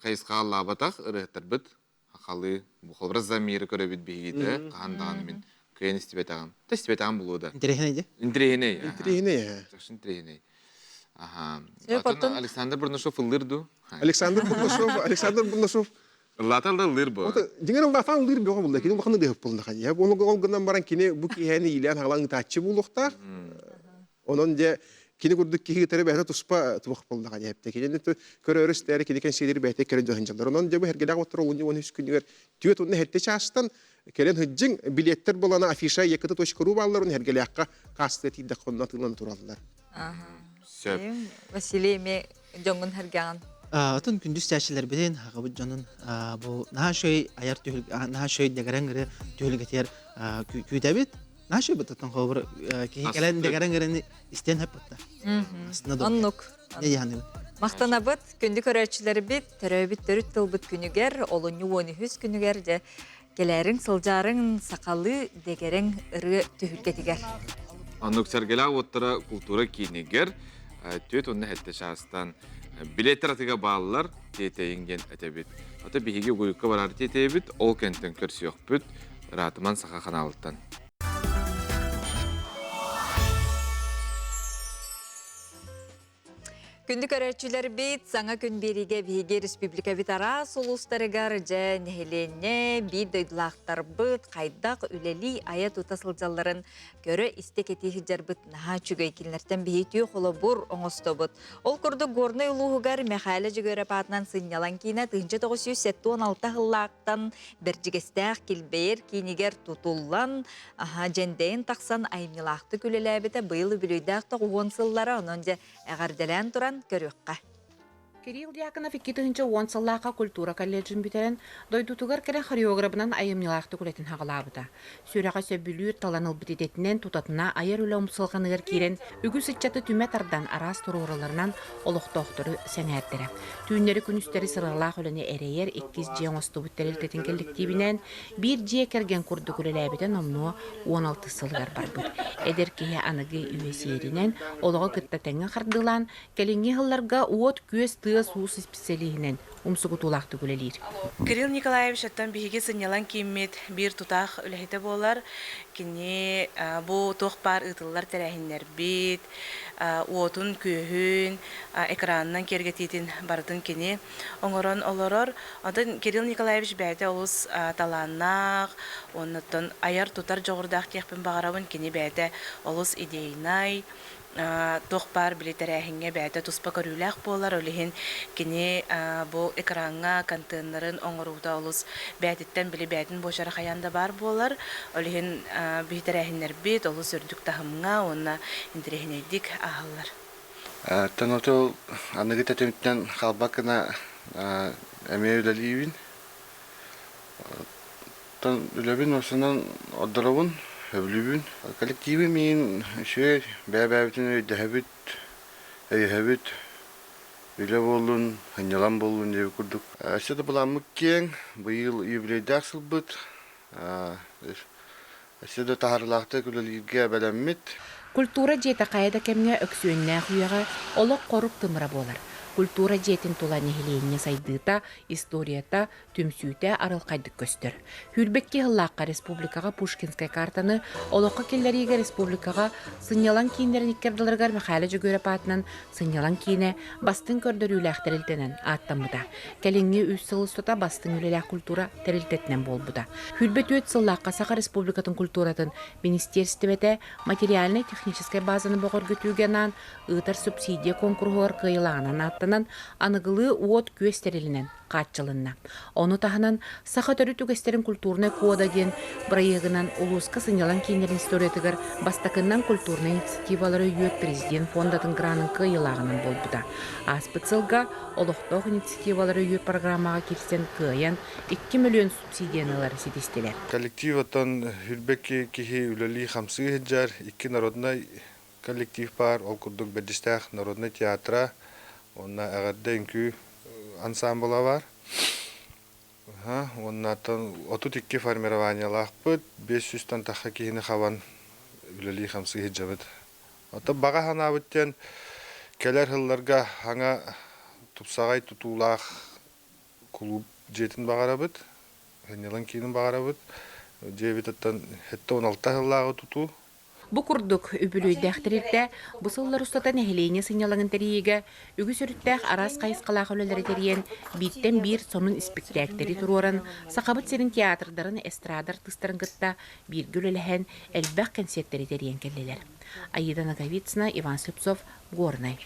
[SPEAKER 1] кайыска лабатак ырыттар бит. Хакалы бу холбраз замиры көрөбүт бигиде кахандаганы мен кыйын истебетагам. Тестебетагам булуда.
[SPEAKER 12] Интерехне.
[SPEAKER 13] Интерехне.
[SPEAKER 1] Жакшын интерехне. Ага.
[SPEAKER 5] Потом
[SPEAKER 1] Александр Бурнашов ылдырду.
[SPEAKER 13] Александр Бурнашов.
[SPEAKER 1] Латалда ылдыр бу.
[SPEAKER 13] Дигән латан ылдыр бу булды. Кини бакны деп булды. Я бу гынан баран кини бу киһәне илән халаң тачы булукта. Онон же кини күрдүк киһи тере бәһә туспа тубак булды. Я хепте кини көрөрөстәре кини кен шейлер бәһә керен җанҗалар. Онон же бу һәргәдә отыр ул 13 күннәр. Түйет уны хәтте частан керен хыҗҗың билеттер булана афиша якыты точкару балларын һәргәләккә касты тидә коннатылан тураллар.
[SPEAKER 5] Василий ме жоңгун хәргән.
[SPEAKER 12] Атын күндүз тәшилер белән хагыбы җанын бу нашой аяр төгүл нашой дегәрәңгәре төгүлгәтер күтәбит. Нашой бутан хәбәр киһәлән дегәрәңгәрен истән хәппәтә.
[SPEAKER 5] Оннук.
[SPEAKER 12] Яны.
[SPEAKER 5] Мактанабыт күндү көрәчләре бит төрөбит төрүт тылбыт күнүгәр, олоню 13 күнүгәр дә келәрин сылжарын сакалы дегәрең ыры төгүлгәтигәр.
[SPEAKER 1] Анук сәргелә оттыра культура кинегер, төт онны хәтте шастан билеттер атыга баллар тетейинген әтәбит. Ата биһиге гуйукка барар тетейбит, ол кенттен көрсөк бүт, ратыман саха каналыттан.
[SPEAKER 5] Күндү көрәчүләр бит саңа күн бериге биге республика бит ара солустарыгар жа нехеленне бит дойдлактар бит кайдак үлели ая тутасылжаларын көрө истек этихиджар бит наха чүгөй килнерден бихитүү холобур оңостобут. Ол курду горный улуугар мехале жөгөрө патынан сынялан кийне 1976 хыллаактан бержигестеак килбейер кинигер тутуллан жендейин таксан аймилакты күлелебите быйыл бүлүйдакта 10 сыллары онон же эгарделен туран көрөккә.
[SPEAKER 21] Кирилл Дьяконов 2010 сыллаqa культура колледжин битерен дойдутугар керен хореографынан айымнылақты күлетін хағалабыда. Сүрәға сөбүлүр таланыл битететінен тутатына айыр үлі ұмсылғанығыр керен үгі сычаты түмәтардан арас тұрураларынан олықтоқтыры сәнәрдері. Түйінлері күністері сырғалақ өліне әрейер 2 жиен осты бүттерел тетін коллективінен 1 жие керген күрді күлеләбітен омну 16 сылғар бар бұд. Әдер кейе анығы үйесерінен олығы күттатәңі қардылан кәлінге ғылларға уот көз суус специалиһинен умсугутулақты күлелир.
[SPEAKER 19] Кирилл Николаевич аттан биһиге сынялан киммит бир тутах үлэхите болар. Кини бу тох бар ытыллар тәрәһиннәр бит, уотун көһүн, экраннан кергетитин бардын кини оңорон олорор. Атын Кирилл Николаевич бәйте олус таланнақ, оннаттан аяр тутар жоғырдақ кехпен бағарабын кини бәйте олус идейнай, тохпар билетерәһиңе бәйте туспа көрүләк болар олиһин кини бу экранга контейнерын оңоруда олус бәйттен били бәйтин бошара хаянда бар болар олиһин битерәһиннәр бит олус үрдүк тахымга онна интерехнедик ахаллар.
[SPEAKER 20] Таното аныгыта темтен халбакына эмеүләливин. Тан үләбин осынан оддоровун Hövlübün. Kollektivi min şey bäbäbitini öydäbit, öýhäbit. Öyle bolun, hanyalan bolun diye kurduk. Aşağıda bulanmık keng, bu yıl yubileyde aksılbıt. Эсседе тахарлахта күлөлүгө белеммит.
[SPEAKER 21] Культура жете кайда кемге өксүөннää хуяга олок корук тымыра болар. Культура жетин тула нехиленне сайдыта, историята, түмсүүтэ арылкайдык көстөр. Хүрбекке хыллаакка республикага Пушкинская картаны, олокка келлериге республикага сынялан кийинерин иккердыларгар Михайло Жөгөрөпатынан сынялан кийине бастын көрдөрүүлээх терилтенен аттамыда. Келеңге үс сылыстыта бастын үлелээх культура терилтетнен болбуда. Хүрбетүөт сыллаакка Саха республикатын культуратын министерствете материальной технической базаны богор көтүүгенан ытар субсидия конкурсуар кыйлаганан аттанан аныгылы уот күестерилинен катчылынна. Оны таханан Саха төрү түгестерин культурный кода ден проегынан улуска сынялан кийинерин историятыгар бастакыннан культурный инициативалары үйөт президент фондатын гранын кыйлаганан болбуда. Аспыцылга олохтох инициативалары үйөт программага кирсен кыян 2 миллион субсидиянылары сетистелер.
[SPEAKER 20] Коллективатан хүрбекки кихи үлөли хамсы хеджар 2 народный коллектив бар, ол курдук бедистах народный театра, онна агадда инкү ансамбла бар. Оннатан 32 формированиялахпыт, 500-тан таха кихини хаван үлөли хамсы хеджабыт. Ата бага ханабыттен келер хылларга хаңа тупсагай тутуулах клуб жетин багарабыт, хенелан кийин багарабыт. Жебитаттан хетте 16 хыллагы тутуу.
[SPEAKER 21] Бу курдук үбүлүйдäхтерирде бусыллар устата нехилейне сыйнялагын териеге үгү сүрүттәх арас кайыскалаах өлөлөрү териен биттен бир сонун спектактери туруоран Сахабыт серин театрдарын эстрадар тыстарын гытта бир гүлөлөһөн элбэх концерттери териен келлелер. Аида Наговицына, Иван Слепцов, Горный.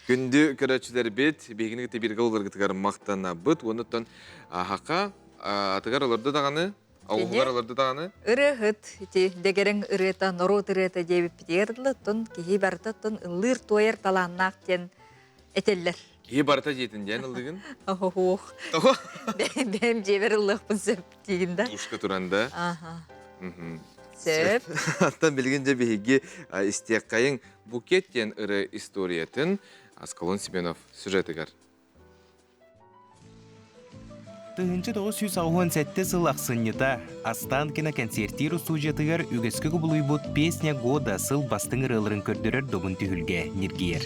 [SPEAKER 1] Күнді көрәтшілер бет, бейгінігіті бірге оларғытығар мақтана бұд, оныттан хақа атығар оларды дағаны, ауғығар оларды дағаны?
[SPEAKER 5] Үріғыт, дегерің үріта, норот үріта дебіп бідерді, тұн кейі барыта тұн ұлыр тойыр таланнақ кен әтелер.
[SPEAKER 1] Кейі барыта жетін ден ұлдығын?
[SPEAKER 5] Оғық. Бәм жебер ұлықпын сөп дейінді.
[SPEAKER 1] Ұшқы тұранда?
[SPEAKER 5] Сөп.
[SPEAKER 1] Аттан білгенде бейге істеққайын букеттен үрі историятын Аскалон Семенов сюжетігер.
[SPEAKER 14] Тыгынчы 997 сыл ақсыннета Астан кино концертиру сюжетігер үгескі күбілуйбут песня года сыл бастың ырылырын көрдірер догын түхілге нергейер.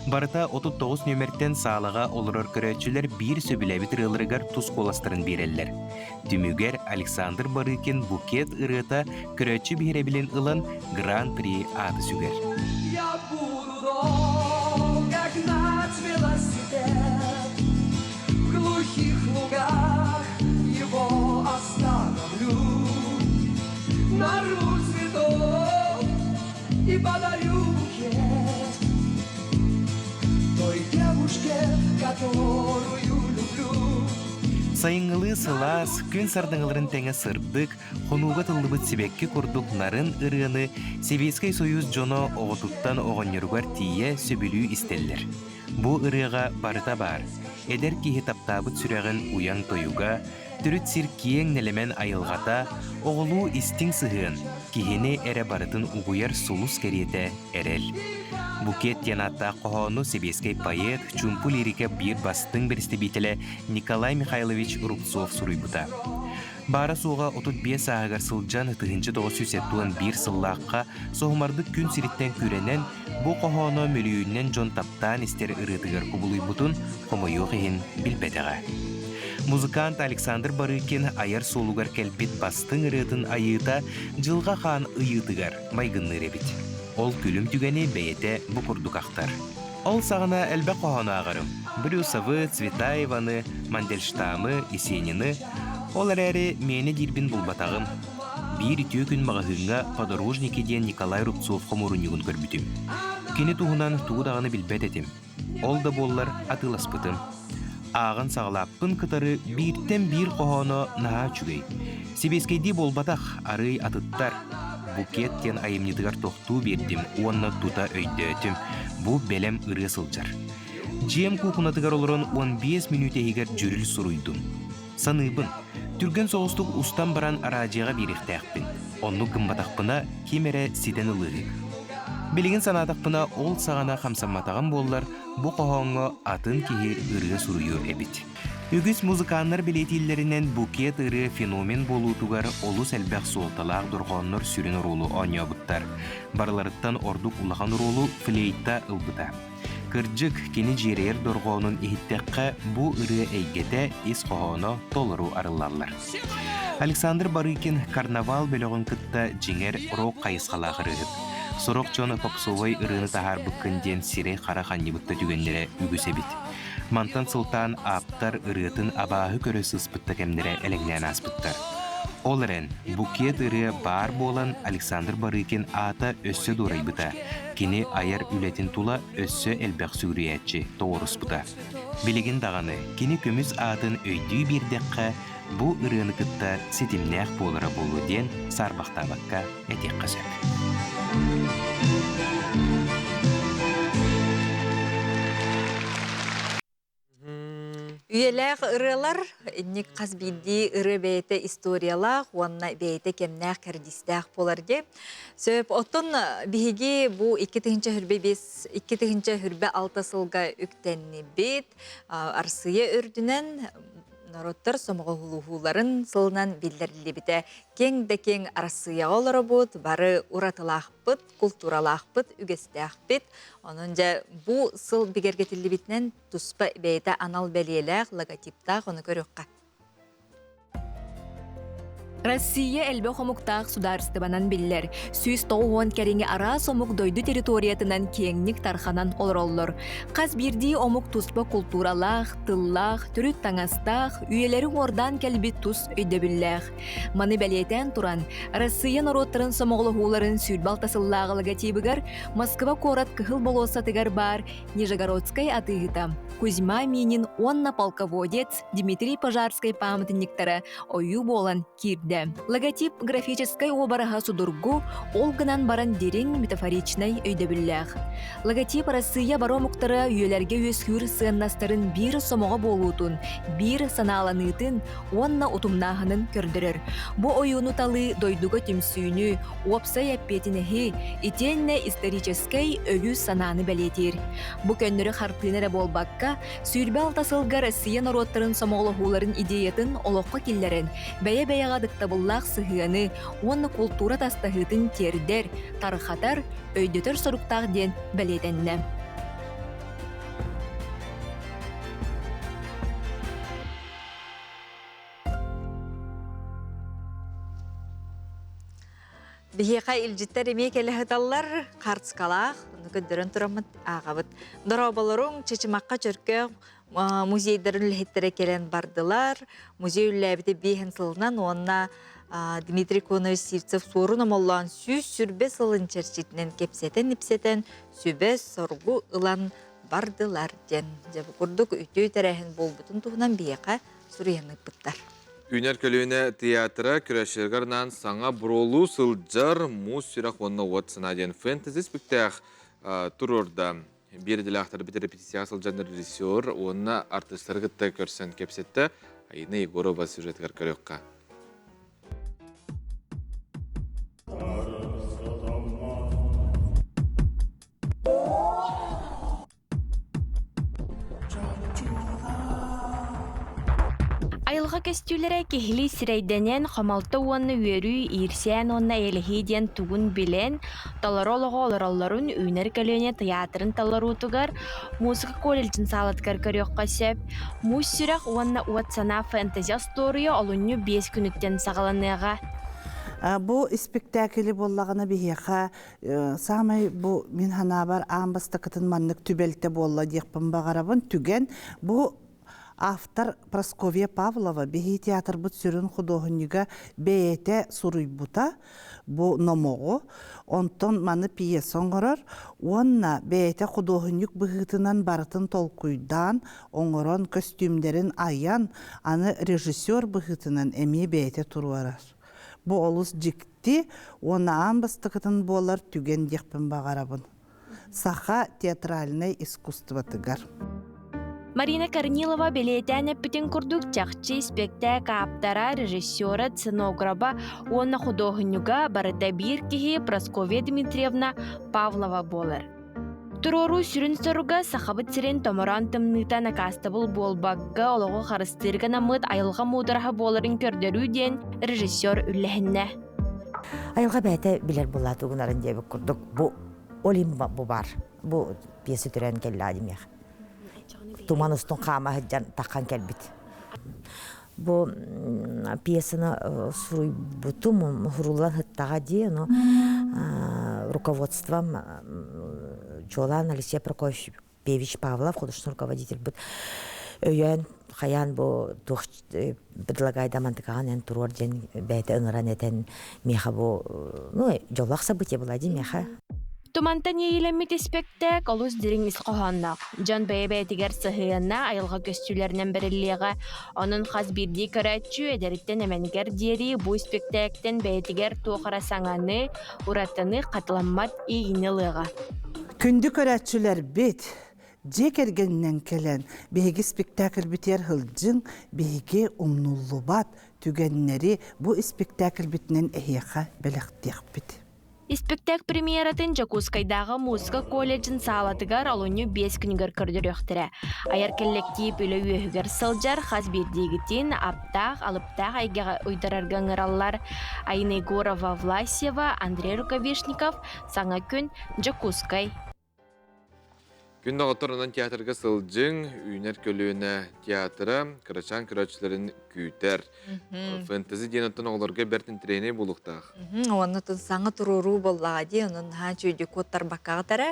[SPEAKER 14] Барыта 39 нөмерттен сағалаға олырыр көрәтшілер бір сөбіләбіт ырылырығар тұз қоластырын берелер. Дүмігер Александр Барыкин букет ырыта көрәтші бейребілін ылан Гран-при ады сүгер.
[SPEAKER 15] Его остановлю, нарву цветов и подарю букет той девушке, которую люблю.
[SPEAKER 14] Сайыңылы сылас, күн сардыңылырын тәңі сырдық, қонуға тылыбыт себекке күрдік нарын ырыны Советский Союз жоно оғытуттан оғынырғар тие сөбілі істеллер. Бұ ырыға барыта бар. Эдер кихи таптабыт сүрәғін уяң тойуға, түріт сир киең нелемен айылғата, оғылу истің сығын, кихини әрі барытын уғуяр сулус кереті әрел. Букет янатта қоғаны себескей поэт, чумпу лирике бір бастың бірісті бетілі Николай Михайлович Рубцов сұруйбыта. Бара суға 35 ағығар сылжан 1971 бір сыллаққа соғымардық күн сириттен күренен бұ қоғаны мөлүйінен жон таптан істер ұрытығыр күбылуй бұтын қомойуқ ең білбетіға. Музыкант Александр Барыкин аяр солугар кәлбет бастың ұрытын айыта жылға қан ұйытығар майгынны ребет. Ол күлім түгені бәйеті бұқырдық ақтар. Ол сағына әлбә қоғаны ағарым. Брюсовы, Цветаеваны, Мандельштамы, Есенины олар әрі мені дирбін бұлбатағым. Бір үтіе күн мағahыңға подорожники ден Николай Рубцов қомырынығын көрбітім. Кені туғынан туғдағыны білбәт етім. Ол да боллар атыласпытым. Ағын сағылаппын кытары бірттен бір қоғаны наға чүгей. Себескейді болбатақ арый атыттар. Букет тен айымнетігар тоқту бердім, онна тута өйді өтім. Бұ бәлем ұры сылжар. Жем куқынатығар олырын 15 минут егер жүріл сұруйдым. Саныбын, түрген соғыстық ұстан баран арадияға беректәқпін. Онны гымбатақпына кемері сиден ұлығық. Білген санатақпына ол сағана қамсаматаған болылар, бұ қоғаңы атын кейі ұрығы сұруйыр әбіт. Үгіс музыканнар билетиллеринен букет ыры феномен болутугар олус әлбәқ солталақ дұрғаннар сүрін ролу анябыттар. Барларыттан ордук улахан ролу флейта ылбыта. Кырджык кені жерер дұрғанын ихиттәққа бұ ыры әйгеті ес қоғаны толыру арылалар. Александр Барыкин карнавал бөлігін кытта жеңер рок қайысқалақ ырығып. Сорок чоны попсовой ырыны тахар бүккінден сире қара қаннебітті түгендері үгісе бит. Мантан Султан аптар ырытын абаһы көрөсі ыспытта кемдері әлігінен аспыттар. Оларен букет ыры бар болан Александр Барыкин ата өссө дурайбыта. Кини аяр үлетін тула өссө әлбәқ сүгіриятчы тоғырыспыта. Билеген дағаны, кини көміз атын өйдүй бірдеққа бұ ырыны кытта сетимнәқ болыра болу ден сарбақтабаққа әтек қасап.
[SPEAKER 5] Üyeler ırılar, ник қазбиди ыры бейте историялар, онна бейте кемнәк кәрдистәк боларги. Сөп отын биһиги бу 2-нче хүрбе 6 сылга үктенни бит, арсыя өрдүнен народтар сомоғылуғуларын сылынан билдерли бите. Кең де кең арсыя олары бұд, бары уратылақ бұд, культуралақ бұд, үгестәк бұд. Онынжа бу сыл бігергетілі бітінен тұспа бейті анал бәлиеләқ логотиптақ оны көріққа.
[SPEAKER 2] Россия әлбе хомуктақ сударыстыбанан биллер. Сүйіс тоғуын кәріңе ара сомук дойду территориятынан кеңнік тарханан олроллор. Қаз бірді омук туспа культуралақ, тыллақ, түріт таңастақ, үйелері ордан кәлбі тус өйдебілләқ. Маны бәлетен туран, Россия народтарын сомоғлығуларын сүйдбалтасыллағы логотибігер Москва корат кыхыл болосатыгар бар Нижегородскай атыгыта. Кузьма Минин, онна полководец, Дмитрий Пожарской памятниктары ою болан кирді. Логотип графической обараға судургу олгынан баран дерен метафоричной өйдебілләқ. Логотип Россия баромуқтары үйелерге өскүр сыйыннастарын бір сомоға болуытын, бір саналанытын, онна утумнағының көрдірір. Бұ ойуну талы дойдуға түмсүйіні, опсай әппетініхи, итенне исторической өйі сананы бәлетер. Бұ көннірі хартыныры болбаққа, сүйірбе алтасылға Россия народтарын сомоғлығуларын идеятын олыққа келлерін, бәе-бәяғадық табыллақ сығыны, оны культура тастағытын тердер, тархатар, өйдөтір соруқтақ ден бәлетенне.
[SPEAKER 5] Бихеқа илжиттер емек әліғыталар қартскалақ, көндірін тұрамыд ағабыд. Дұрабаларың чечімаққа чөркі музейдерін үлхеттері келен бардылар. Музей үлләбіді бейхін сылынан онына Дмитрий Конович Сивцев сорын омоллан сүйіз сүрбе сылын черчетінен кепсетен-ипсетен сөбе соргу ылан бардылар ден. Жабы күрдік үтөй тәрәхін болбытын туғынан бейеқа сүрейінік бұттар.
[SPEAKER 1] Үнер көліне театра күрәшергарнан саңа бұролу сылджар мұз сүрақ онына уатсына ден фэнтези спектақ тұрорда. Берділі ақтар біті репетиция сылджандар режиссер, онына артыстарғытта көрсен кепсетті, айны Егорова сюжеткар көрекқа.
[SPEAKER 18] Айылға көстүлері кехили сирейденен қамалты уанны үйерүй ирсен онна елхиден тугун билен таларолығы олараларын үйнер көліне театрын таларутугар музыка колледжін салаткар көріққа сеп. Муз сүрақ уанна уатсана фэнтези астория олунну 5 күніттен сағаланыға.
[SPEAKER 22] Бу спектакли боллагына бихеха самай бу мин ханабар амбаста кытын маннык түбелте болла декпин багарабын түген бу автор Прасковья Павлова бихи театр бут сүрін художника бейте суруйбута бу номого онтон маны пьесон горор онна бейте художник быгытынан барытын толкуйдан оңорон костюмдерин аян аны режиссер быгытынан эми бейте туруарар. Бу олус жикти она амбастыкытын болар түген декпин багарабын. Саха театральное искусство тыгар.
[SPEAKER 18] Марина Корнилова белетен эппитин курдук чахчи спектак аптара режиссера сценографа онна художника барыда бир кихи Прасковья Дмитриевна Павлова болар. Турору сүрін соруга сахабыт сирен томоран тымныта накастабыл болбагга олого харыстырга намыт айылға мудыраха боларын көрдөрүү ден режиссер үлләһинне.
[SPEAKER 4] Айылға бәйті білер бұла туғынарын дебі күрдік. Бұ олим бұ бар. Бұ пьесы түрен келі адымех. Туман ұстын қама хыджан таққан келбіт. Бұ пьесаны сұруй бұтым хұрулан хыттаға де, руководством Чолан Алексей Прокофьевич Павлов, художественный руководитель, бұд өйен хаян бұ тұқ бұдылагай дамантықаған ән тұрор жен бәйті ұңыран әтен меха бұ, жолақ сабыте бұлади меха.
[SPEAKER 18] Тумантан ейлемит спектак олус дирин исқоханнақ. Жан бәйбәйтігер сығыянна айылға көстүлерінен біріліға оның қаз бірді көрәтчү әдеріттен әмәнігер дері бұ спектактен бәйтігер тоқара саңаны ұраттаны қатыламмат ейініліға.
[SPEAKER 22] Күнді көрәтчүлер бет, жек ергеннен келен бейгі спектакль бітер хылжың бейгі умнуллу бат түгеннері бұ спектакль бітінен әйеқа бәліқтеқ біт.
[SPEAKER 18] Спектак премьератын Жакускайдағы музыка колледжін саалатыгар алуну 5 күнігер көрдір өқтірі. Аяр коллектив үлі өйігер сылжар қаз бердегітін аптақ, алыптақ айгаға ұйдарарған ұралар Айна Егорова Власева, Андрей Рукавишников, саңа күн Жакускай.
[SPEAKER 1] Күн дағыттарынан театрға сылжың, үйнер көлуіне театры, кырачан кырачыларын күйтер. Фэнтези денеттен оғыларға бәртін трені болуқтақ.
[SPEAKER 5] Онытын саңы тұруру боллади, оның чүйді коттар бақағытары,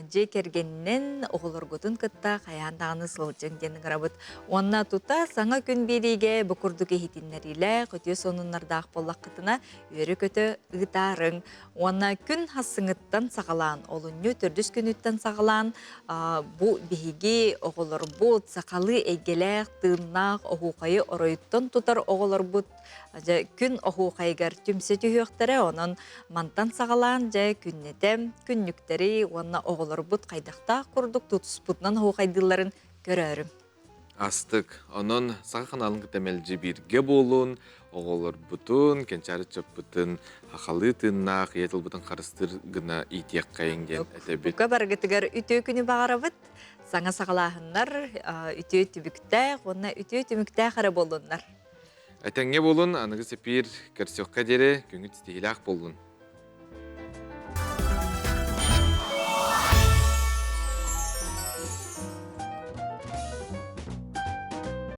[SPEAKER 5] же кергеннен оғылырғытын кытта қаяндағыны сылжың денің ғарабыт. Онына тұта саңа күн береге бұқырдығы хетінлерілі, көте сонынлардақ болақ қытына өрі көті ұғытарың. Онына күн хасыңыттан сағалан, олынны түрдіс күніттен сағалан, бу биһиги оголор бут сакалы эгелек тыыннаах оһуухайы оройуттан тутар оголор бут күн оһуухайгар түмсе түйөктөрө онон мантан сагалаан же күннетем күннүктери онна оголор бут кайдакта курдук тутуспутунан оһуухайдыларын көрөрүм.
[SPEAKER 1] Астык, онон саға қаналын кітемелжі бірге болуын, оғылыр бұтын, кенчары чөп бұтын, ақалы тыннақ, етіл бұтын қарыстыр ғына итек қайынген әтебет.
[SPEAKER 5] Бұқа барғытығар үтө күні бағара бұт, саңа сағалағынлар үтө түбікті, онна үтө түмікті қары болуынлар.
[SPEAKER 1] Әтәңге болуын, анығы сепір кәрсеққа дере, күңіт стихилақ болуын.